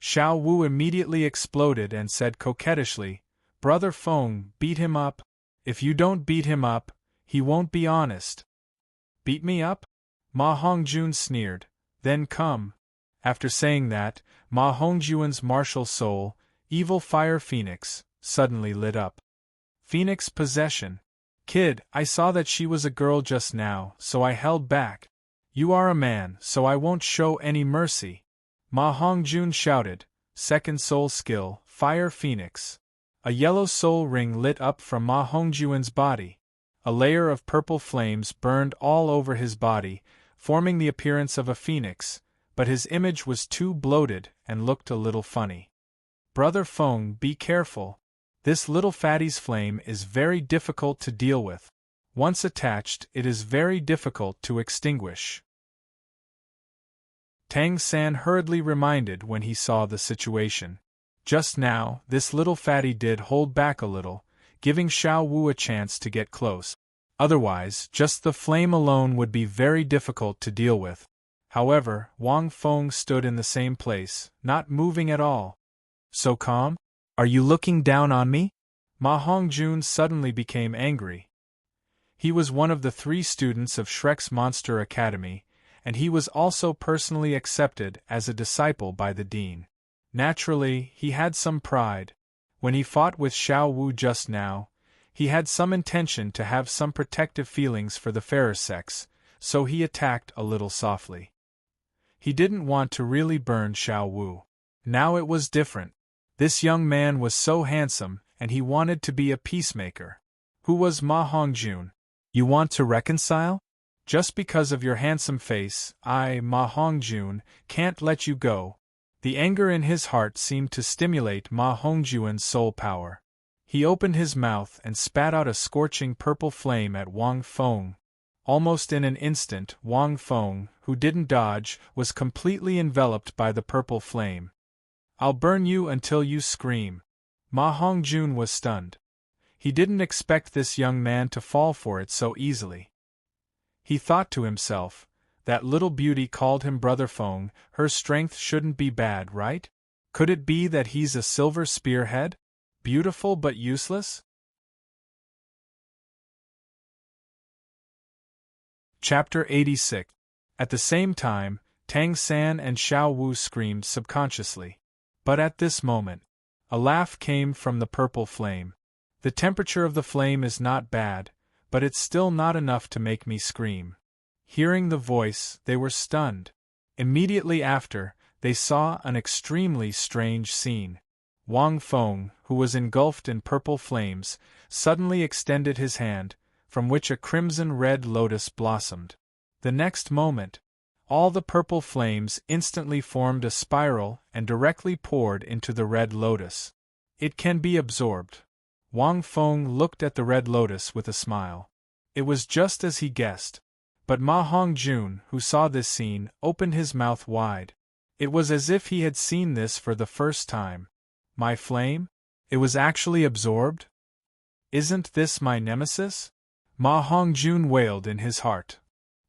Xiao Wu immediately exploded and said coquettishly, Brother Feng, beat him up. If you don't beat him up, he won't be honest. Beat me up? Ma Hongjun sneered, then come. After saying that, Ma Hongjuan's martial soul, evil fire phoenix, suddenly lit up. Phoenix possession. Kid, I saw that she was a girl just now, so I held back. You are a man, so I won't show any mercy. Ma Hongjun shouted, second soul skill, fire phoenix. A yellow soul ring lit up from Ma Hongjuan's body. A layer of purple flames burned all over his body, forming the appearance of a phoenix, but his image was too bloated and looked a little funny. Brother Feng, be careful. This little fatty's flame is very difficult to deal with. Once attached, it is very difficult to extinguish. Tang San hurriedly reminded when he saw the situation. Just now, this little fatty did hold back a little, giving Xiao Wu a chance to get close. Otherwise, just the flame alone would be very difficult to deal with. However, Wang Feng stood in the same place, not moving at all. So calm? Are you looking down on me? Ma Hongjun suddenly became angry. He was one of the 3 students of Shrek's Monster Academy, and he was also personally accepted as a disciple by the dean. Naturally, he had some pride. When he fought with Xiao Wu just now, he had some intention to have some protective feelings for the fairer sex, so he attacked a little softly. He didn't want to really burn Xiao Wu. Now it was different. This young man was so handsome, and he wanted to be a peacemaker. Who was Ma Hongjun? You want to reconcile? Just because of your handsome face, I, Ma Hongjun, can't let you go. The anger in his heart seemed to stimulate Ma Hongjuan's soul power. He opened his mouth and spat out a scorching purple flame at Wang Feng. Almost in an instant, Wang Feng, who didn't dodge, was completely enveloped by the purple flame. "I'll burn you until you scream." Ma Hongjun was stunned. He didn't expect this young man to fall for it so easily. He thought to himself, that little beauty called him Brother Feng, her strength shouldn't be bad, right? Could it be that he's a silver spearhead? Beautiful but useless? Chapter 86. At the same time, Tang San and Xiao Wu screamed subconsciously. But at this moment, a laugh came from the purple flame. The temperature of the flame is not bad, but it's still not enough to make me scream. Hearing the voice, they were stunned. Immediately after, they saw an extremely strange scene. Wang Feng, who was engulfed in purple flames, suddenly extended his hand, from which a crimson-red lotus blossomed. The next moment, all the purple flames instantly formed a spiral and directly poured into the red lotus. "It can be absorbed." Wang Feng looked at the red lotus with a smile. It was just as he guessed. But Ma Hongjun, who saw this scene, opened his mouth wide. It was as if he had seen this for the first time. My flame? It was actually absorbed? Isn't this my nemesis? Ma Hongjun wailed in his heart.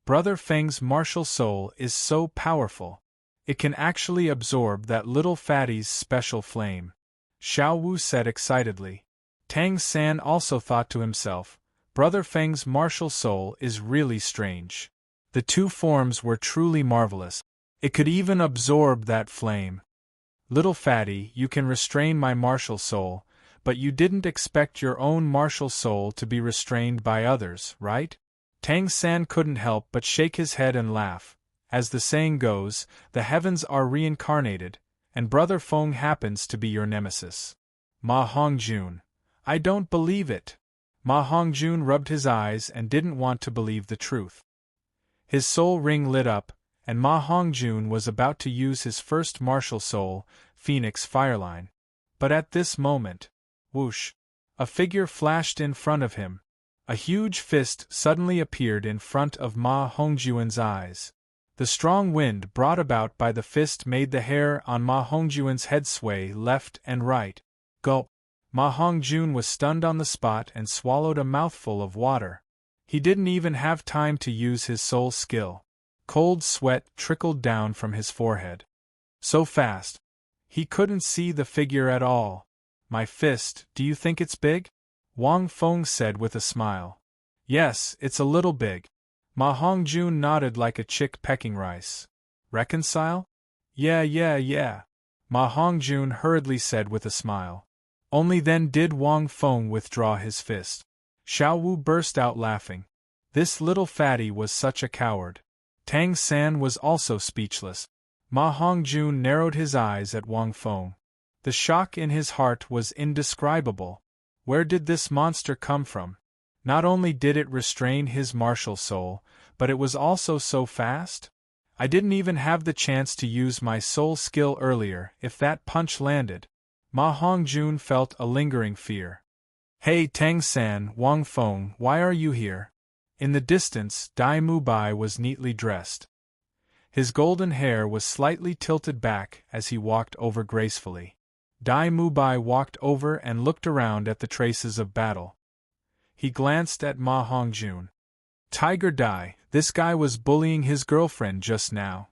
Brother Feng's martial soul is so powerful. It can actually absorb that little fatty's special flame. Xiao Wu said excitedly. Tang San also thought to himself, Brother Feng's martial soul is really strange. The two forms were truly marvelous. It could even absorb that flame. Little fatty, you can restrain my martial soul, but you didn't expect your own martial soul to be restrained by others, right? Tang San couldn't help but shake his head and laugh. As the saying goes, the heavens are reincarnated, and Brother Feng happens to be your nemesis. Ma Hongjun. I don't believe it. Ma Hongjun rubbed his eyes and didn't want to believe the truth. His soul ring lit up, and Ma Hongjun was about to use his first martial soul, Phoenix Fireline. But at this moment, whoosh! A figure flashed in front of him. A huge fist suddenly appeared in front of Ma Hongjuan's eyes. The strong wind brought about by the fist made the hair on Ma Hongjuan's head sway left and right. Gulp! Ma Hongjun was stunned on the spot and swallowed a mouthful of water. He didn't even have time to use his soul skill. Cold sweat trickled down from his forehead. So fast. He couldn't see the figure at all. My fist, do you think it's big? Wang Feng said with a smile. Yes, it's a little big. Ma Hongjun nodded like a chick pecking rice. Reconcile? Yeah. Ma Hongjun hurriedly said with a smile. Only then did Wang Feng withdraw his fist. Xiao Wu burst out laughing. This little fatty was such a coward. Tang San was also speechless. Ma Hongjun narrowed his eyes at Wang Feng. The shock in his heart was indescribable. Where did this monster come from? Not only did it restrain his martial soul, but it was also so fast? I didn't even have the chance to use my soul skill earlier. If that punch landed. Ma Hongjun felt a lingering fear. Hey Tang San, Wang Feng, why are you here? In the distance, Dai Mubai was neatly dressed. His golden hair was slightly tilted back as he walked over gracefully. Dai Mubai walked over and looked around at the traces of battle. He glanced at Ma Hongjun. Tiger Dai, this guy was bullying his girlfriend just now.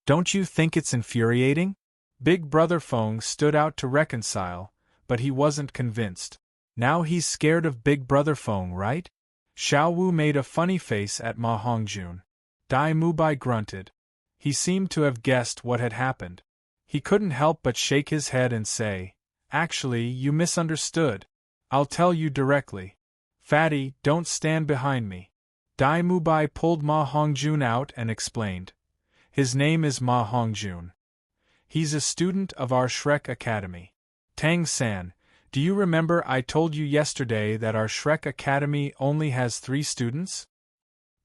Don't you think it's infuriating? Big Brother Feng stood out to reconcile, but he wasn't convinced. Now he's scared of Big Brother Feng, right? Xiao Wu made a funny face at Ma Hongjun. Dai Mubai grunted. He seemed to have guessed what had happened. He couldn't help but shake his head and say, Actually, you misunderstood. I'll tell you directly. Fatty, don't stand behind me. Dai Mubai pulled Ma Hongjun out and explained. His name is Ma Hongjun. He's a student of our Shrek Academy. Tang San, do you remember I told you yesterday that our Shrek Academy only has 3 students?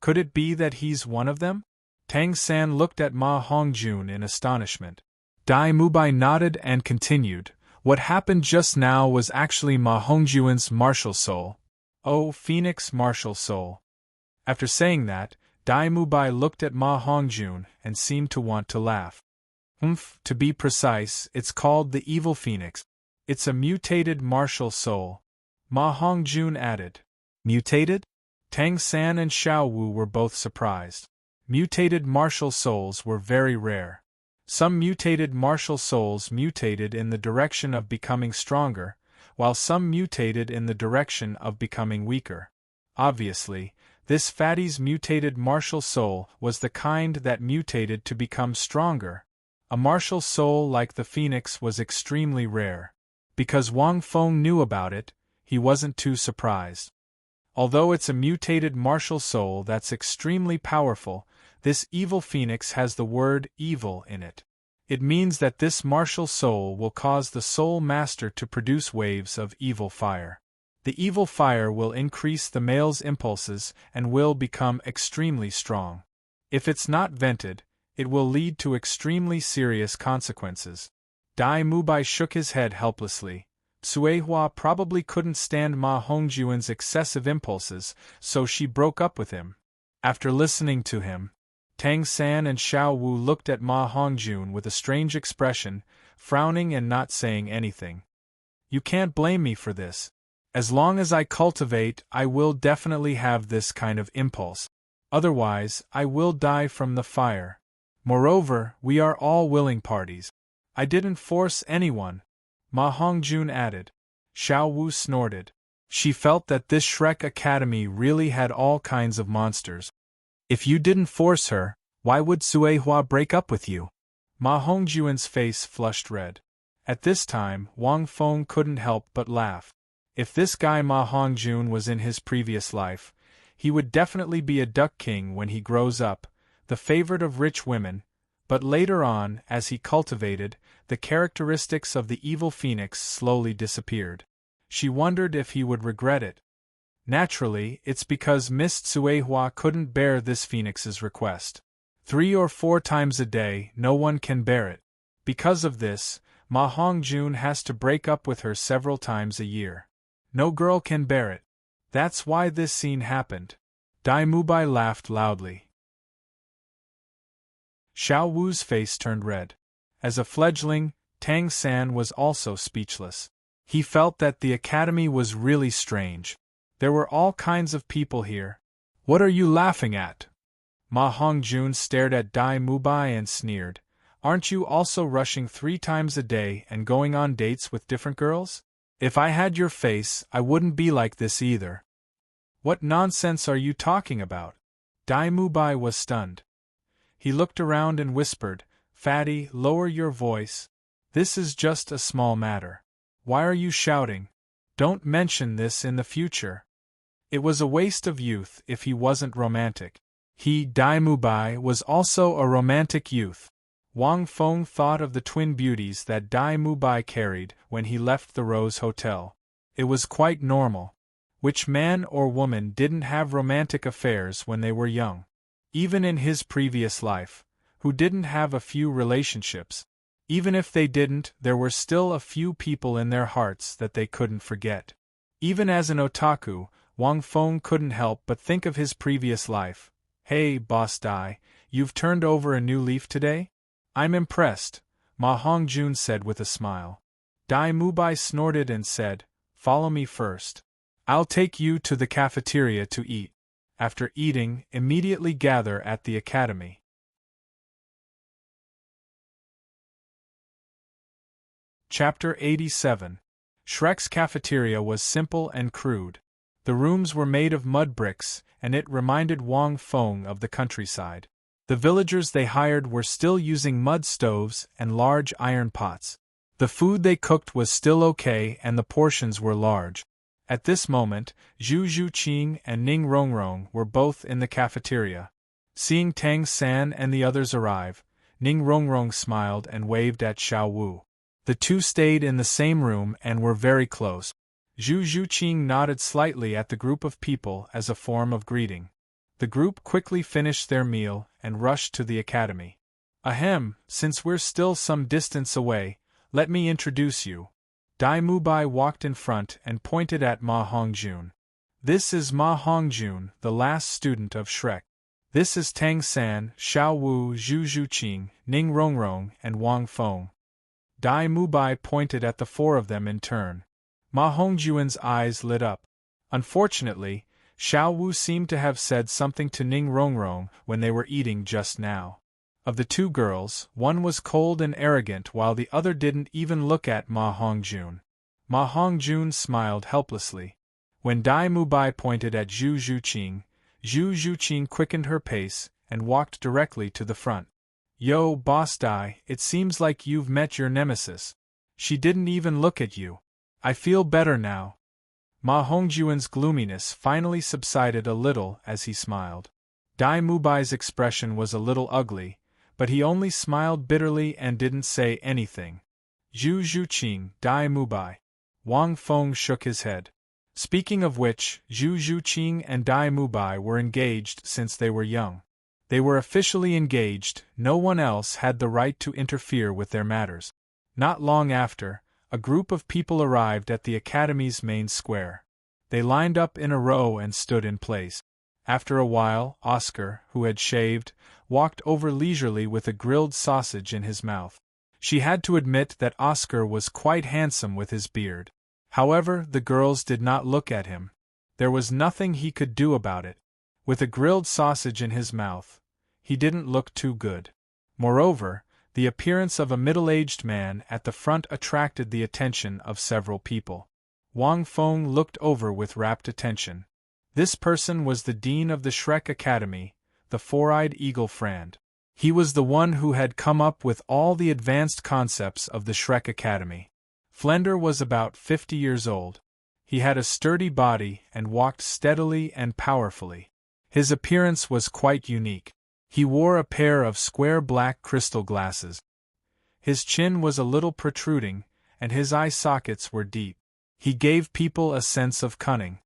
Could it be that he's one of them? Tang San looked at Ma Hongjun in astonishment. Dai Mubai nodded and continued, "What happened just now was actually Ma Hongjun's martial soul. Oh, Phoenix martial soul." After saying that, Dai Mubai looked at Ma Hongjun and seemed to want to laugh. To be precise, it's called the Evil Phoenix. It's a mutated martial soul. Ma Hongjun added. Mutated? Tang San and Xiao Wu were both surprised. Mutated martial souls were very rare. Some mutated martial souls mutated in the direction of becoming stronger, while some mutated in the direction of becoming weaker. Obviously, this fatty's mutated martial soul was the kind that mutated to become stronger. A martial soul like the Phoenix was extremely rare. Because Wang Feng knew about it, he wasn't too surprised. Although it's a mutated martial soul that's extremely powerful, this evil Phoenix has the word evil in it. It means that this martial soul will cause the soul master to produce waves of evil fire. The evil fire will increase the male's impulses and will become extremely strong. If it's not vented, it will lead to extremely serious consequences. Dai Mubai shook his head helplessly. Suehua probably couldn't stand Ma Hongjuan's excessive impulses, so she broke up with him. After listening to him, Tang San and Xiao Wu looked at Ma Hongjun with a strange expression, frowning and not saying anything. You can't blame me for this. As long as I cultivate, I will definitely have this kind of impulse. Otherwise, I will die from the fire. Moreover, we are all willing parties. I didn't force anyone, Ma Hongjun added. Xiao Wu snorted. She felt that this Shrek Academy really had all kinds of monsters. If you didn't force her, why would Suehua break up with you? Ma Hongjuan's face flushed red. At this time, Wang Feng couldn't help but laugh. If this guy Ma Hongjun was in his previous life, he would definitely be a duck king when he grows up, the favorite of rich women, but later on, as he cultivated, the characteristics of the evil Phoenix slowly disappeared. She wondered if he would regret it. Naturally, it's because Miss Suehua couldn't bear this Phoenix's request. 3 or 4 times a day, no one can bear it. Because of this, Ma Hongjun has to break up with her several times a year. No girl can bear it. That's why this scene happened. Dai Mubai laughed loudly. Xiao Wu's face turned red. As a fledgling, Tang San was also speechless. He felt that the academy was really strange. There were all kinds of people here. What are you laughing at? Ma Hongjun stared at Dai Mubai and sneered. Aren't you also rushing 3 times a day and going on dates with different girls? If I had your face, I wouldn't be like this either. What nonsense are you talking about? Dai Mubai was stunned. He looked around and whispered, Fatty, lower your voice. This is just a small matter. Why are you shouting? Don't mention this in the future. It was a waste of youth if he wasn't romantic. He, Dai Mubai, was also a romantic youth. Wang Feng thought of the twin beauties that Dai Mubai carried when he left the Rose Hotel. It was quite normal. Which man or woman didn't have romantic affairs when they were young? Even in his previous life, who didn't have a few relationships? Even if they didn't, there were still a few people in their hearts that they couldn't forget. Even as an otaku, Wang Feng couldn't help but think of his previous life. Hey, Boss Dai, you've turned over a new leaf today? I'm impressed, Ma Hongjun said with a smile. Dai Mubai snorted and said, Follow me first. I'll take you to the cafeteria to eat. After eating, immediately gather at the academy. Chapter 87. Shrek's cafeteria was simple and crude. The rooms were made of mud bricks, and it reminded Wang Feng of the countryside. The villagers they hired were still using mud stoves and large iron pots. The food they cooked was still okay and the portions were large. At this moment, Zhu Zhuqing and Ning Rongrong were both in the cafeteria. Seeing Tang San and the others arrive, Ning Rongrong smiled and waved at Xiao Wu. The two stayed in the same room and were very close. Zhu Zhuqing nodded slightly at the group of people as a form of greeting. The group quickly finished their meal and rushed to the academy. Ahem, since we're still some distance away, let me introduce you. Dai Mubai walked in front and pointed at Ma Hongjun. This is Ma Hongjun, the last student of Shrek. This is Tang San, Xiao Wu, Zhu Zhuqing, Ning Rongrong, and Wang Feng. Dai Mubai pointed at the four of them in turn. Ma Hongjun's eyes lit up. Unfortunately, Xiao Wu seemed to have said something to Ning Rongrong when they were eating just now. Of the two girls, one was cold and arrogant while the other didn't even look at Ma Hongjun. Ma Hongjun smiled helplessly. When Dai Mubai pointed at Zhu Zhuqing quickened her pace and walked directly to the front. Yo, Boss Dai, it seems like you've met your nemesis. She didn't even look at you. I feel better now. Ma Hongjun's gloominess finally subsided a little as he smiled. Dai Mubai's expression was a little ugly, but he only smiled bitterly and didn't say anything. Zhu Zhuqing, Dai Mubai. Wang Feng shook his head. Speaking of which, Zhu Zhuqing and Dai Mubai were engaged since they were young. They were officially engaged, no one else had the right to interfere with their matters. Not long after, a group of people arrived at the academy's main square. They lined up in a row and stood in place. After a while, Oscar, who had shaved, walked over leisurely with a grilled sausage in his mouth. She had to admit that Oscar was quite handsome with his beard. However, the girls did not look at him. There was nothing he could do about it. With a grilled sausage in his mouth, he didn't look too good. Moreover, the appearance of a middle-aged man at the front attracted the attention of several people. Wang Feng looked over with rapt attention. This person was the dean of the Shrek Academy, the four-eyed eagle Frand. He was the one who had come up with all the advanced concepts of the Shrek Academy. Flender was about 50 years old. He had a sturdy body and walked steadily and powerfully. His appearance was quite unique. He wore a pair of square black crystal glasses. His chin was a little protruding, and his eye sockets were deep. He gave people a sense of cunning.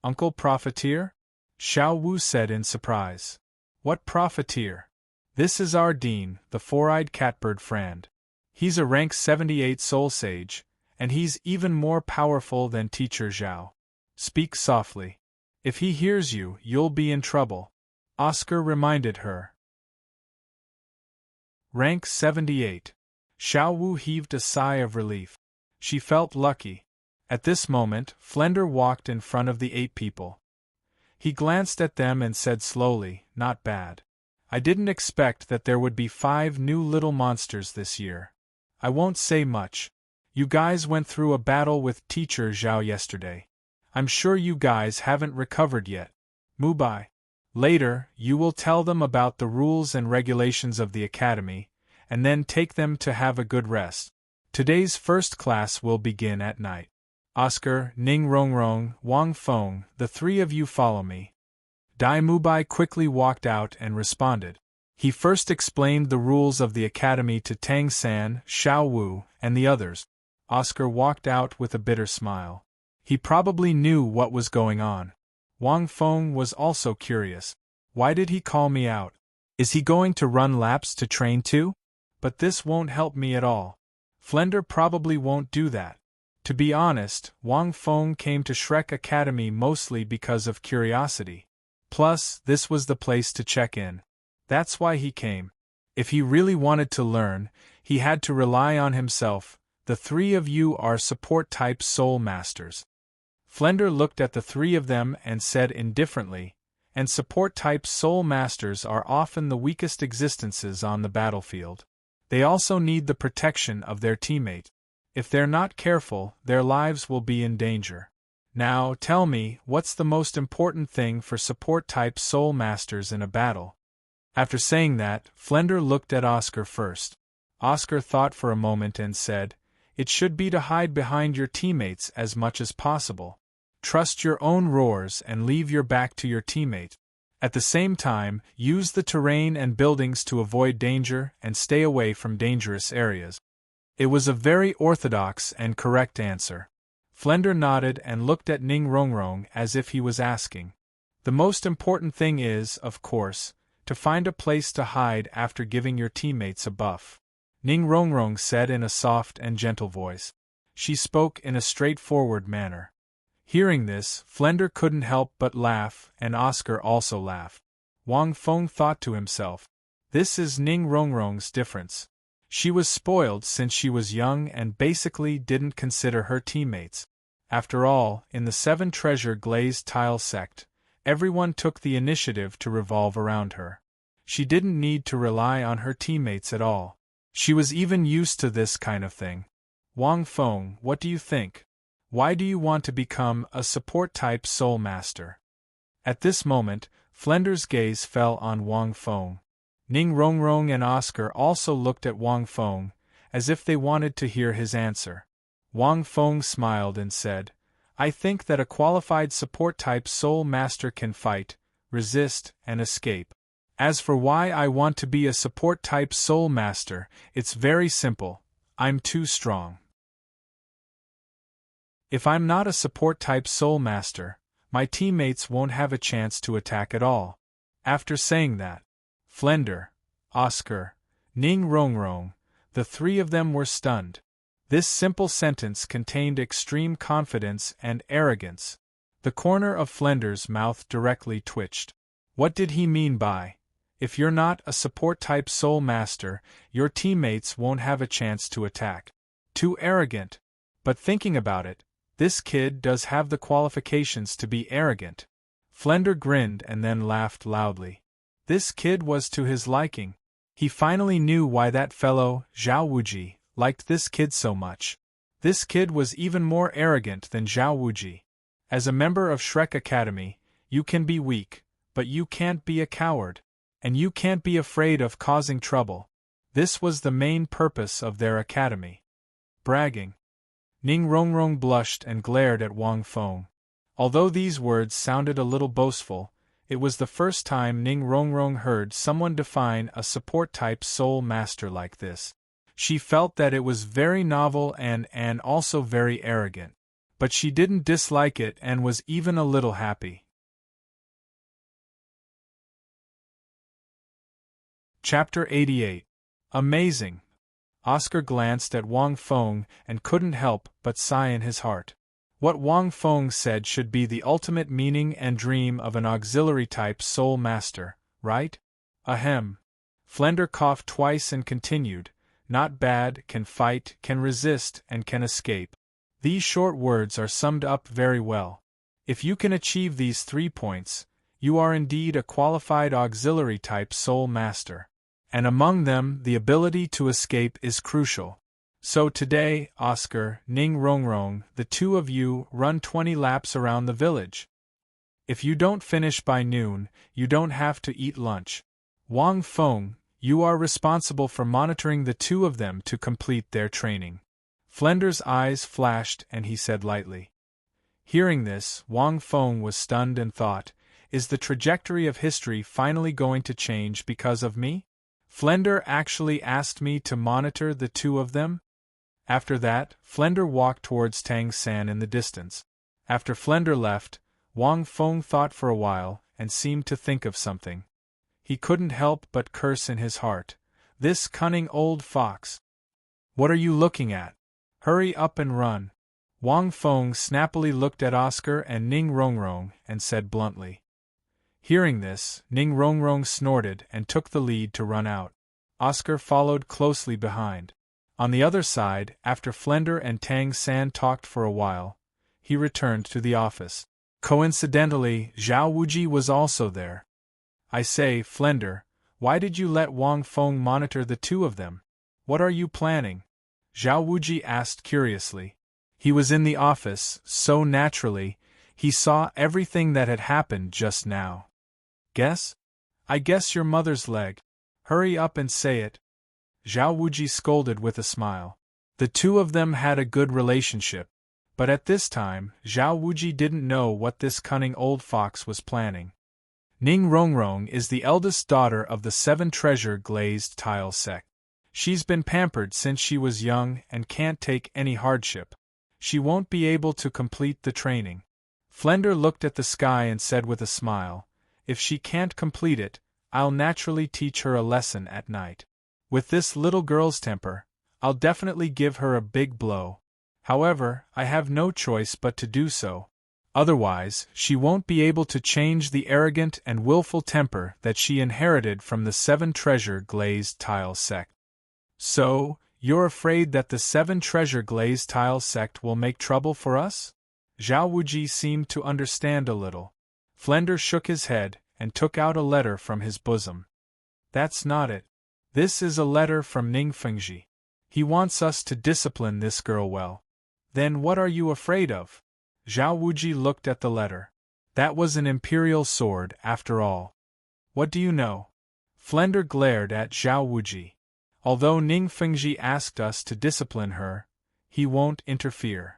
Uncle Profiteer? Xiao Wu said in surprise. What Profiteer? This is our dean, the four-eyed catbird Frand. He's a rank 78 soul sage, and he's even more powerful than Teacher Zhao. Speak softly. If he hears you, you'll be in trouble. Oscar reminded her. Rank 78. Xiao Wu heaved a sigh of relief. She felt lucky. At this moment, Flender walked in front of the 8 people. He glanced at them and said slowly, "Not bad. I didn't expect that there would be 5 new little monsters this year. I won't say much. You guys went through a battle with Teacher Zhao yesterday. I'm sure you guys haven't recovered yet. Mubai. Later, you will tell them about the rules and regulations of the academy, and then take them to have a good rest. Today's first class will begin at night. Oscar, Ning Rongrong, Wang Feng, the 3 of you follow me." Dai Mubai quickly walked out and responded. He first explained the rules of the academy to Tang San, Xiao Wu, and the others. Oscar walked out with a bitter smile. He probably knew what was going on. Wang Feng was also curious. Why did he call me out? Is he going to run laps to train too? But this won't help me at all. Flender probably won't do that. To be honest, Wang Feng came to Shrek Academy mostly because of curiosity. Plus, this was the place to check in. That's why he came. If he really wanted to learn, he had to rely on himself. The 3 of you are support-type soul masters. Flender looked at the 3 of them and said indifferently, and support-type soul masters are often the weakest existences on the battlefield. They also need the protection of their teammate. If they're not careful, their lives will be in danger. Now, tell me, what's the most important thing for support-type soul masters in a battle? After saying that, Flender looked at Oscar first. Oscar thought for a moment and said, "It should be to hide behind your teammates as much as possible. Trust your own roars and leave your back to your teammate. At the same time, use the terrain and buildings to avoid danger and stay away from dangerous areas." It was a very orthodox and correct answer. Flender nodded and looked at Ning Rongrong as if he was asking, The most important thing is, of course, to find a place to hide after giving your teammates a buff," Ning Rongrong said in a soft and gentle voice. She spoke in a straightforward manner. Hearing this, Flender couldn't help but laugh, and Oscar also laughed. Wang Feng thought to himself, "This is Ning Rongrong's difference. She was spoiled since she was young and basically didn't consider her teammates. After all, in the Seven Treasure Glazed Tile sect, everyone took the initiative to revolve around her. She didn't need to rely on her teammates at all. She was even used to this kind of thing. Wang Feng, what do you think? Why do you want to become a support-type Soul Master?" At this moment, Flender's gaze fell on Wang Feng. Ning Rongrong and Oscar also looked at Wang Feng, as if they wanted to hear his answer. Wang Feng smiled and said, "I think that a qualified support-type Soul Master can fight, resist, and escape. As for why I want to be a support-type Soul Master, it's very simple. I'm too strong. If I'm not a support-type Soul Master, my teammates won't have a chance to attack at all." After saying that, Flender, Oscar, Ning Rongrong, the three of them were stunned. This simple sentence contained extreme confidence and arrogance. The corner of Flender's mouth directly twitched. What did he mean by, "If you're not a support-type Soul Master, your teammates won't have a chance to attack"? Too arrogant. But thinking about it, this kid does have the qualifications to be arrogant. Flender grinned and then laughed loudly. This kid was to his liking. He finally knew why that fellow, Zhao Wuji, liked this kid so much. This kid was even more arrogant than Zhao Wuji. As a member of Shrek Academy, you can be weak, but you can't be a coward. And you can't be afraid of causing trouble. This was the main purpose of their academy. Bragging. Ning Rongrong blushed and glared at Wang Feng. Although these words sounded a little boastful, it was the first time Ning Rongrong heard someone define a support-type Soul Master like this. She felt that it was very novel and also very arrogant. But she didn't dislike it and was even a little happy. Chapter 88. Amazing. Oscar glanced at Wang Feng and couldn't help but sigh in his heart. What Wang Feng said should be the ultimate meaning and dream of an auxiliary-type Soul Master, right? Ahem. Flender coughed twice and continued, "Not bad, can fight, can resist, and can escape." These short words are summed up very well. If you can achieve these 3 points, you are indeed a qualified auxiliary-type Soul Master. And among them, the ability to escape is crucial. So today, Oscar, Ning Rongrong, the two of you run 20 laps around the village. If you don't finish by noon, you don't have to eat lunch. Wang Feng, you are responsible for monitoring the two of them to complete their training. Flender's eyes flashed and he said lightly. Hearing this, Wang Feng was stunned and thought, "Is the trajectory of history finally going to change because of me? Flender actually asked me to monitor the two of them?" After that, Flender walked towards Tang San in the distance. After Flender left, Wang Feng thought for a while and seemed to think of something. He couldn't help but curse in his heart. This cunning old fox. "What are you looking at? Hurry up and run." Wang Feng snappily looked at Oscar and Ning Rongrong and said bluntly. Hearing this, Ning Rongrong snorted and took the lead to run out. Oscar followed closely behind. On the other side, after Flender and Tang San talked for a while, he returned to the office. Coincidentally, Zhao Wuji was also there. "I say, Flender, why did you let Wang Feng monitor the two of them? What are you planning?" Zhao Wuji asked curiously. He was in the office, so naturally, he saw everything that had happened just now. "Guess? I guess your mother's leg. Hurry up and say it." Zhao Wuji scolded with a smile. The two of them had a good relationship, but at this time, Zhao Wuji didn't know what this cunning old fox was planning. Ning Rongrong is the eldest daughter of the Seven Treasure Glazed Tile sect. She's been pampered since she was young and can't take any hardship. She won't be able to complete the training. Flender looked at the sky and said with a smile, "If she can't complete it, I'll naturally teach her a lesson at night. With this little girl's temper, I'll definitely give her a big blow. However, I have no choice but to do so. Otherwise, she won't be able to change the arrogant and willful temper that she inherited from the 7 treasure glazed tile sect." "So, you're afraid that the 7 treasure glazed tile sect will make trouble for us?" Zhao Wuji seemed to understand a little. Flender shook his head and took out a letter from his bosom. "That's not it. This is a letter from Ning Fengji. He wants us to discipline this girl well." "Then what are you afraid of?" Zhao Wuji looked at the letter. That was an imperial sword, after all. "What do you know?" Flender glared at Zhao Wuji. "Although Ning Fengji asked us to discipline her, he won't interfere."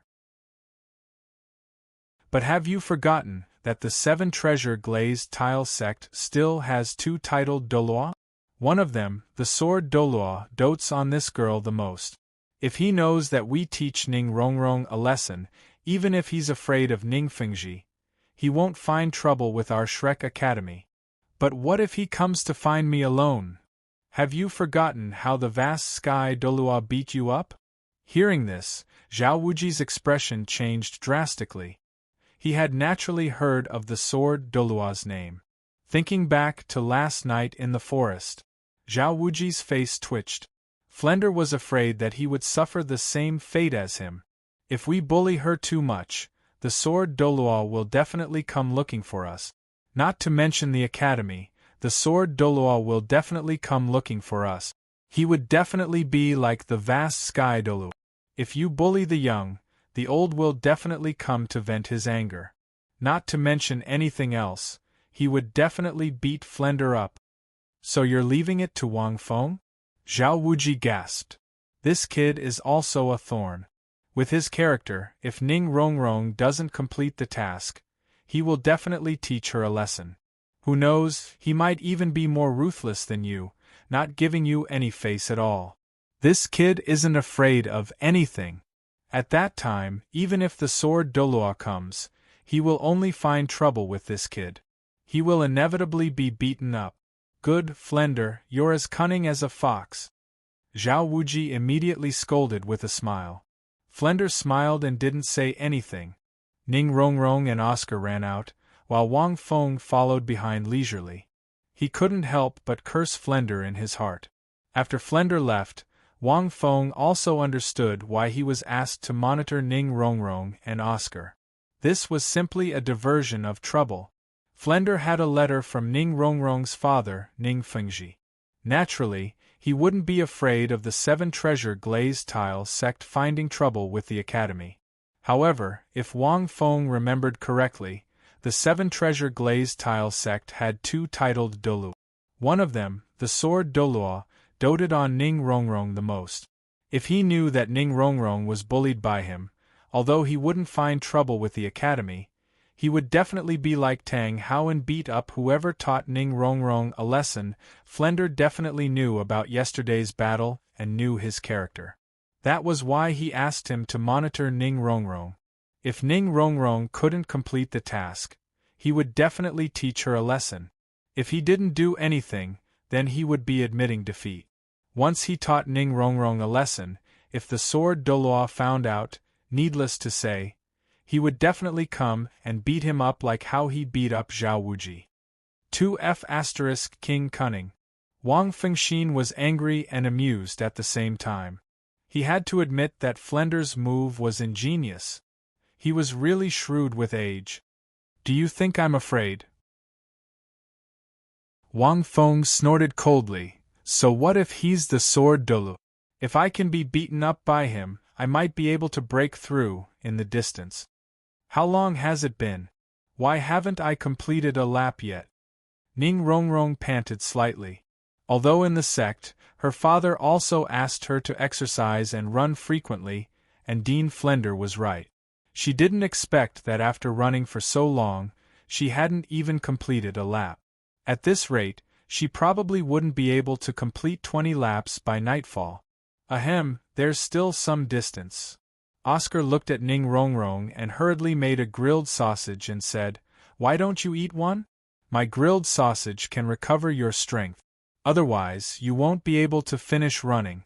"But have you forgotten that the 7 treasure glazed tile sect still has 2 titled Douluo? One of them, the sword Douluo, dotes on this girl the most. If he knows that we teach Ning Rongrong a lesson, even if he's afraid of Ning Fengji, he won't find trouble with our Shrek Academy. But what if he comes to find me alone? Have you forgotten how the vast sky Douluo beat you up?" Hearing this, Zhao Wuji's expression changed drastically. He had naturally heard of the sword Douluo's name. Thinking back to last night in the forest, Zhao Wuji's face twitched. Flender was afraid that he would suffer the same fate as him. If we bully her too much, the sword Douluo will definitely come looking for us. Not to mention the academy, the sword Douluo will definitely come looking for us. He would definitely be like the vast sky Dalu. If you bully the young, the old will definitely come to vent his anger. Not to mention anything else, he would definitely beat Flender up. "So you're leaving it to Wang Feng?" Zhao Wuji gasped. This kid is also a thorn. With his character, if Ning Rongrong doesn't complete the task, he will definitely teach her a lesson. Who knows, he might even be more ruthless than you, not giving you any face at all. This kid isn't afraid of anything. At that time, even if the sword Douluo comes, he will only find trouble with this kid. He will inevitably be beaten up. "Good, Flender, you're as cunning as a fox." Zhao Wuji immediately scolded with a smile. Flender smiled and didn't say anything. Ning Rongrong and Oscar ran out, while Wang Feng followed behind leisurely. He couldn't help but curse Flender in his heart. After Flender left, Wang Feng also understood why he was asked to monitor Ning Rongrong and Oscar. This was simply a diversion of trouble. Flender had a letter from Ning Rongrong's father, Ning Fengji. Naturally, he wouldn't be afraid of the 7 treasure glazed tile sect finding trouble with the academy. However, if Wang Feng remembered correctly, the 7 treasure glazed tile sect had 2 titled Dalu. One of them, the sword Douluo, doted on Ning Rongrong the most. If he knew that Ning Rongrong was bullied by him, although he wouldn't find trouble with the academy, he would definitely be like Tang Hao and beat up whoever taught Ning Rongrong a lesson. Flender definitely knew about yesterday's battle and knew his character. That was why he asked him to monitor Ning Rongrong. If Ning Rongrong couldn't complete the task, he would definitely teach her a lesson. If he didn't do anything, then he would be admitting defeat. Once he taught Ning Rongrong a lesson, if the sword Douluo found out, needless to say, he would definitely come and beat him up like how he beat up Zhao Wuji. 2F** King Cunning. Wang Fengxin was angry and amused at the same time. He had to admit that Flender's move was ingenious. He was really shrewd with age. "Do you think I'm afraid?" Wang Feng snorted coldly. "So what if he's the sword Dalu? If I can be beaten up by him, I might be able to break through in the distance. How long has it been? Why haven't I completed a lap yet?" Ning Rongrong panted slightly. Although in the sect, her father also asked her to exercise and run frequently, and Dean Flender was right. She didn't expect that after running for so long, she hadn't even completed a lap. At this rate, she probably wouldn't be able to complete 20 laps by nightfall. Ahem, there's still some distance. Oscar looked at Ning Rongrong and hurriedly made a grilled sausage and said, "Why don't you eat one? My grilled sausage can recover your strength. Otherwise, you won't be able to finish running."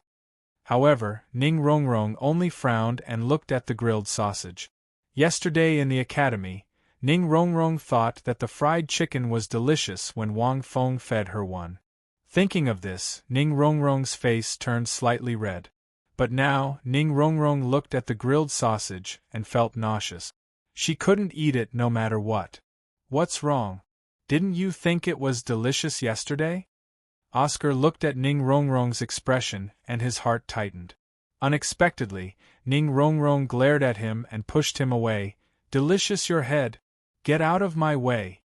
However, Ning Rongrong only frowned and looked at the grilled sausage. Yesterday in the academy, Ning Rongrong thought that the fried chicken was delicious when Wang Feng fed her one. Thinking of this, Ning Rongrong's face turned slightly red. But now, Ning Rongrong looked at the grilled sausage and felt nauseous. She couldn't eat it no matter what. "What's wrong? Didn't you think it was delicious yesterday?" Oscar looked at Ning Rongrong's expression and his heart tightened. Unexpectedly, Ning Rongrong glared at him and pushed him away. "Delicious your head! Get out of my way!"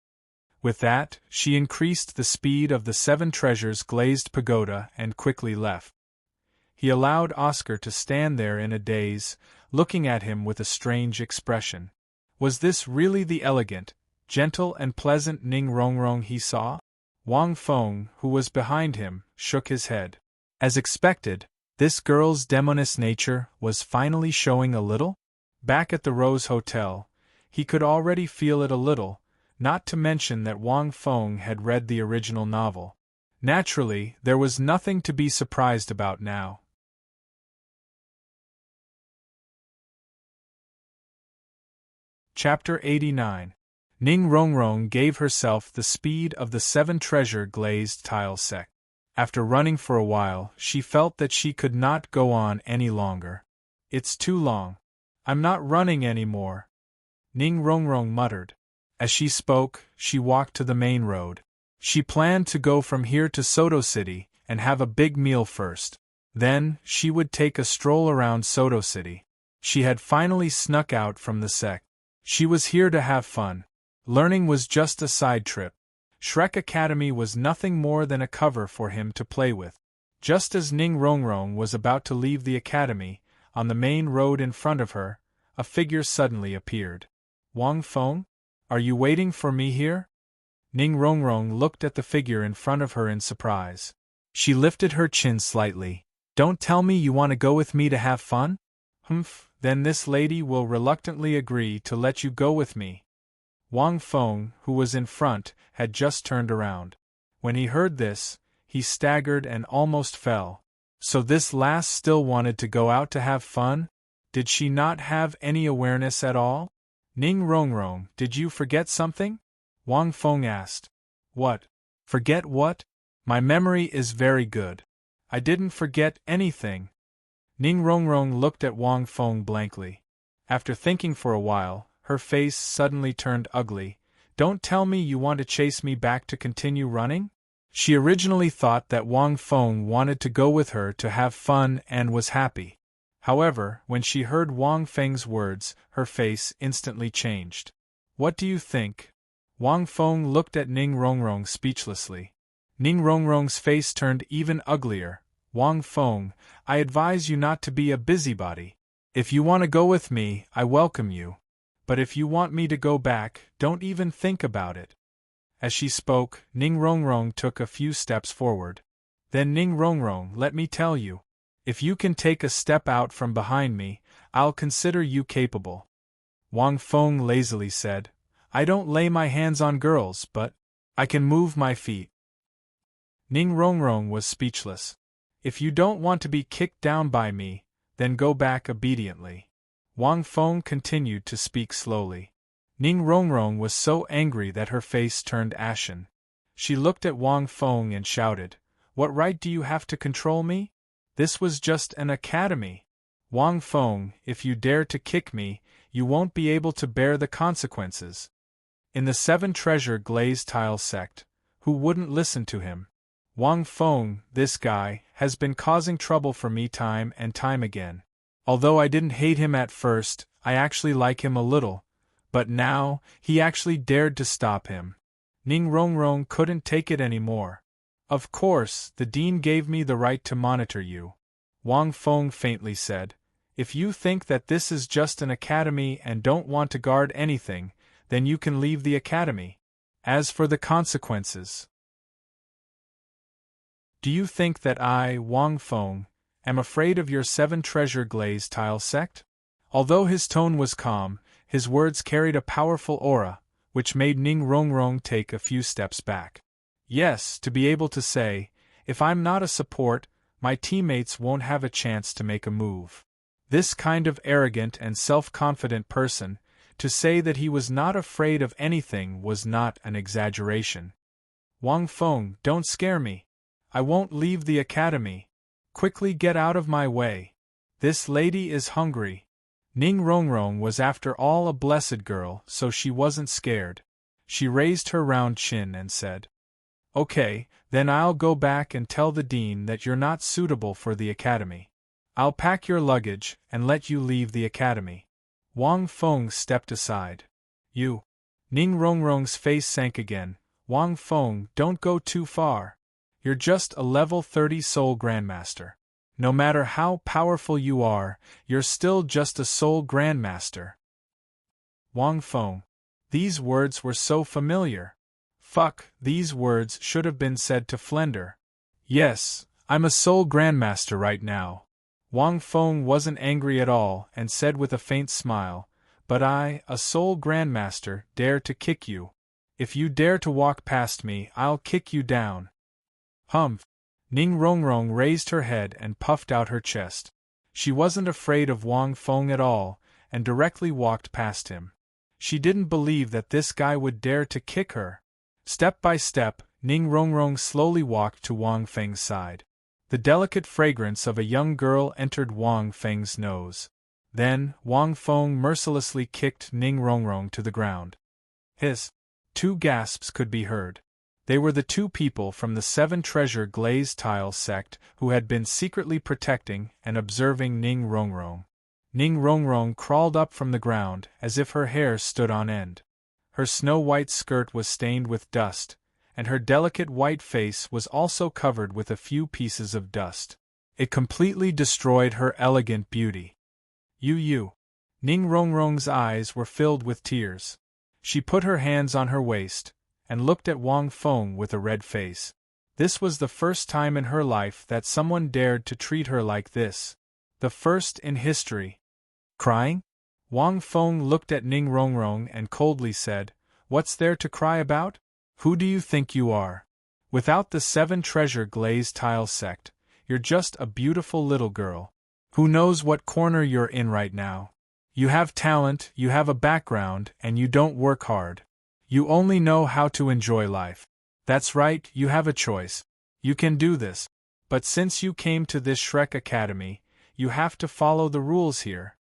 With that, she increased the speed of the 7 treasures glazed pagoda and quickly left. He allowed Oscar to stand there in a daze, looking at him with a strange expression. Was this really the elegant, gentle and pleasant Ning Rongrong he saw? Wang Feng, who was behind him, shook his head. As expected, this girl's demoness nature was finally showing a little? Back at the Rose Hotel, he could already feel it a little, not to mention that Wang Feng had read the original novel. Naturally, there was nothing to be surprised about now. Chapter 89. Ning Rongrong gave herself the speed of the 7 treasure glazed tile sect. After running for a while, she felt that she could not go on any longer. "It's too long. I'm not running anymore," Ning Rongrong muttered. As she spoke, she walked to the main road. She planned to go from here to Soto City and have a big meal first. Then, she would take a stroll around Soto City. She had finally snuck out from the sect. She was here to have fun. Learning was just a side trip. Shrek Academy was nothing more than a cover for him to play with. Just as Ning Rongrong was about to leave the academy, on the main road in front of her, a figure suddenly appeared. "Wang Feng? Are you waiting for me here?" Ning Rongrong looked at the figure in front of her in surprise. She lifted her chin slightly. "Don't tell me you want to go with me to have fun?" "Humph, then this lady will reluctantly agree to let you go with me." Wang Feng, who was in front, had just turned around. When he heard this, he staggered and almost fell. So this lass still wanted to go out to have fun? Did she not have any awareness at all? "Ning Rongrong, did you forget something?" Wang Feng asked. "What? Forget what? My memory is very good. I didn't forget anything." Ning Rongrong looked at Wang Feng blankly. After thinking for a while, her face suddenly turned ugly. "Don't tell me you want to chase me back to continue running?" She originally thought that Wang Feng wanted to go with her to have fun and was happy. However, when she heard Wang Feng's words, her face instantly changed. "What do you think?" Wang Feng looked at Ning Rongrong speechlessly. Ning Rongrong's face turned even uglier. "Wang Feng, I advise you not to be a busybody. If you want to go with me, I welcome you. But if you want me to go back, don't even think about it." As she spoke, Ning Rongrong took a few steps forward. "Then Ning Rongrong, let me tell you. If you can take a step out from behind me, I'll consider you capable." Wang Feng lazily said, "I don't lay my hands on girls, but I can move my feet." Ning Rongrong was speechless. "If you don't want to be kicked down by me, then go back obediently." Wang Feng continued to speak slowly. Ning Rongrong was so angry that her face turned ashen. She looked at Wang Feng and shouted, "What right do you have to control me? This was just an academy. Wang Feng, if you dare to kick me, you won't be able to bear the consequences." In the 7 treasure glazed tile sect, who wouldn't listen to him? Wang Feng, this guy, has been causing trouble for me time and time again. Although I didn't hate him at first, I actually like him a little. But now, he actually dared to stop him. Ning Rongrong couldn't take it anymore. "Of course, the dean gave me the right to monitor you," Wang Feng faintly said. "If you think that this is just an academy and don't want to guard anything, then you can leave the academy. As for the consequences, do you think that I, Wang Feng, am afraid of your 7 treasure glazed tile sect? Although his tone was calm, his words carried a powerful aura, which made Ning Rongrong take a few steps back. Yes, to be able to say, if I'm not a support, my teammates won't have a chance to make a move. This kind of arrogant and self-confident person, to say that he was not afraid of anything was not an exaggeration. Wang Feng, don't scare me. I won't leave the academy. Quickly get out of my way. This lady is hungry. Ning Rongrong was after all a blessed girl, so she wasn't scared. She raised her round chin and said, "Okay, then I'll go back and tell the dean that you're not suitable for the academy. I'll pack your luggage and let you leave the academy." Wang Feng stepped aside. "You." Ning Rongrong's face sank again. "Wang Feng, don't go too far. You're just a level 30 soul grandmaster. No matter how powerful you are, you're still just a soul grandmaster." Wang Feng. These words were so familiar. Fuck, these words should have been said to Flender. Yes, I'm a soul grandmaster right now. Wang Feng wasn't angry at all and said with a faint smile, "But I, a soul grandmaster, dare to kick you. If you dare to walk past me, I'll kick you down." Humph. Ning Rongrong raised her head and puffed out her chest. She wasn't afraid of Wang Feng at all, and directly walked past him. She didn't believe that this guy would dare to kick her. Step by step, Ning Rongrong slowly walked to Wang Feng's side. The delicate fragrance of a young girl entered Wang Feng's nose. Then, Wang Feng mercilessly kicked Ning Rongrong to the ground. Hiss! 2 gasps could be heard. They were the 2 people from the 7 treasure glazed tile sect who had been secretly protecting and observing Ning Rongrong. Ning Rongrong crawled up from the ground as if her hair stood on end. Her snow-white skirt was stained with dust, and her delicate white face was also covered with a few pieces of dust. It completely destroyed her elegant beauty. You. Ning Rongrong's eyes were filled with tears. She put her hands on her waist, and looked at Wang Feng with a red face. This was the first time in her life that someone dared to treat her like this. The first in history. Crying? Wang Feng looked at Ning Rongrong and coldly said, "What's there to cry about? Who do you think you are? Without the 7 treasure glazed tile sect, you're just a beautiful little girl. Who knows what corner you're in right now? You have talent, you have a background, and you don't work hard. You only know how to enjoy life. That's right, you have a choice. You can do this. But since you came to this Shrek Academy, you have to follow the rules here.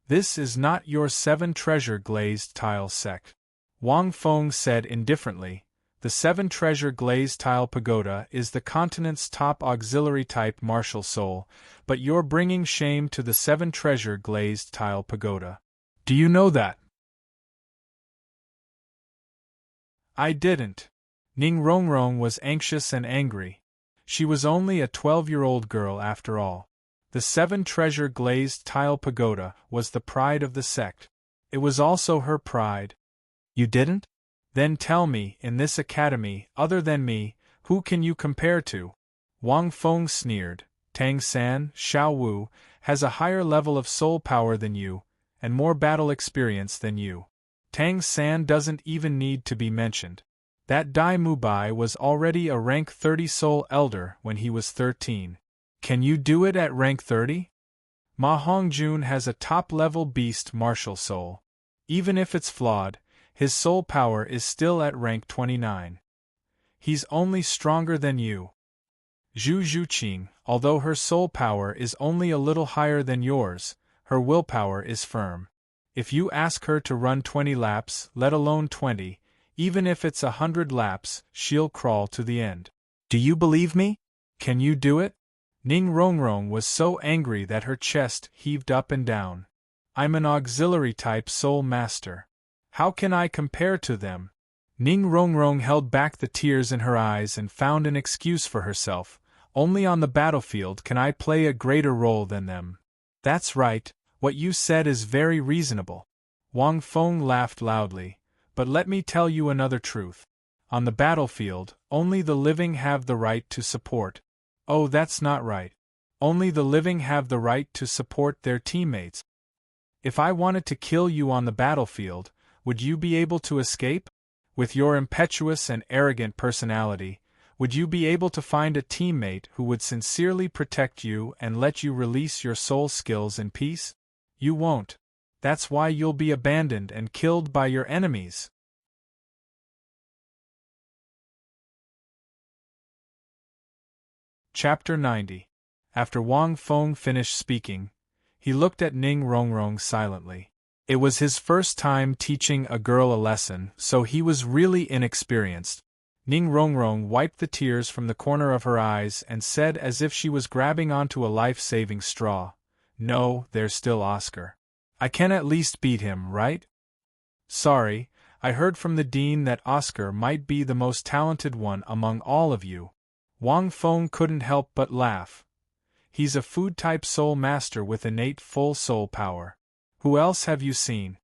This is not your 7 treasure glazed tile sect." Wang Feng said indifferently, "The 7 treasure glazed tile pagoda is the continent's top auxiliary type martial soul, but you're bringing shame to the 7 treasure glazed tile pagoda. Do you know that?" "I didn't." Ning Rongrong was anxious and angry. She was only a 12-year-old girl after all. The 7 treasure glazed tile pagoda was the pride of the sect. It was also her pride. "You didn't? Then tell me, in this academy, other than me, who can you compare to?" Wang Feng sneered. "Tang San, Xiao Wu, has a higher level of soul power than you, and more battle experience than you. Tang San doesn't even need to be mentioned. That Dai Mubai was already a rank 30 soul elder when he was 13. Can you do it at rank 30? Ma Hongjun has a top-level beast martial soul. Even if it's flawed, his soul power is still at rank 29. He's only stronger than you. Zhu Zhuqing, although her soul power is only a little higher than yours, her willpower is firm. If you ask her to run 20 laps, let alone 20, even if it's 100 laps, she'll crawl to the end. Do you believe me? Can you do it?" Ning Rongrong was so angry that her chest heaved up and down. "I'm an auxiliary type soul master. How can I compare to them?" Ning Rongrong held back the tears in her eyes and found an excuse for herself. "Only on the battlefield can I play a greater role than them." "That's right, what you said is very reasonable." Wang Feng laughed loudly. "But let me tell you another truth. On the battlefield, only the living have the right to support. Oh, that's not right. Only the living have the right to support their teammates. If I wanted to kill you on the battlefield, would you be able to escape? With your impetuous and arrogant personality, would you be able to find a teammate who would sincerely protect you and let you release your soul skills in peace? You won't. That's why you'll be abandoned and killed by your enemies. Chapter 90. After Wang Feng finished speaking, he looked at Ning Rongrong silently. It was his first time teaching a girl a lesson, so he was really inexperienced. Ning Rongrong wiped the tears from the corner of her eyes and said as if she was grabbing onto a life-saving straw, "No, there's still Oscar. I can at least beat him, right? Sorry, I heard from the dean that Oscar might be the most talented one among all of you." Wang Feng couldn't help but laugh. He's a food-type soul master with innate full soul power. Who else have you seen?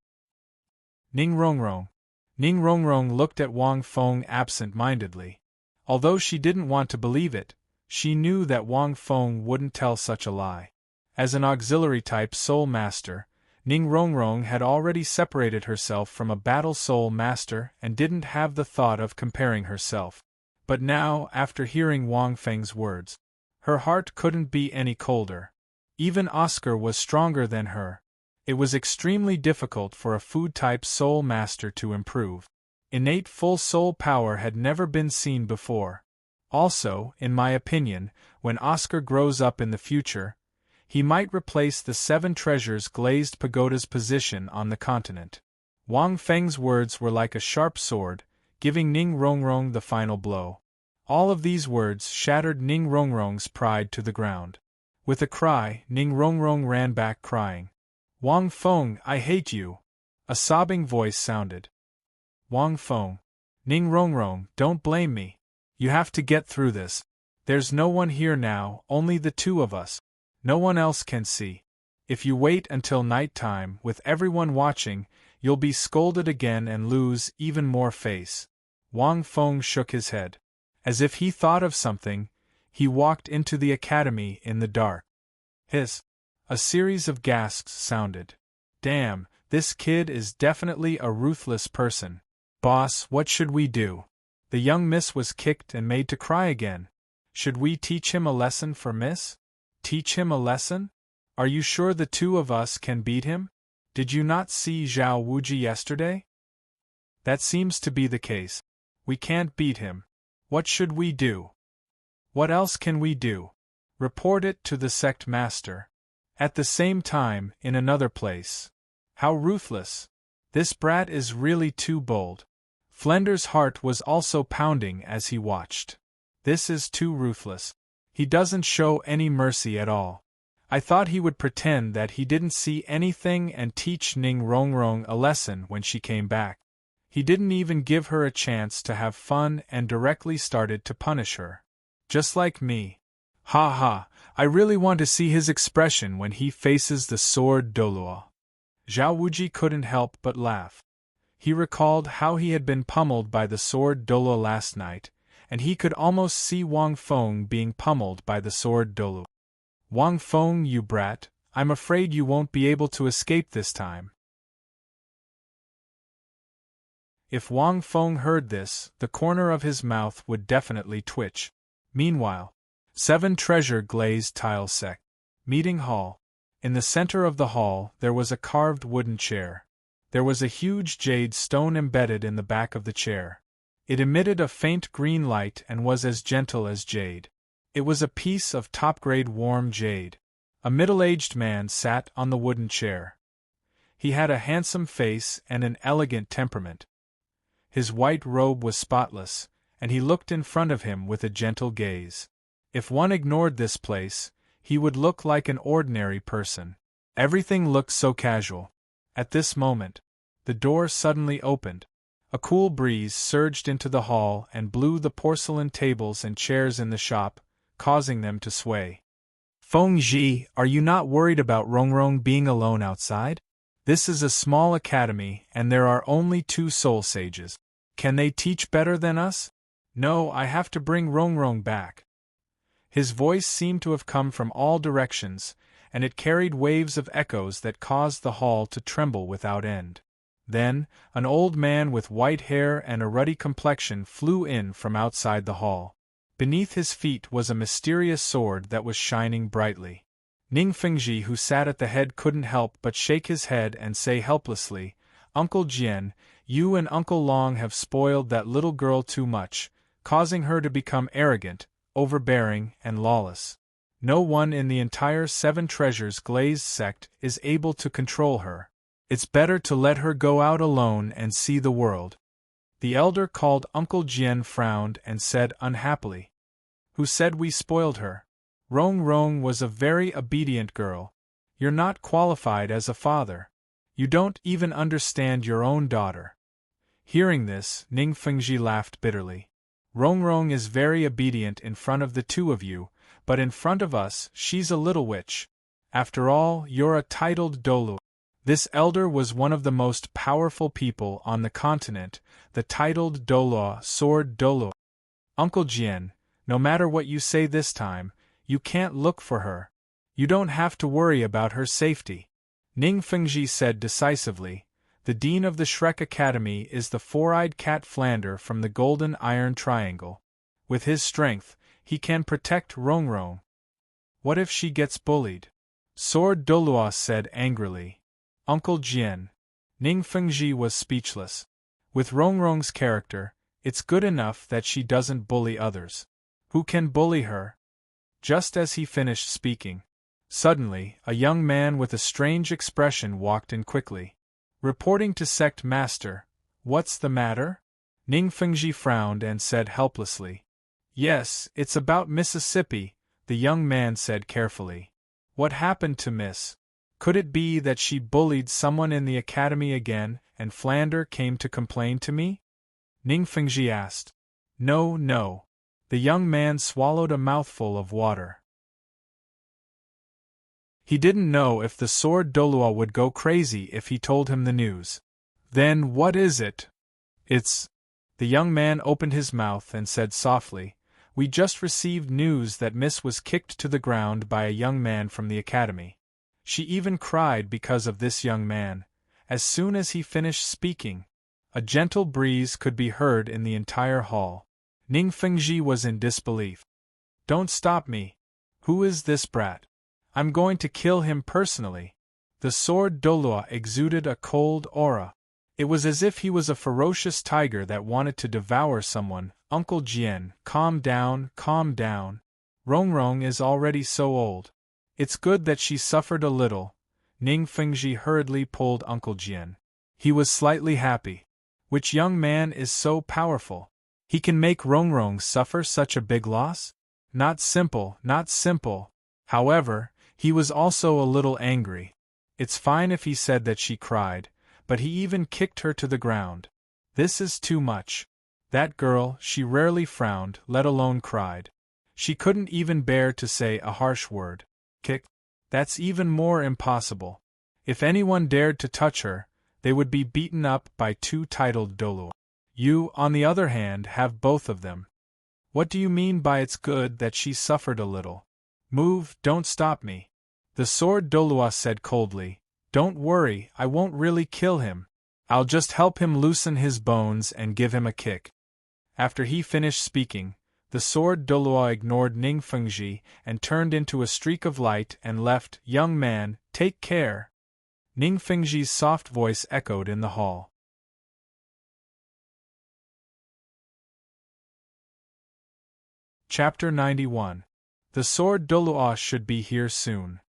Ning Rongrong. Ning Rongrong looked at Wang Feng absent-mindedly. Although she didn't want to believe it, she knew that Wang Feng wouldn't tell such a lie. As an auxiliary-type soul master, Ning Rongrong had already separated herself from a battle soul master and didn't have the thought of comparing herself. But now, after hearing Wang Feng's words, her heart couldn't be any colder. Even Oscar was stronger than her. It was extremely difficult for a food-type soul master to improve. Innate full soul power had never been seen before. Also, in my opinion, when Oscar grows up in the future, he might replace the 7 treasures glazed pagoda's position on the continent. Wang Feng's words were like a sharp sword, giving Ning Rongrong the final blow. All of these words shattered Ning Rongrong's pride to the ground. With a cry, Ning Rongrong ran back crying. "Wang Feng, I hate you!" A sobbing voice sounded. "Wang Feng. Ning Rongrong, don't blame me. You have to get through this. There's no one here now, only the 2 of us. No one else can see. If you wait until night time, with everyone watching, you'll be scolded again and lose even more face." Wang Feng shook his head. As if he thought of something, he walked into the academy in the dark. A series of gasps sounded. "Damn, this kid is definitely a ruthless person. Boss, what should we do? The young miss was kicked and made to cry again. Should we teach him a lesson for miss? Teach him a lesson? Are you sure the 2 of us can beat him? Did you not see Zhao Wuji yesterday? That seems to be the case. We can't beat him. What should we do? What else can we do? Report it to the sect master. At the same time, in another place. How ruthless! This brat is really too bold." Flender's heart was also pounding as he watched. This is too ruthless. He doesn't show any mercy at all. I thought he would pretend that he didn't see anything and teach Ning Rongrong a lesson when she came back. He didn't even give her a chance to have fun and directly started to punish her. Just like me. Ha ha, I really want to see his expression when he faces the sword Douluo. Zhao Wuji couldn't help but laugh. He recalled how he had been pummeled by the sword Douluo last night, and he could almost see Wang Feng being pummeled by the sword Dalu. "Wang Feng, you brat, I'm afraid you won't be able to escape this time." If Wang Feng heard this, the corner of his mouth would definitely twitch. Meanwhile, 7 treasure glazed tile sec. Meeting hall. In the center of the hall, there was a carved wooden chair. There was a huge jade stone embedded in the back of the chair. It emitted a faint green light and was as gentle as jade. It was a piece of top-grade warm jade. A middle-aged man sat on the wooden chair. He had a handsome face and an elegant temperament. His white robe was spotless, and he looked in front of him with a gentle gaze. If one ignored this place, he would look like an ordinary person. Everything looked so casual. At this moment, the door suddenly opened. A cool breeze surged into the hall and blew the porcelain tables and chairs in the shop, causing them to sway. "Feng Ji, are you not worried about Rongrong being alone outside? This is a small academy and there are only 2 soul sages. Can they teach better than us? No, I have to bring Rongrong back." His voice seemed to have come from all directions, and it carried waves of echoes that caused the hall to tremble without end. Then, an old man with white hair and a ruddy complexion flew in from outside the hall. Beneath his feet was a mysterious sword that was shining brightly. Ning Fengji, who sat at the head, couldn't help but shake his head and say helplessly, "Uncle Jian, you and Uncle Long have spoiled that little girl too much, causing her to become arrogant, overbearing, and lawless. No one in the entire Seven Treasures Glazed sect is able to control her. It's better to let her go out alone and see the world." The elder called Uncle Jian frowned and said unhappily, "Who said we spoiled her? Rong Rong was a very obedient girl. You're not qualified as a father. You don't even understand your own daughter." Hearing this, Ning Fengji laughed bitterly. "Rong Rong is very obedient in front of the two of you, but in front of us she's a little witch. After all, you're a titled Douluo." This elder was one of the most powerful people on the continent, the titled Douluo, sword Douluo. "Uncle Jian, no matter what you say this time, you can't look for her. You don't have to worry about her safety," Ning Fengji said decisively. "The dean of the Shrek Academy is the four-eyed cat Flander from the Golden Iron Triangle. With his strength, he can protect Rong Rong." "What if she gets bullied?" Sword Douluo said angrily. "Uncle Jian." Ning Fengji was speechless. "With Rong Rong's character, it's good enough that she doesn't bully others. Who can bully her?" Just as he finished speaking, suddenly, a young man with a strange expression walked in quickly. "Reporting to Sect Master, what's the matter?" Ning Fengji frowned and said helplessly. "Yes, it's about Mississippi," the young man said carefully. "What happened to Miss? Could it be that she bullied someone in the academy again, and Flander came to complain to me?" Ning Fengji asked. "No, no." The young man swallowed a mouthful of water. He didn't know if the sword Douluo would go crazy if he told him the news. "Then what is it?" "It's—" The young man opened his mouth and said softly, "We just received news that Miss was kicked to the ground by a young man from the academy. She even cried because of this young man." As soon as he finished speaking, a gentle breeze could be heard in the entire hall. Ning Fengji was in disbelief. "Don't stop me. Who is this brat? I'm going to kill him personally." The sword Douluo exuded a cold aura. It was as if he was a ferocious tiger that wanted to devour someone. "Uncle Jian, calm down, calm down. Rong Rong is already so old. It's good that she suffered a little." Ning Fengji hurriedly pulled Uncle Jian. He was slightly happy. "Which young man is so powerful? He can make Rong Rong suffer such a big loss? Not simple, not simple." However, he was also a little angry. It's fine if he said that she cried, but he even kicked her to the ground. This is too much. That girl, she rarely frowned, let alone cried. She couldn't even bear to say a harsh word. Kick? That's even more impossible. If anyone dared to touch her, they would be beaten up by two titled Douluo. You, on the other hand, have both of them. What do you mean by it's good that she suffered a little? Move, don't stop me." The sword Douluo said coldly. "Don't worry, I won't really kill him. I'll just help him loosen his bones and give him a kick." After he finished speaking, the sword Douluo ignored Ning Fengji and turned into a streak of light and left. "Young man, take care." Ning Fengji's soft voice echoed in the hall. Chapter 91. The sword Douluo should be here soon.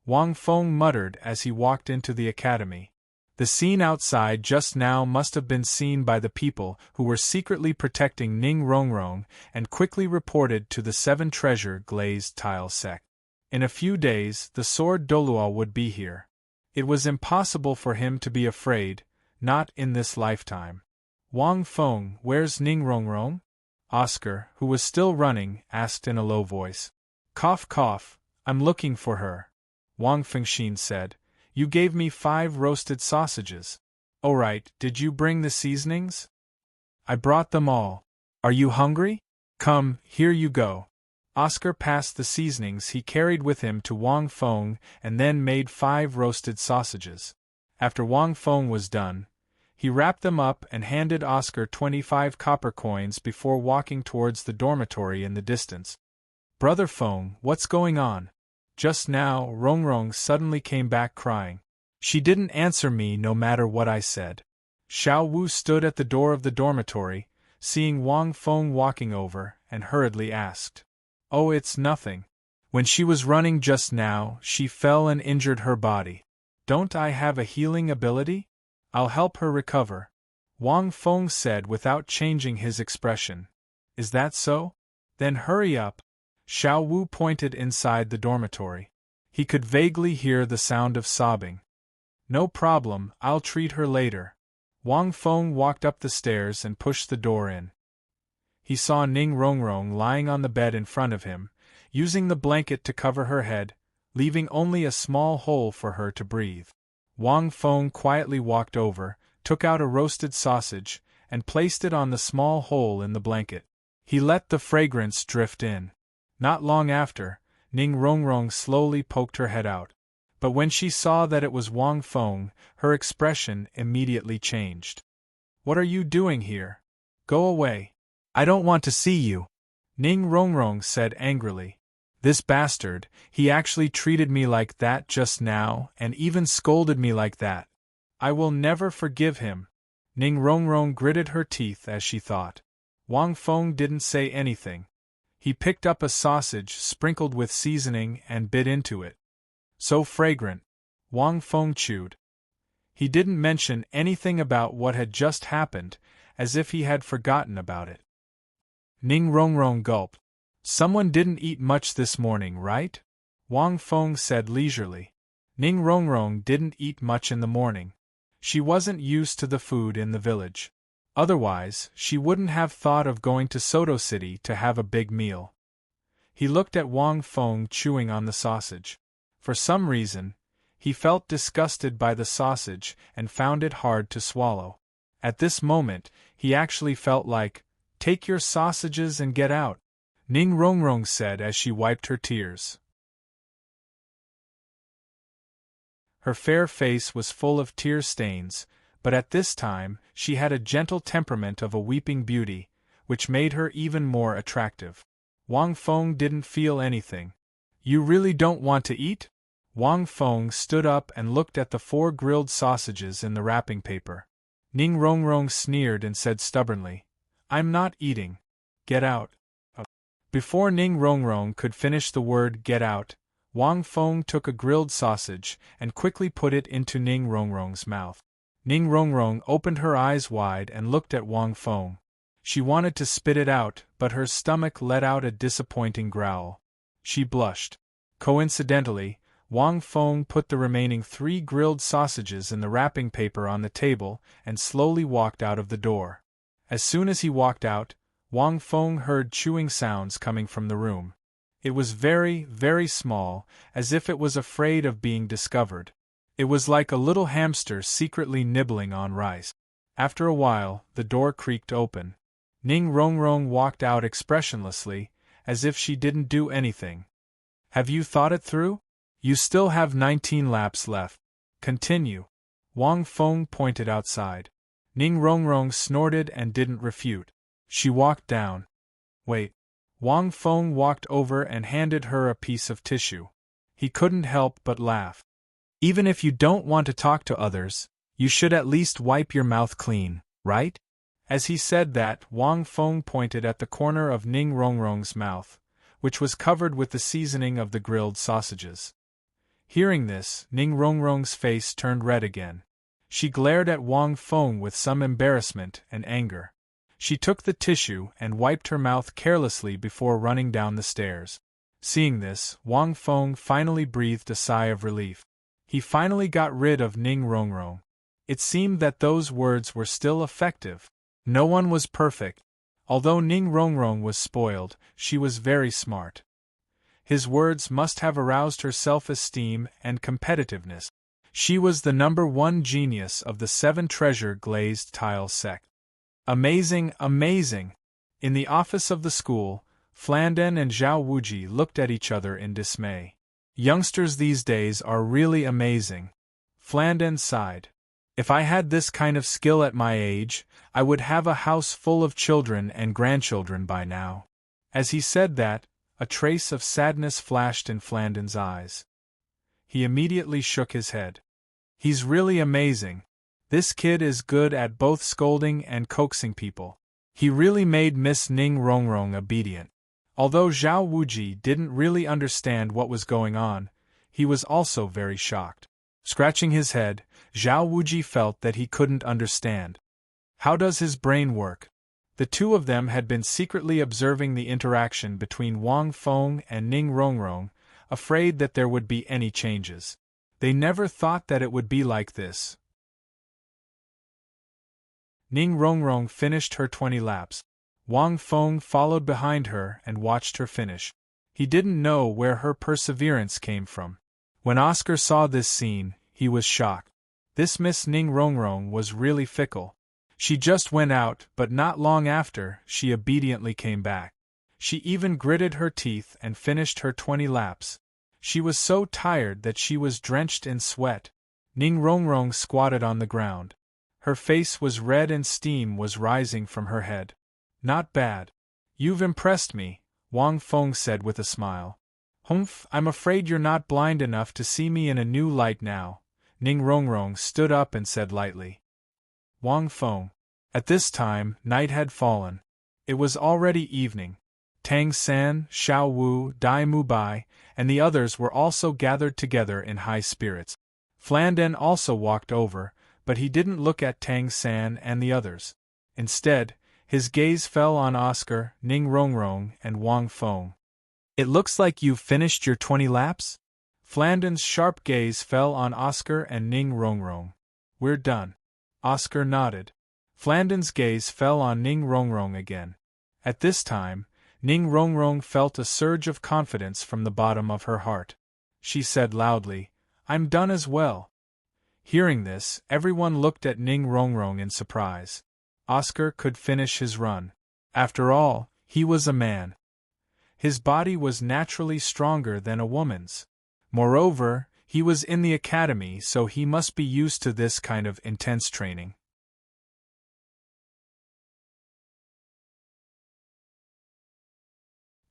Wang Feng muttered as he walked into the academy. The scene outside just now must have been seen by the people who were secretly protecting Ning Rongrong and quickly reported to the Seven Treasure Glazed Tile sect. In a few days, the sword Douluo would be here. It was impossible for him to be afraid, not in this lifetime. "Wang Feng, where's Ning Rongrong?" Oscar, who was still running, asked in a low voice. "Cough cough, I'm looking for her," Wang Fengxin said. "You gave me 5 roasted sausages. Oh right, did you bring the seasonings?" "I brought them all. Are you hungry? Come, here you go." Oscar passed the seasonings he carried with him to Wang Feng and then made 5 roasted sausages. After Wang Feng was done, he wrapped them up and handed Oscar 25 copper coins before walking towards the dormitory in the distance. Brother Feng, what's going on? Just now, Rongrong suddenly came back crying. She didn't answer me no matter what I said. Xiao Wu stood at the door of the dormitory, seeing Wang Feng walking over, and hurriedly asked. Oh, it's nothing. When she was running just now, she fell and injured her body. Don't I have a healing ability? I'll help her recover. Wang Feng said without changing his expression. Is that so? Then hurry up. Xiao Wu pointed inside the dormitory. He could vaguely hear the sound of sobbing. No problem, I'll treat her later. Wang Feng walked up the stairs and pushed the door in. He saw Ning Rongrong lying on the bed in front of him, using the blanket to cover her head, leaving only a small hole for her to breathe. Wang Feng quietly walked over, took out a roasted sausage, and placed it on the small hole in the blanket. He let the fragrance drift in. Not long after, Ning Rongrong slowly poked her head out. But when she saw that it was Wang Feng, her expression immediately changed. What are you doing here? Go away. I don't want to see you. Ning Rongrong said angrily. This bastard, he actually treated me like that just now and even scolded me like that. I will never forgive him. Ning Rongrong gritted her teeth as she thought. Wang Feng didn't say anything. He picked up a sausage sprinkled with seasoning and bit into it. So fragrant. Wang Feng chewed. He didn't mention anything about what had just happened, as if he had forgotten about it. Ning Rongrong gulped. Someone didn't eat much this morning, right? Wang Feng said leisurely. Ning Rongrong didn't eat much in the morning. She wasn't used to the food in the village. Otherwise, she wouldn't have thought of going to Soto City to have a big meal. He looked at Wang Feng chewing on the sausage. For some reason, he felt disgusted by the sausage and found it hard to swallow. At this moment, he actually felt like, take your sausages and get out, Ning Rongrong said as she wiped her tears. Her fair face was full of tear stains, but at this time, she had a gentle temperament of a weeping beauty, which made her even more attractive. Wang Feng didn't feel anything. You really don't want to eat? Wang Feng stood up and looked at the 4 grilled sausages in the wrapping paper. Ning Rongrong sneered and said stubbornly, I'm not eating. Get out. Before Ning Rongrong could finish the word get out, Wang Feng took a grilled sausage and quickly put it into Ning Rongrong's mouth. Ning Rongrong opened her eyes wide and looked at Wang Feng. She wanted to spit it out, but her stomach let out a disappointing growl. She blushed. Coincidentally, Wang Feng put the remaining 3 grilled sausages in the wrapping paper on the table and slowly walked out of the door. As soon as he walked out, Wang Feng heard chewing sounds coming from the room. It was very, very small, as if it was afraid of being discovered. It was like a little hamster secretly nibbling on rice. After a while, the door creaked open. Ning Rongrong walked out expressionlessly, as if she didn't do anything. Have you thought it through? You still have 19 laps left. Continue. Wang Feng pointed outside. Ning Rongrong snorted and didn't refute. She walked down. Wait. Wang Feng walked over and handed her a piece of tissue. He couldn't help but laugh. Even if you don't want to talk to others, you should at least wipe your mouth clean, right? As he said that, Wang Feng pointed at the corner of Ning Rongrong's mouth, which was covered with the seasoning of the grilled sausages. Hearing this, Ning Rongrong's face turned red again. She glared at Wang Feng with some embarrassment and anger. She took the tissue and wiped her mouth carelessly before running down the stairs. Seeing this, Wang Feng finally breathed a sigh of relief. He finally got rid of Ning Rongrong. It seemed that those words were still effective. No one was perfect. Although Ning Rongrong was spoiled, she was very smart. His words must have aroused her self-esteem and competitiveness. She was the #1 genius of the 7 treasure glazed tile sect. Amazing, amazing! In the office of the school, Flandin and Zhao Wuji looked at each other in dismay. Youngsters these days are really amazing. Flandin sighed. If I had this kind of skill at my age, I would have a house full of children and grandchildren by now. As he said that, a trace of sadness flashed in Flandin's eyes. He immediately shook his head. He's really amazing. This kid is good at both scolding and coaxing people. He really made Miss Ning Rongrong obedient. Although Zhao Wuji didn't really understand what was going on, he was also very shocked. Scratching his head, Zhao Wuji felt that he couldn't understand. How does his brain work? The two of them had been secretly observing the interaction between Wang Feng and Ning Rongrong, afraid that there would be any changes. They never thought that it would be like this. Ning Rongrong finished her 20 laps. Wang Feng followed behind her and watched her finish. He didn't know where her perseverance came from. When Oscar saw this scene, he was shocked. This Miss Ning Rongrong was really fickle. She just went out, but not long after, she obediently came back. She even gritted her teeth and finished her 20 laps. She was so tired that she was drenched in sweat. Ning Rongrong squatted on the ground. Her face was red and steam was rising from her head. Not bad. You've impressed me, Wang Feng said with a smile. Humph, I'm afraid you're not blind enough to see me in a new light now. Ning Rongrong stood up and said lightly. Wang Feng. At this time, night had fallen. It was already evening. Tang San, Xiao Wu, Dai Mubai, and the others were also gathered together in high spirits. Flandin also walked over, but he didn't look at Tang San and the others. Instead, his gaze fell on Oscar, Ning Rongrong, and Wang Feng. It looks like you've finished your 20 laps? Flandin's sharp gaze fell on Oscar and Ning Rongrong. We're done. Oscar nodded. Flandin's gaze fell on Ning Rongrong again. At this time, Ning Rongrong felt a surge of confidence from the bottom of her heart. She said loudly, I'm done as well. Hearing this, everyone looked at Ning Rongrong in surprise. Oscar could finish his run. After all, he was a man. His body was naturally stronger than a woman's. Moreover, he was in the academy, so he must be used to this kind of intense training.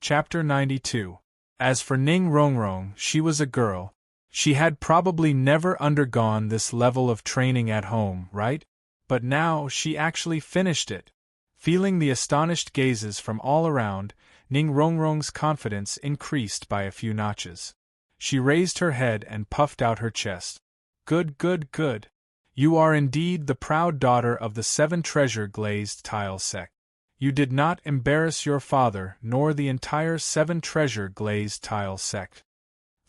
Chapter 92. As for Ning Rongrong, she was a girl. She had probably never undergone this level of training at home, right? But now she actually finished it. Feeling the astonished gazes from all around, Ning Rongrong's confidence increased by a few notches. She raised her head and puffed out her chest. Good, good, good. You are indeed the proud daughter of the 7 treasure glazed tile sect. You did not embarrass your father nor the entire 7 treasure glazed tile sect.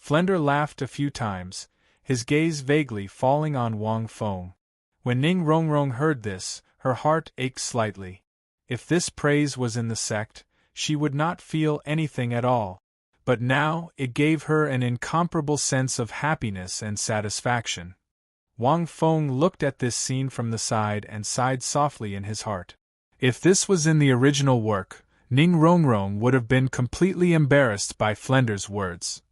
Flender laughed a few times, his gaze vaguely falling on Wang Feng. When Ning Rongrong heard this, her heart ached slightly. If this praise was in the sect, she would not feel anything at all. But now, it gave her an incomparable sense of happiness and satisfaction. Wang Feng looked at this scene from the side and sighed softly in his heart. If this was in the original work, Ning Rongrong would have been completely embarrassed by Flender's words.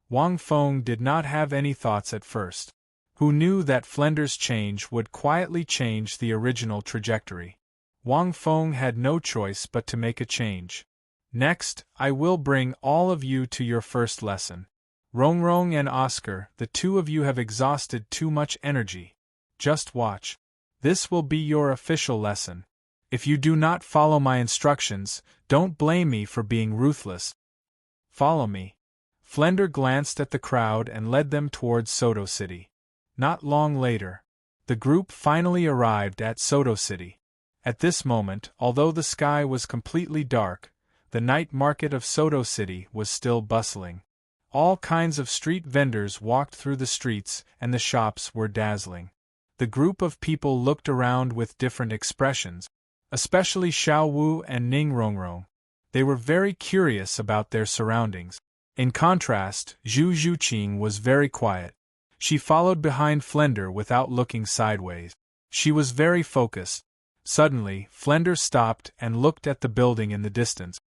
Wang Feng did not have any thoughts at first. Who knew that Flender's change would quietly change the original trajectory? Wang Feng had no choice but to make a change. Next, I will bring all of you to your first lesson. Rongrong and Oscar, the two of you have exhausted too much energy. Just watch. This will be your official lesson. If you do not follow my instructions, don't blame me for being ruthless. Follow me. Flender glanced at the crowd and led them towards Soto City. Not long later, the group finally arrived at Soto City. At this moment, although the sky was completely dark, the night market of Soto City was still bustling. All kinds of street vendors walked through the streets, and the shops were dazzling. The group of people looked around with different expressions, especially Xiao Wu and Ning Rongrong. They were very curious about their surroundings. In contrast, Zhu Zhuqing was very quiet. She followed behind Flender without looking sideways. She was very focused. Suddenly, Flender stopped and looked at the building in the distance.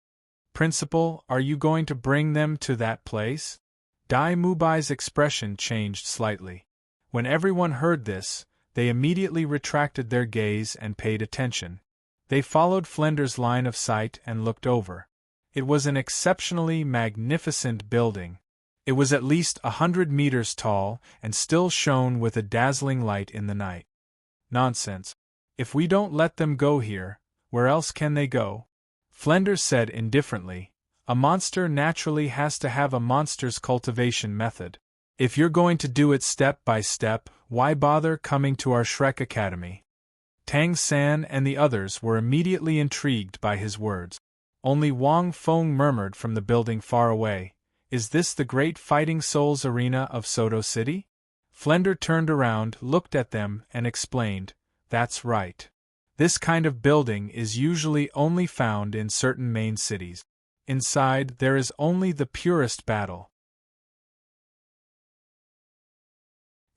Principal, are you going to bring them to that place? Dai Mubai's expression changed slightly. When everyone heard this, they immediately retracted their gaze and paid attention. They followed Flender's line of sight and looked over. It was an exceptionally magnificent building. It was at least 100 meters tall and still shone with a dazzling light in the night. Nonsense. If we don't let them go here, where else can they go? Flender said indifferently, a monster naturally has to have a monster's cultivation method. If you're going to do it step by step, why bother coming to our Shrek Academy? Tang San and the others were immediately intrigued by his words. Only Wang Feng murmured from the building far away, is this the great fighting souls arena of Soto City? Flender turned around, looked at them, and explained, that's right. This kind of building is usually only found in certain main cities. Inside, there is only the purest battle.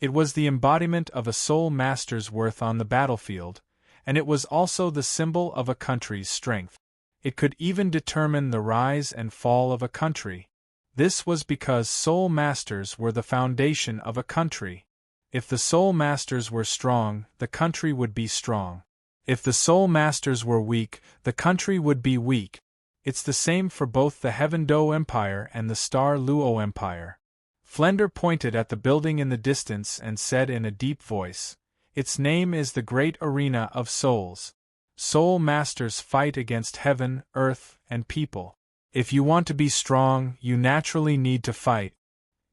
It was the embodiment of a soul master's worth on the battlefield, and it was also the symbol of a country's strength. It could even determine the rise and fall of a country. This was because soul masters were the foundation of a country. If the soul masters were strong, the country would be strong. If the soul masters were weak, the country would be weak. It's the same for both the Heaven Do Empire and the Star Luo Empire. Flender pointed at the building in the distance and said in a deep voice, its name is the Great Arena of Souls. Soul masters fight against heaven, earth, and people. If you want to be strong, you naturally need to fight.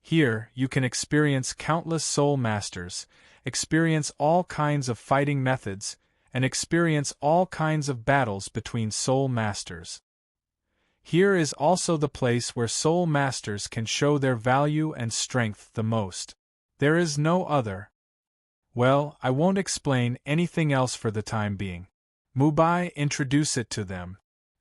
Here, you can experience countless soul masters, experience all kinds of fighting methods, and experience all kinds of battles between soul masters. Here is also the place where soul masters can show their value and strength the most. There is no other. Well, I won't explain anything else for the time being. Mubai introduce it to them.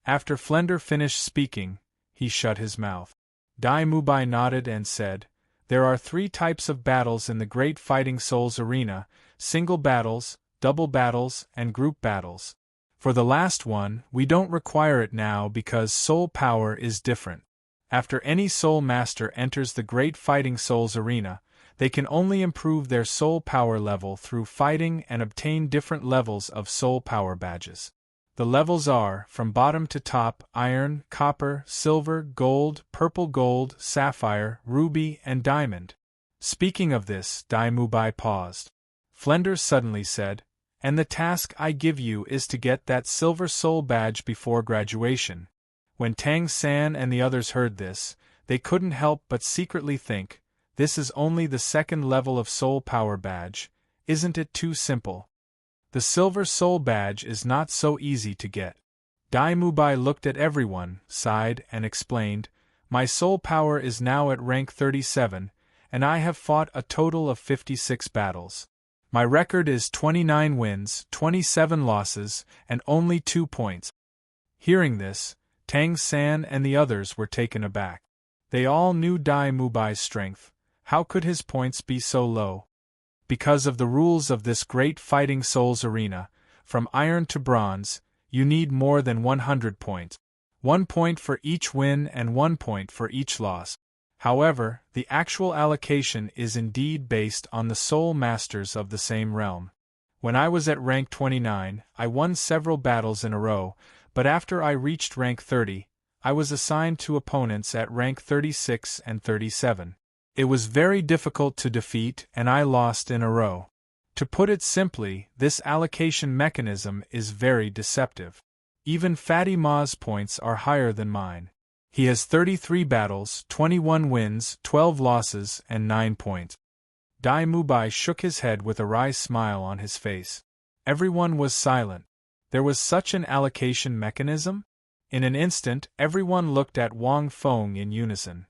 After Flender finished speaking, he shut his mouth. Dai Mubai nodded and said, there are 3 types of battles in the Great Fighting Souls arena, single battles, double battles, and group battles. For the last one, we don't require it now because soul power is different. After any soul master enters the Great Fighting Souls arena, they can only improve their soul power level through fighting and obtain different levels of soul power badges. The levels are, from bottom to top, iron, copper, silver, gold, purple gold, sapphire, ruby, and diamond. Speaking of this, Dai Mubai paused. Flender suddenly said, and the task I give you is to get that silver soul badge before graduation. When Tang San and the others heard this, they couldn't help but secretly think, this is only the 2nd level of soul power badge, isn't it too simple? The silver soul badge is not so easy to get. Dai Mubai looked at everyone, sighed, and explained, my soul power is now at rank 37, and I have fought a total of 56 battles. My record is 29 wins, 27 losses, and only 2 points. Hearing this, Tang San and the others were taken aback. They all knew Dai Mubai's strength. How could his points be so low? Because of the rules of this Great Fighting Souls arena, from iron to bronze, you need more than 100 points. 1 point for each win and 1 point for each loss. However, the actual allocation is indeed based on the soul masters of the same realm. When I was at rank 29, I won several battles in a row, but after I reached rank 30, I was assigned to opponents at rank 36 and 37. It was very difficult to defeat and I lost in a row. To put it simply, this allocation mechanism is very deceptive. Even Fatty Ma's points are higher than mine. He has 33 battles, 21 wins, 12 losses, and 9 points. Dai Mubai shook his head with a wry smile on his face. Everyone was silent. There was such an allocation mechanism? In an instant, everyone looked at Wang Feng in unison.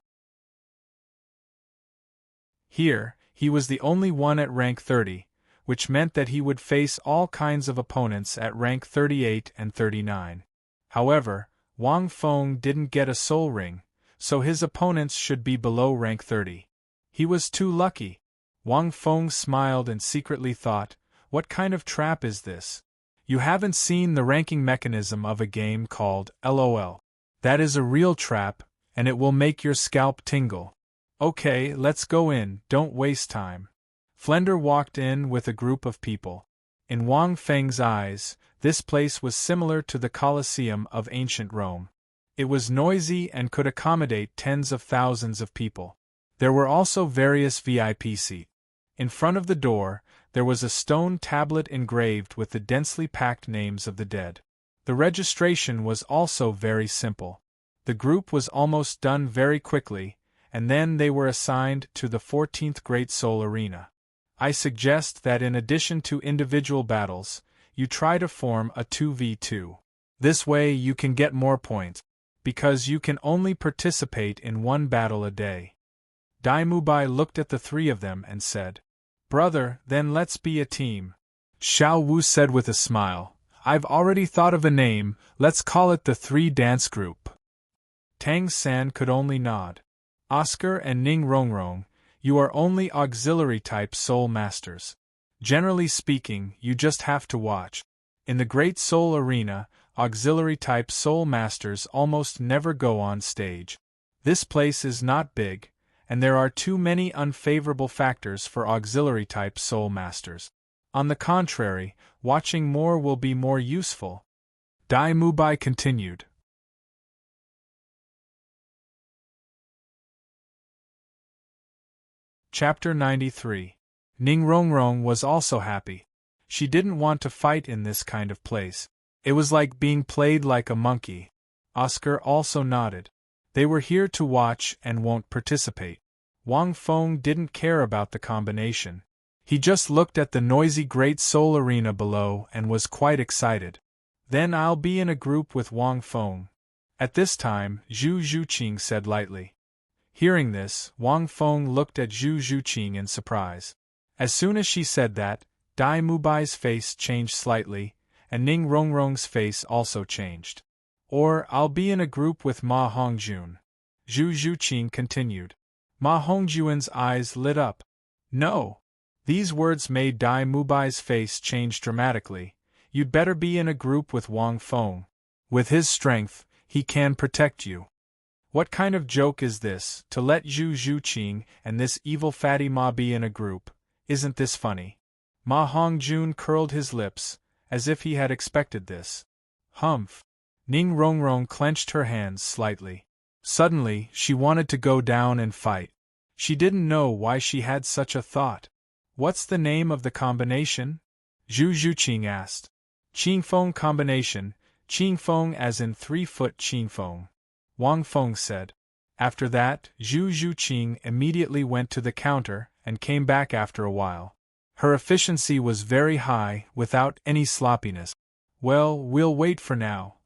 Here, he was the only one at rank 30, which meant that he would face all kinds of opponents at rank 38 and 39. However, Wang Feng didn't get a soul ring, so his opponents should be below rank 30. He was too lucky. Wang Feng smiled and secretly thought, what kind of trap is this? You haven't seen the ranking mechanism of a game called LOL. That is a real trap, and it will make your scalp tingle. Okay, let's go in, don't waste time. Flender walked in with a group of people. In Wang Feng's eyes, this place was similar to the Colosseum of ancient Rome. It was noisy and could accommodate tens of thousands of people. There were also various VIP seats. In front of the door, there was a stone tablet engraved with the densely packed names of the dead. The registration was also very simple. The group was almost done very quickly, and then they were assigned to the 14th Great Soul Arena. I suggest that in addition to individual battles, you try to form a 2v2. This way you can get more points, because you can only participate in one battle a day. Dai Mubai looked at the three of them and said, "Brother, then let's be a team." Xiao Wu said with a smile, "I've already thought of a name, let's call it the Three Dance Group." Tang San could only nod. Oscar and Ning Rongrong, you are only auxiliary-type soul masters. Generally speaking, you just have to watch. In the Great Soul Arena, auxiliary-type soul masters almost never go on stage. This place is not big, and there are too many unfavorable factors for auxiliary-type soul masters. On the contrary, watching more will be more useful. Dai Mubai continued. Chapter 93. Ning Rongrong was also happy. She didn't want to fight in this kind of place. It was like being played like a monkey. Oscar also nodded. They were here to watch and won't participate. Wang Feng didn't care about the combination. He just looked at the noisy Great Soul Arena below and was quite excited. Then I'll be in a group with Wang Feng. At this time, Zhu Zhuqing said lightly. Hearing this, Wang Feng looked at Zhu Zhuqing in surprise. As soon as she said that, Dai Mubai's face changed slightly, and Ning Rongrong's face also changed. Or, I'll be in a group with Ma Hongjun. Zhu Zhuqing continued. Ma Hongjuan's eyes lit up. No! These words made Dai Mubai's face change dramatically. You'd better be in a group with Wang Feng. With his strength, he can protect you. What kind of joke is this, to let Zhu Zhuqing and this evil fatty Ma be in a group? Isn't this funny? Ma Hongjun curled his lips, as if he had expected this. Humph! Ning Rongrong clenched her hands slightly. Suddenly, she wanted to go down and fight. She didn't know why she had such a thought. What's the name of the combination? Zhu Zhuqing asked. Qingfeng combination, Qingfeng as in 3-foot Qingfeng. Wang Feng said. After that, Zhu Zhuqing immediately went to the counter and came back after a while. Her efficiency was very high, without any sloppiness. Well, we'll wait for now.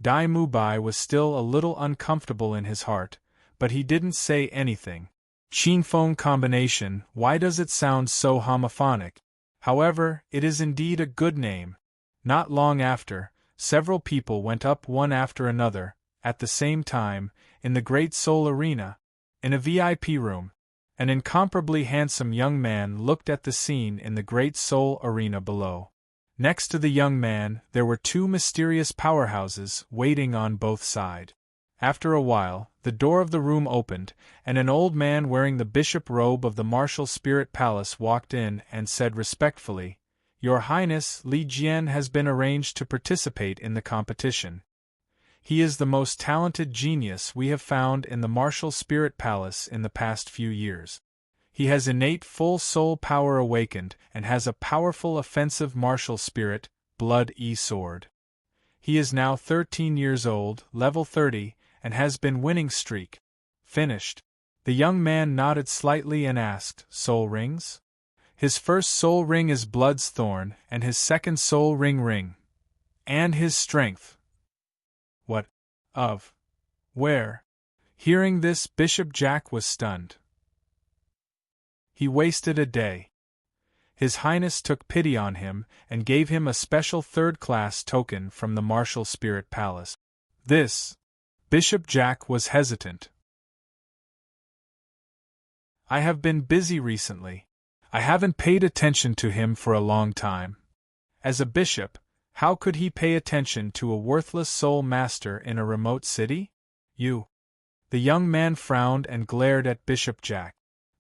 Dai Mubai was still a little uncomfortable in his heart, but he didn't say anything. Qingfeng combination, why does it sound so homophonic? However, it is indeed a good name. Not long after, several people went up one after another, at the same time, in the Great Soul Arena. In a VIP room, an incomparably handsome young man looked at the scene in the Great Soul Arena below. Next to the young man, there were two mysterious powerhouses waiting on both sides. After a while, the door of the room opened, and an old man wearing the bishop robe of the Martial Spirit Palace walked in and said respectfully, "Your Highness, Li Jian has been arranged to participate in the competition. He is the most talented genius we have found in the Martial Spirit Palace in the past few years. He has innate full soul power awakened and has a powerful offensive martial spirit, Blood E-Sword. He is now 13 years old, level 30, and has been winning streak. Finished." The young man nodded slightly and asked, "Soul rings?" "His first soul ring is Blood's Thorn, and his second soul ring. And his strength." "What? Of? Where?" Hearing this, Bishop Jack was stunned. He wasted a day. His Highness took pity on him and gave him a special third-class token from the Martial Spirit Palace. This. Bishop Jack was hesitant. "I have been busy recently. I haven't paid attention to him for a long time. As a bishop, how could he pay attention to a worthless soul master in a remote city?" You. The young man frowned and glared at Bishop Jack.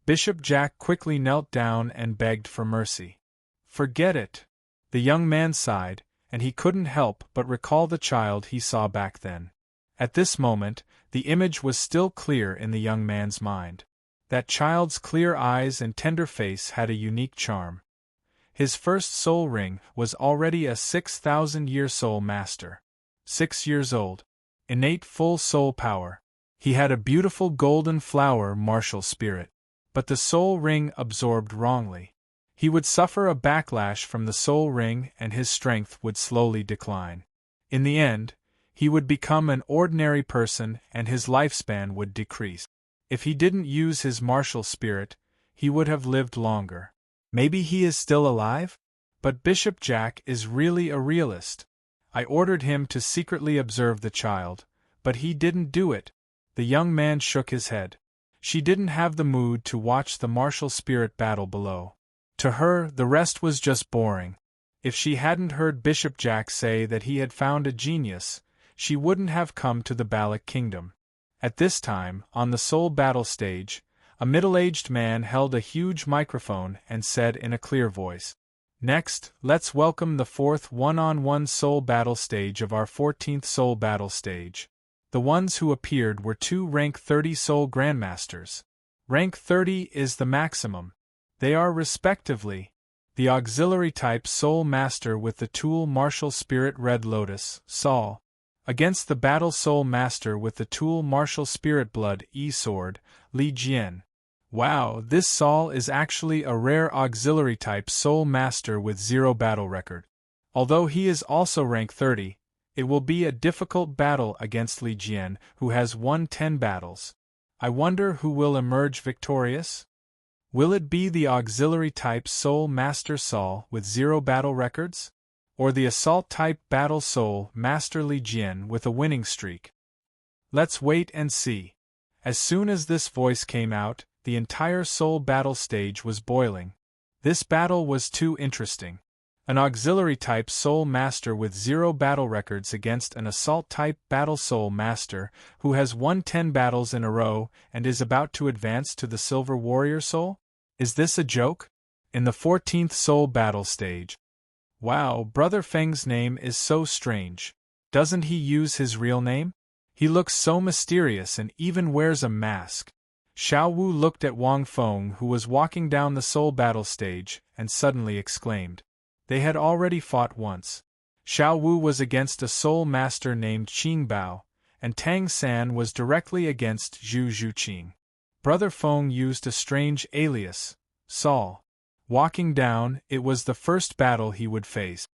Bishop Jack quickly knelt down and begged for mercy. Forget it. The young man sighed, and he couldn't help but recall the child he saw back then. At this moment, the image was still clear in the young man's mind. That child's clear eyes and tender face had a unique charm. His first soul ring was already a 6,000-year soul master. 6 years old. Innate full soul power. He had a beautiful golden flower martial spirit. But the soul ring absorbed wrongly. He would suffer a backlash from the soul ring and his strength would slowly decline. In the end, he would become an ordinary person and his lifespan would decrease. If he didn't use his martial spirit, he would have lived longer. Maybe he is still alive? But Bishop Jack is really a realist. I ordered him to secretly observe the child, but he didn't do it. The young man shook his head. She didn't have the mood to watch the martial spirit battle below. To her, the rest was just boring. If she hadn't heard Bishop Jack say that he had found a genius, she wouldn't have come to the Balak Kingdom. At this time, on the soul battle stage, a middle-aged man held a huge microphone and said in a clear voice, "Next, let's welcome the 4th one-on-one soul battle stage of our 14th soul battle stage." The ones who appeared were 2 rank 30 soul grandmasters. Rank 30 is the maximum. They are respectively, the auxiliary type soul master with the tool martial spirit Red Lotus, Saul, against the battle soul master with the tool martial spirit blood E-sword, Li Jian. Wow, this Saul is actually a rare auxiliary type soul master with 0 battle record. Although he is also rank 30, it will be a difficult battle against Li Jian, who has won 10 battles. I wonder who will emerge victorious? Will it be the auxiliary type soul master Saul with 0 battle records? Or the assault type battle soul master Li Jian with a winning streak? Let's wait and see. As soon as this voice came out, the entire soul battle stage was boiling. This battle was too interesting. An auxiliary type soul master with 0 battle records against an assault type battle soul master who has won 10 battles in a row and is about to advance to the silver warrior soul? Is this a joke? In the 14th soul battle stage. Wow, Brother Feng's name is so strange. Doesn't he use his real name? He looks so mysterious and even wears a mask. Xiao Wu looked at Wang Feng, who was walking down the soul battle stage, and suddenly exclaimed. They had already fought once. Xiao Wu was against a soul master named Qing Bao, and Tang San was directly against Zhu Zhuqing. Brother Feng used a strange alias, Saul. Walking down, it was the first battle he would face.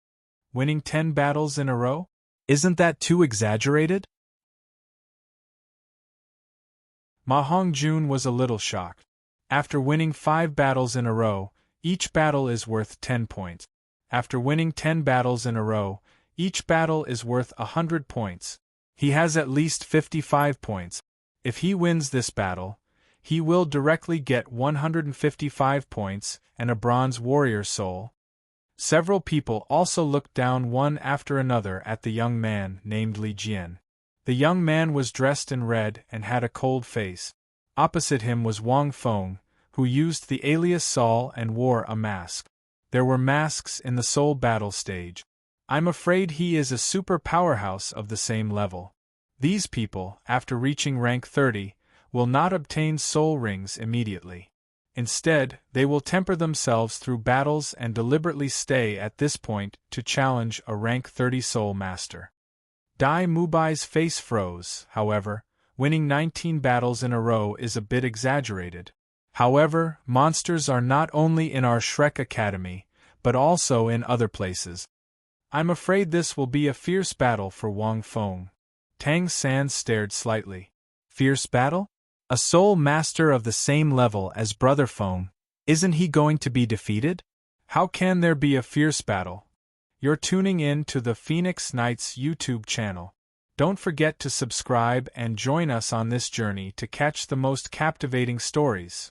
Winning 10 battles in a row? Isn't that too exaggerated? Ma Hongjun was a little shocked. After winning 5 battles in a row, each battle is worth 10 points. After winning 10 battles in a row, each battle is worth 100 points. He has at least 55 points. If he wins this battle, he will directly get 155 points and a bronze warrior soul. Several people also looked down one after another at the young man named Li Jian. The young man was dressed in red and had a cold face. Opposite him was Wang Feng, who used the alias Saul and wore a mask. There were masks in the soul battle stage. I'm afraid he is a super powerhouse of the same level. These people, after reaching rank 30, will not obtain soul rings immediately. Instead, they will temper themselves through battles and deliberately stay at this point to challenge a rank 30 soul master. Dai Mubai's face froze, however. Winning 19 battles in a row is a bit exaggerated. However, monsters are not only in our Shrek Academy, but also in other places. I'm afraid this will be a fierce battle for Wang Feng. Tang San stared slightly. Fierce battle? A soul master of the same level as Brother Feng, isn't he going to be defeated? How can there be a fierce battle? You're tuning in to the Phoenix Knights YouTube channel. Don't forget to subscribe and join us on this journey to catch the most captivating stories.